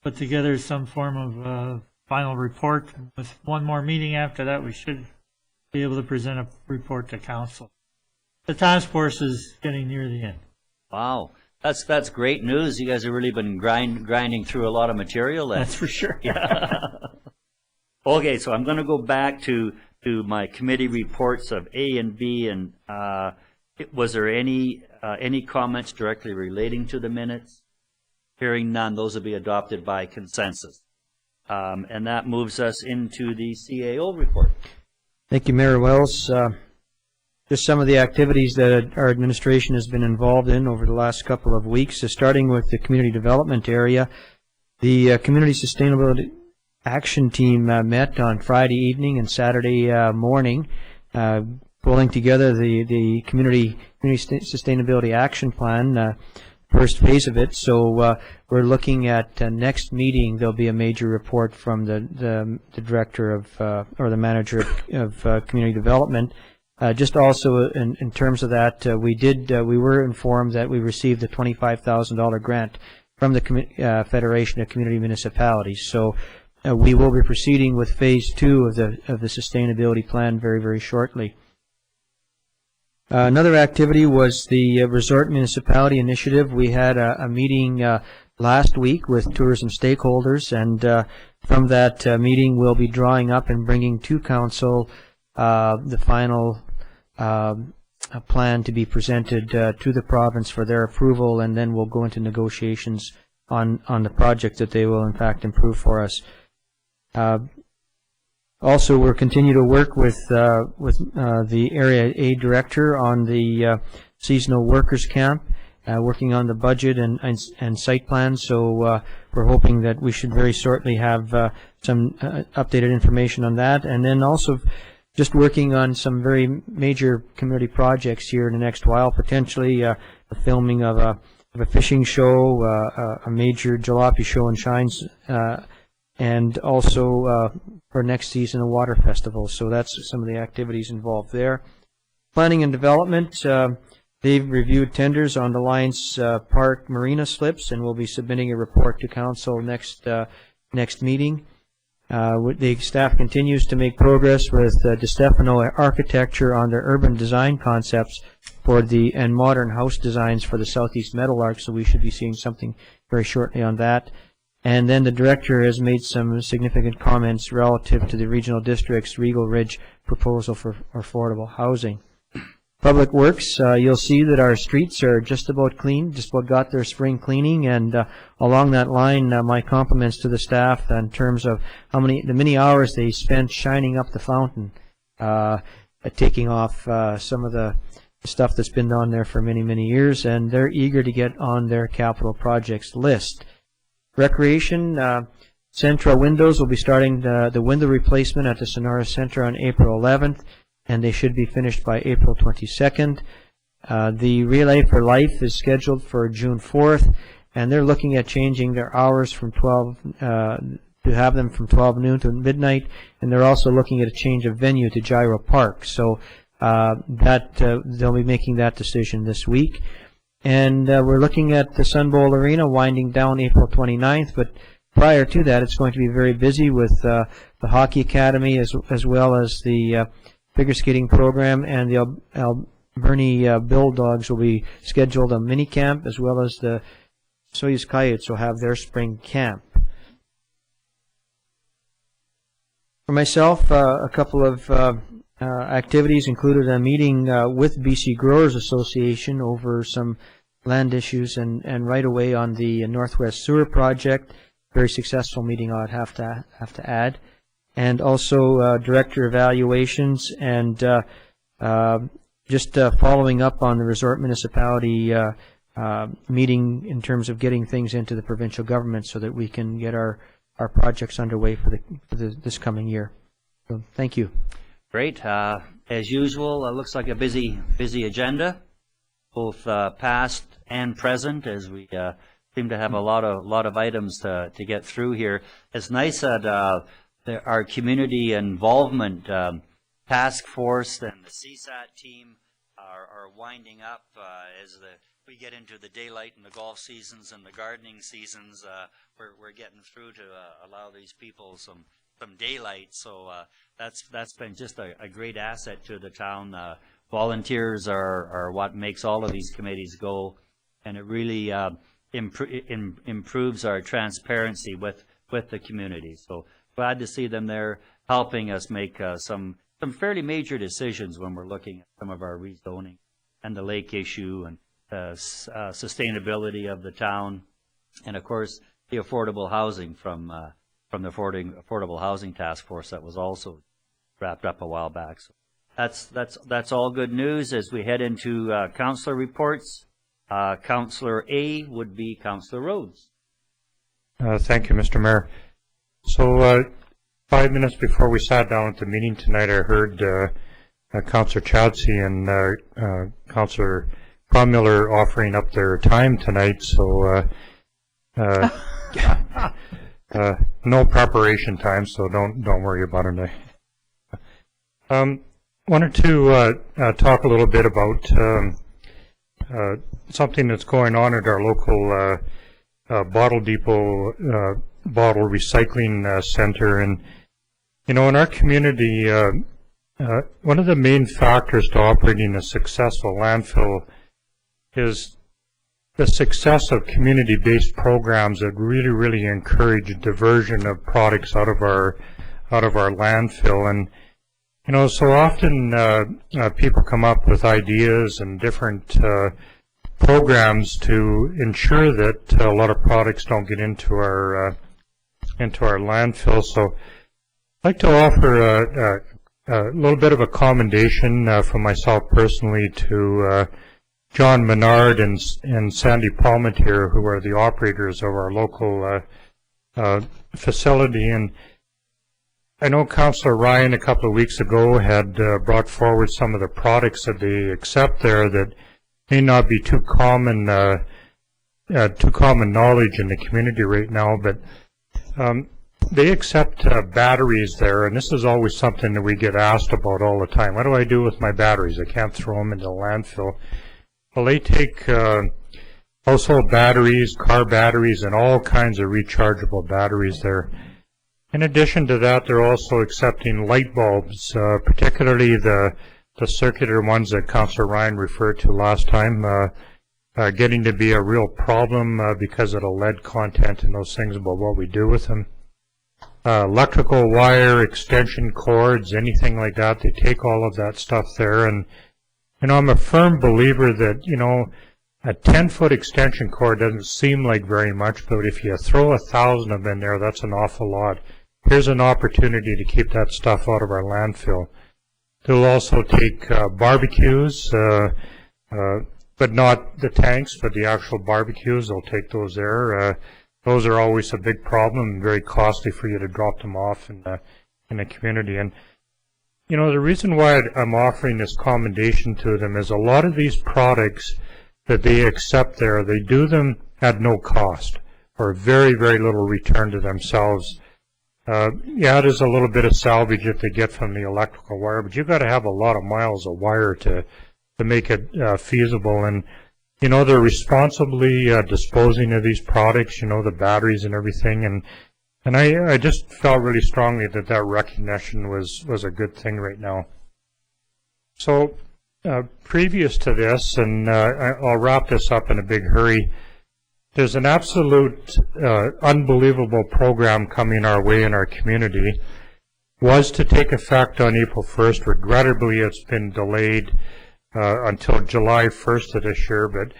put together some form of final report. With one more meeting after that, we should be able to present a report to council. The task force is getting near the end. Wow. That's great news. You guys have really been grinding through a lot of material. That's for sure. Yeah. Okay, so I'm going to go back to my committee reports of A and B, and was there any comments directly relating to the minutes? Hearing none, those will be adopted by consensus. And that moves us into the CAO report. Thank you, Mayor Wells. Just some of the activities that our administration has been involved in over the last couple of weeks, starting with the community development area. The Community Sustainability Action Team met on Friday evening and Saturday morning, pulling together the Community Sustainability Action Plan, first phase of it. So we're looking at next meeting, there'll be a major report from the director of, or the manager of community development. Just also in terms of that, we were informed that we received a $25,000 grant from the Federation of Community Municipalities. So we will be proceeding with phase 2 of the sustainability plan very, very shortly. Another activity was the Resort Municipality Initiative. We had a meeting last week with tourism stakeholders, and from that meeting we'll be drawing up and bringing to council the final plan to be presented to the province for their approval, and then we'll go into negotiations on the project that they will in fact improve for us. Also, we'll continue to work with the Area A Director on the seasonal workers camp, working on the budget and site plans. So we're hoping that we should very shortly have some updated information on that, and then also just working on some very major community projects here in the next while, potentially the filming of a fishing show, a major jalopy show and shines, and also for next season a water festival. So that's some of the activities involved there. Planning and development, they've reviewed tenders on the Lions Park Marina slips, and we'll be submitting a report to council next meeting. The staff continues to make progress with DeStefano Architecture on their urban design concepts and modern house designs for the Southeast Meadowlark, so we should be seeing something very shortly on that. And then the director has made some significant comments relative to the regional district's Regal Ridge proposal for affordable housing. Public Works, you'll see that our streets are just about clean, just about got their spring cleaning, and along that line, my compliments to the staff in terms of the many hours they spent shining up the fountain, taking off some of the stuff that's been on there for many, many years, and they're eager to get on their capital projects list. Recreation, Centra Windows will be starting the window replacement at the Sonora Center on April 11th, and they should be finished by April 22nd. The Relay for Life is scheduled for June 4th, and they're looking at changing their hours from 12 to have them from 12 noon to midnight, and they're also looking at a change of venue to Gyro Park. So they'll be making that decision this week. And we're looking at the Sun Bowl Arena winding down April 29th, but prior to that, it's going to be very busy with the Hockey Academy as well as the figure skating program, and the Alberni Bulldogs will be scheduled a mini camp, as well as the Soyuz Coyotes will have their spring camp. For myself, a couple of activities included a meeting with BC Growers Association over some land issues and right away on the Northwest Sewer Project. Very successful meeting, I'd have to add. And also director evaluations and just following up on the resort municipality meeting in terms of getting things into the provincial government so that we can get our projects underway for this coming year. So thank you. Great. As usual, it looks like a busy agenda, both past and present, as we seem to have a lot of items to get through here. It's nice that our community involvement task force and the CSAT team are winding up as we get into the daylight and the golf seasons and the gardening seasons, we're getting through to allow these people some daylight. So that's been just a great asset to the town. Volunteers are what makes all of these committees go, and it really improves our transparency with the community. So glad to see them there helping us make some fairly major decisions when we're looking at some of our rezoning and the lake issue and sustainability of the town, and of course the affordable housing from the Affordable Housing Task Force that was also wrapped up a while back. So that's all good news as we head into councillor reports. Councillor A would be Councillor Rhodes. Thank you, Mr. Mayor. So 5 minutes before we sat down at the meeting tonight, I heard Councillor Chadsey and Councillor Cromwell offering up their time tonight. So no preparation time, so don't worry about it. Wanted to talk a little bit about something that's going on at our local bottle depot, bottle recycling center. And you know, in our community, one of the main factors to operating a successful landfill is the success of community-based programs that really encourage diversion of products out of our landfill. And you know, so often people come up with ideas and different programs to ensure that a lot of products don't get into our landfill. So I'd like to offer a little bit of a commendation from myself personally to John Menard and Sandy Palmetier, who are the operators of our local facility. And I know Councillor Ryan a couple of weeks ago had brought forward some of the products that they accept there that may not be too common knowledge in the community right now, but they accept batteries there, and this is always something that we get asked about all the time. What do I do with my batteries? I can't throw them into the landfill. Well, they take household batteries, car batteries, and all kinds of rechargeable batteries there. In addition to that, they're also accepting light bulbs, particularly the circular ones that Councillor Ryan referred to last time, getting to be a real problem because of the lead content and those things about what we do with them. Electrical wire, extension cords, anything like that, they take all of that stuff there. And you know, I'm a firm believer that, you know, a 10-foot extension cord doesn't seem like very much, but if you throw 1,000 of them in there, that's an awful lot. Here's an opportunity to keep that stuff out of our landfill. They'll also take barbecues, but not the tanks, but the actual barbecues. They'll take those there. Those are always a big problem and very costly for you to drop them off in the community. And you know, the reason why I'm offering this commendation to them is a lot of these products that they accept there, they do them at no cost or very little return to themselves. Yeah, there's a little bit of salvage if they get from the electrical wire, but you've got to have a lot of miles of wire to make it feasible. And you know, they're responsibly disposing of these products, you know, the batteries and everything. And I just felt really strongly that recognition was a good thing right now. So previous to this, and I'll wrap this up in a big hurry, there's an absolute unbelievable program coming our way in our community. Was to take effect on April 1st. Regrettably, it's been delayed until July 1st of this year, but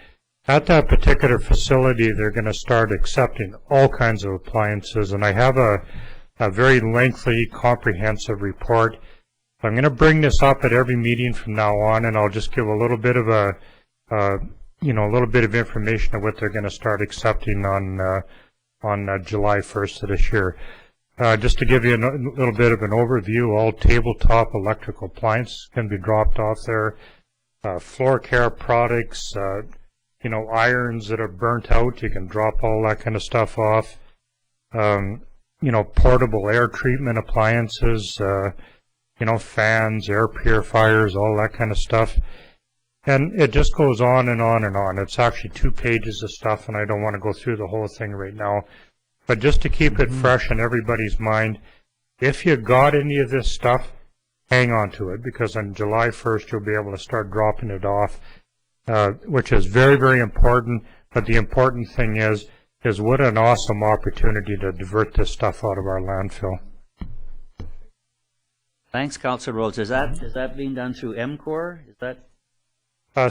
at that particular facility, they're going to start accepting all kinds of appliances, and I have a very lengthy, comprehensive report. I'm going to bring this up at every meeting from now on, and I'll just give a little bit of a little bit of information of what they're going to start accepting on July 1st of this year. Just to give you a little bit of an overview, all tabletop electrical appliances can be dropped off there. Floor care products, irons that are burnt out, you can drop all that kind of stuff off. Portable air treatment appliances, fans, air purifiers, all that kind of stuff. And it just goes on and on and on. It's actually 2 pages of stuff, and I don't want to go through the whole thing right now. But just to keep it fresh in everybody's mind, if you got any of this stuff, hang on to it, because on July 1st you'll be able to start dropping it off, which is very, very important. But the important thing is what an awesome opportunity to divert this stuff out of our landfill. Thanks, Councillor Rhodes. Is that being done through MCOR? Is that?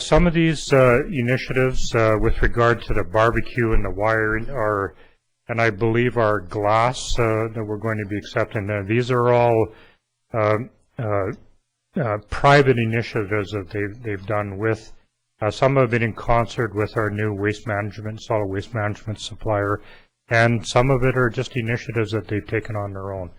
Some of these initiatives with regard to the barbecue and the wiring are, and I believe our glass that we're going to be accepting, these are all private initiatives that they've done with, some have been in concert with our new waste management, solid waste management supplier, and some of it are just initiatives that they've taken on their own.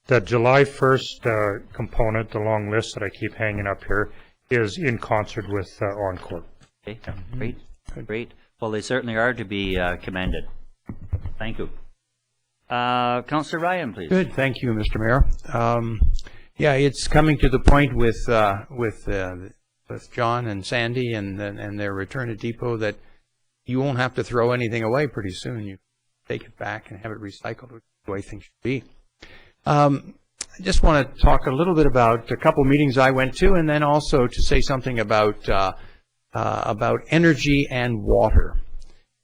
The July 1st component, the long list that I keep hanging up here, is in concert with Encore. Okay, great, great. Well, they certainly are to be commended. Thank you. Councillor Ryan, please. Good, thank you, Mr. Mayor. Yeah, it's coming to the point with John and Sandy and their return to depot that you won't have to throw anything away pretty soon. You take it back and have it recycled, which is the way things should be. I just want to talk a little bit about a couple meetings I went to, and then also to say something about energy and water.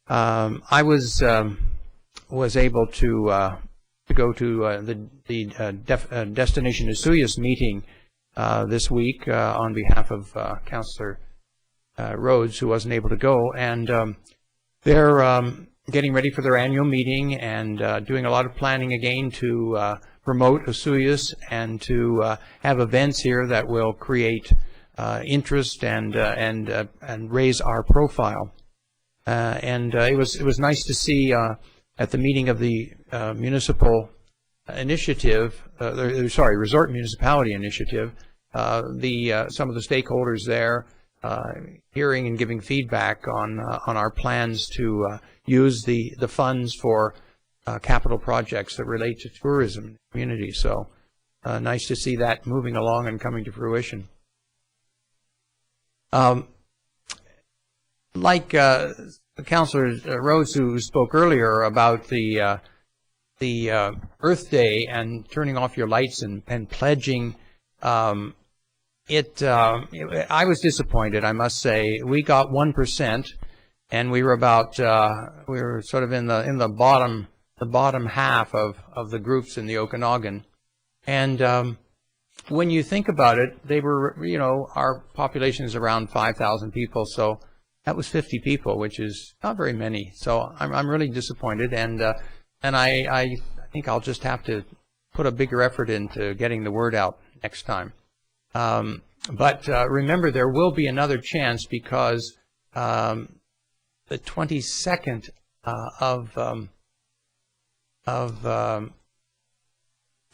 I was able to go to the Destination Osoyoos meeting this week on behalf of Councillor Rhodes, who wasn't able to go, and they're getting ready for their annual meeting and doing a lot of planning again to promote Osoyoos and to have events here that will create interest and raise our profile. And it was nice to see at the meeting of the municipal initiative, resort municipality initiative, some of the stakeholders there hearing and giving feedback on our plans to use the funds for capital projects that relate to tourism in the community. So nice to see that moving along and coming to fruition. Like Councillor Rhodes, who spoke earlier about the Earth Day and turning off your lights and pledging, I was disappointed, I must say. We got 1%, and we were we were sort of in the bottom half of the groups in the Okanagan. And when you think about it, they were, our population is around 5,000 people, so that was 50 people, which is not very many. So I'm really disappointed, and I think I'll just have to put a bigger effort into getting the word out next time. But remember, there will be another chance, because the 22nd of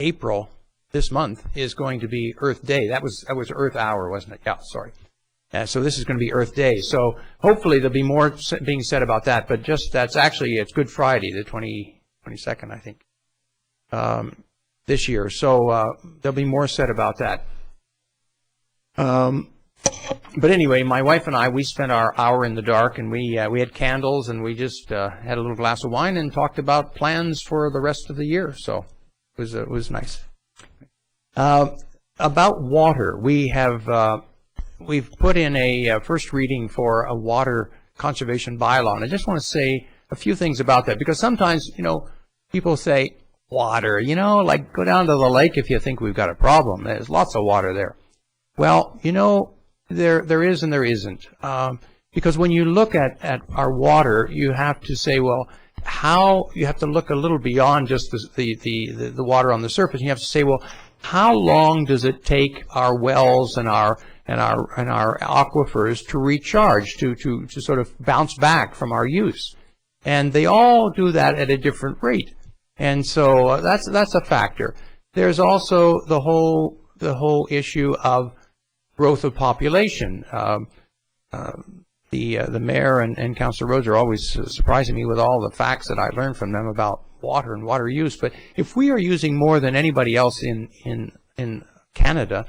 April, this month, is going to be Earth Day. That was Earth Hour, wasn't it? Yeah, sorry. So this is going to be Earth Day. So hopefully there'll be more being said about that. But it's Good Friday, the 22nd, I think, this year. So there'll be more said about that. But anyway, my wife and I, we spent our hour in the dark, and we had candles, and we just had a little glass of wine and talked about plans for the rest of the year. So it was nice. About water, we've put in a first reading for a water conservation bylaw, and I just want to say a few things about that, because sometimes, people say, water, like go down to the lake if you think we've got a problem. There's lots of water there. Well, there is and there isn't. Because when you look at our water, you have to say, well, you have to look a little beyond just the water on the surface. You have to say, well, how long does it take our wells and our aquifers to recharge, to sort of bounce back from our use? And they all do that at a different rate. And so that's a factor. There's also the whole issue of growth of population. The mayor and Councillor Rhodes are always surprising me with all the facts that I learned from them about water and water use. But if we are using more than anybody else in Canada,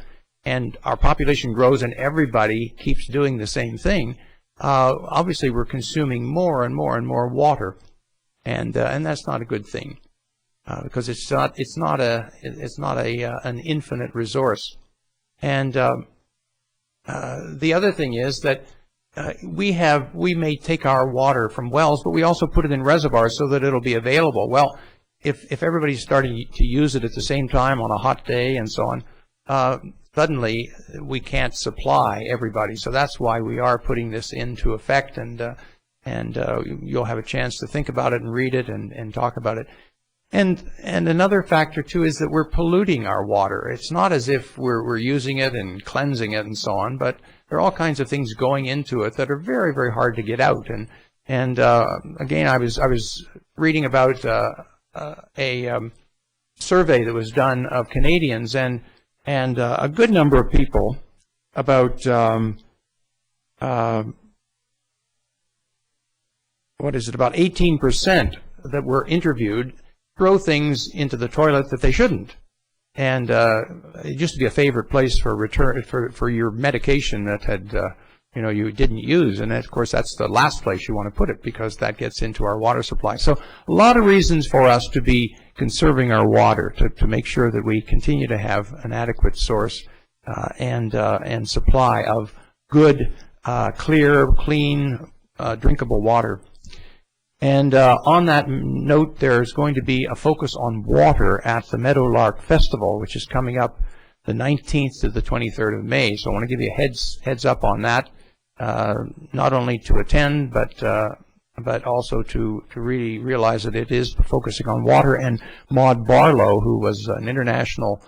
and our population grows and everybody keeps doing the same thing, obviously we're consuming more and more and more water, and that's not a good thing, because it's not an infinite resource. And the other thing is that we may take our water from wells, but we also put it in reservoirs so that it'll be available. Well, if everybody's starting to use it at the same time on a hot day and so on, suddenly we can't supply everybody. So that's why we are putting this into effect, and you'll have a chance to think about it and read it and talk about it. And another factor too is that we're polluting our water. It's not as if we're using it and cleansing it and so on, but there are all kinds of things going into it that are very, very hard to get out. And again, I was reading about a survey that was done of Canadians, and a good number of people, about about 18% that were interviewed, throw things into the toilet that they shouldn't. And it used to be a favorite place for your medication that had you didn't use, and of course that's the last place you want to put it, because that gets into our water supply. So a lot of reasons for us to be conserving our water, to make sure that we continue to have an adequate source and supply of good, clear, clean, drinkable water. And on that note, there's going to be a focus on water at the Meadowlark Festival, which is coming up the 19th to the 23rd of May. So I want to give you a heads up on that, not only to attend, but also to really realize that it is focusing on water. And Maud Barlow, who was an international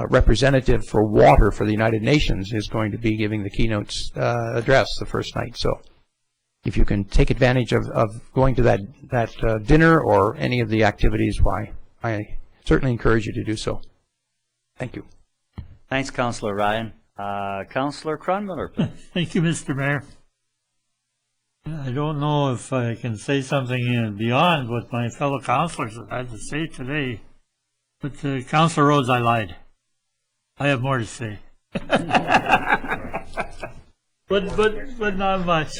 representative for water for the United Nations, is going to be giving the keynote address the first night. So if you can take advantage of going to that dinner or any of the activities, why, I certainly encourage you to do so. Thank you. Thanks, Councillor Ryan. Councillor Cronmiller, please. Thank you, Mr. Mayor. I don't know if I can say something beyond what my fellow councillors have had to say today, but Councillor Rhodes, I lied. I have more to say. But not much.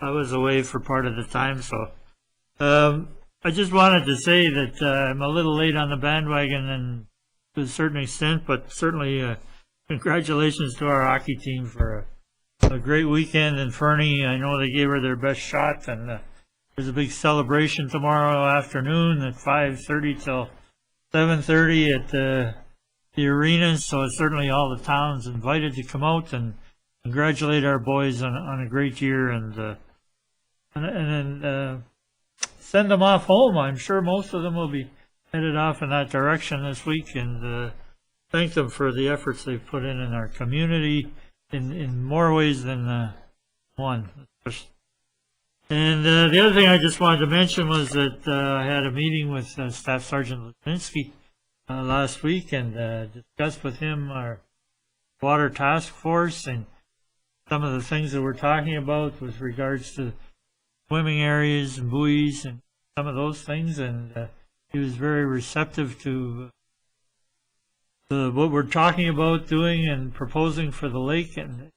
I was away for part of the time, so I just wanted to say that I'm a little late on the bandwagon, and to a certain extent, but certainly congratulations to our hockey team for a great weekend in Fernie. I know they gave her their best shot, and there's a big celebration tomorrow afternoon at 5:30 till 7:30 at the arenas, so certainly all the towns invited to come out and congratulate our boys on a great year, and then send them off home. I'm sure most of them will be headed off in that direction this week, and thank them for the efforts they've put in our community in more ways than one. And the other thing I just wanted to mention was that I had a meeting with Staff Sergeant Lipinski last week, and discussed with him our water task force and some of the things that we're talking about with regards to swimming areas and buoys and some of those things, and he was very receptive to what we're talking about doing and proposing for the lake, and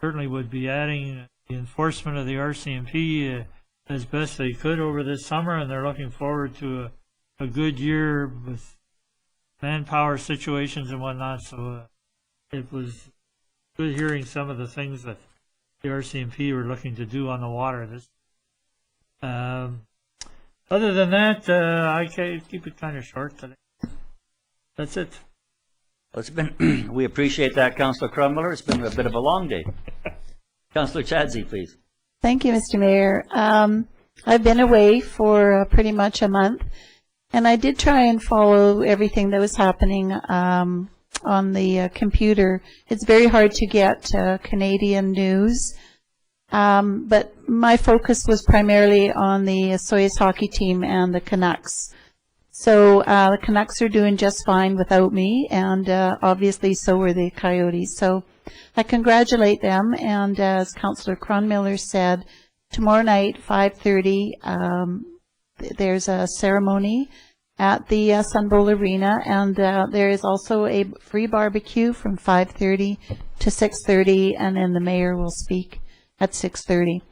certainly would be adding the enforcement of the RCMP as best they could over this summer, and they're looking forward to a good year with manpower situations and whatnot. So it was good hearing some of the things that the RCMP were looking to do on the water. Other than that, I can keep it kind of short today. That's it. Well, it's been we appreciate that, Councillor Cronmiller. It's been a bit of a long day. Councillor Chadsey, please. Thank you, Mr. Mayor. I've been away for pretty much a month, and I did try and follow everything that was happening on the computer. It's very hard to get Canadian news, but my focus was primarily on the Soyuz hockey team and the Canucks. So the Canucks are doing just fine without me, and obviously so were the Coyotes. So I congratulate them, and as Councillor Cronmiller said, tomorrow night, 5:30, there's a ceremony at the Sun Bowl Arena, and there is also a free barbecue from 5:30 to 6:30, and then the mayor will speak at 6:30.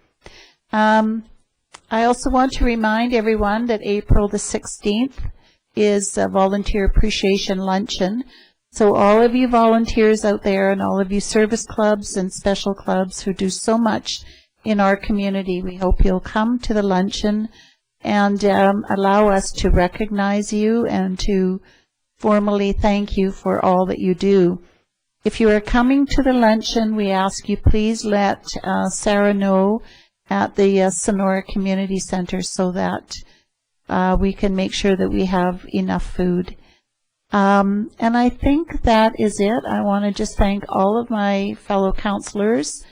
I also want to remind everyone that April the 16th is a Volunteer Appreciation Luncheon. So all of you volunteers out there and all of you service clubs and special clubs who do so much in our community, we hope you'll come to the luncheon and allow us to recognize you and to formally thank you for all that you do. If you are coming to the luncheon, we ask you please let Sarah know at the Sonora Community Center so that we can make sure that we have enough food. And I think that is it. I want to just thank all of my fellow councillors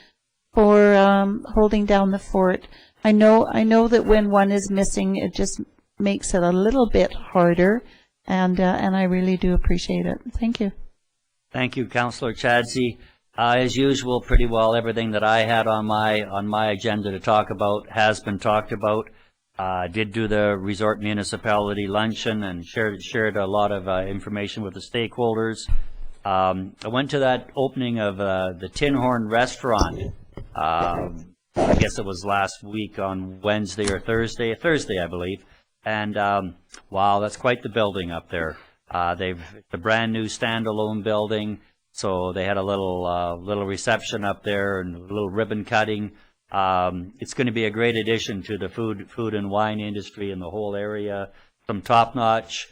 for holding down the fort. I know that when one is missing, it just makes it a little bit harder, and I really do appreciate it. Thank you. Thank you, Councillor Chadsey. As usual, pretty well everything that I had on my agenda to talk about has been talked about. I did do the Resort Municipality Luncheon and shared a lot of information with the stakeholders. I went to that opening of the Tin Horn Restaurant. I guess it was last week on Wednesday or Thursday, I believe. And wow, that's quite the building up there. It's a brand new standalone building, so they had a little reception up there and a little ribbon cutting. It's going to be a great addition to the food and wine industry in the whole area. Some top-notch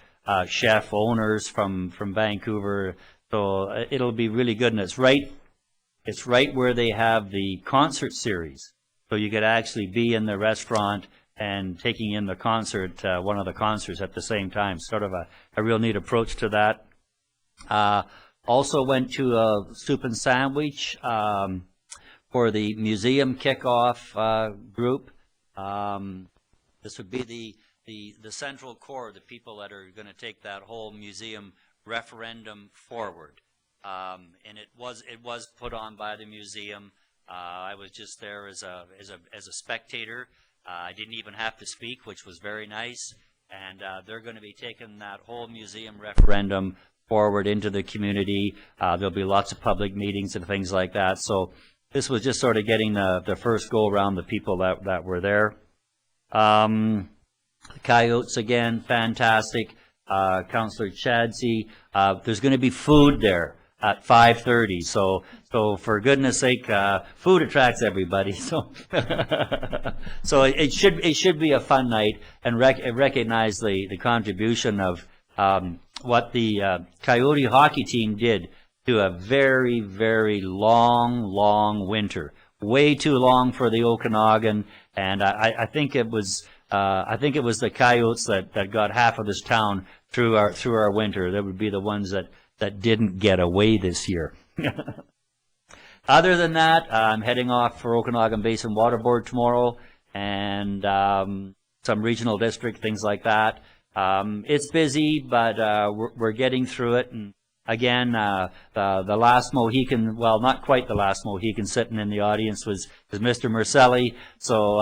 chef owners from Vancouver, so it'll be really good. And it's right where they have the concert series, so you could actually be in the restaurant and taking in the concert, one of the concerts at the same time. Sort of a real neat approach to that. Also went to a soup and sandwich for the museum kickoff group. This would be the central core, the people that are going to take that whole museum referendum forward. And it was put on by the museum. I was just there as a spectator. I didn't even have to speak, which was very nice. And they're going to be taking that whole museum referendum forward into the community. There'll be lots of public meetings and things like that. So this was just sort of getting the first go around the people that were there. The Coyotes again, fantastic. Councillor Chadsey, there's going to be food there at 5:30. So for goodness sake, food attracts everybody. So so it should be a fun night, and recognize the contribution of what the Coyote hockey team did to a very, very long winter. Way too long for the Okanagan, and I think it was the Coyotes that got half of this town through our winter. That would be the ones that didn't get away this year. Other than that, I'm heading off for Okanagan Basin Water Board tomorrow, and some regional district, things like that. It's busy, but we're getting through it. And again, the last Mohican, well, not quite the last Mohican sitting in the audience was Mr. Mercelli. So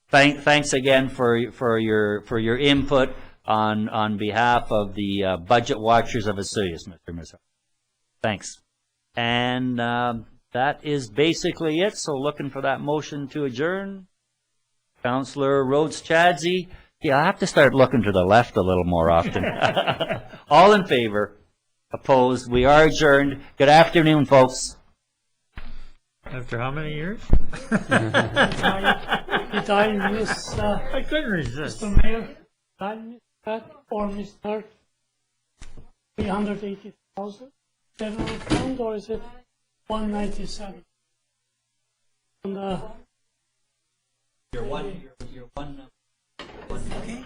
thanks again for your input on behalf of the budget watchers of Vesuvius, Mr. Mercelli. Thanks. And that is basically it. So looking for that motion to adjourn. Councillor Rhodes Chadsey. Yeah, I have to start looking to the left a little more often. All in favor? Opposed? We are adjourned. Good afternoon, folks. After how many years? Did I miss, I couldn't resist. Mr. Mayor, did I miss that or Mr. 380,000 general fund, or is it 197? And, You're one. Okay.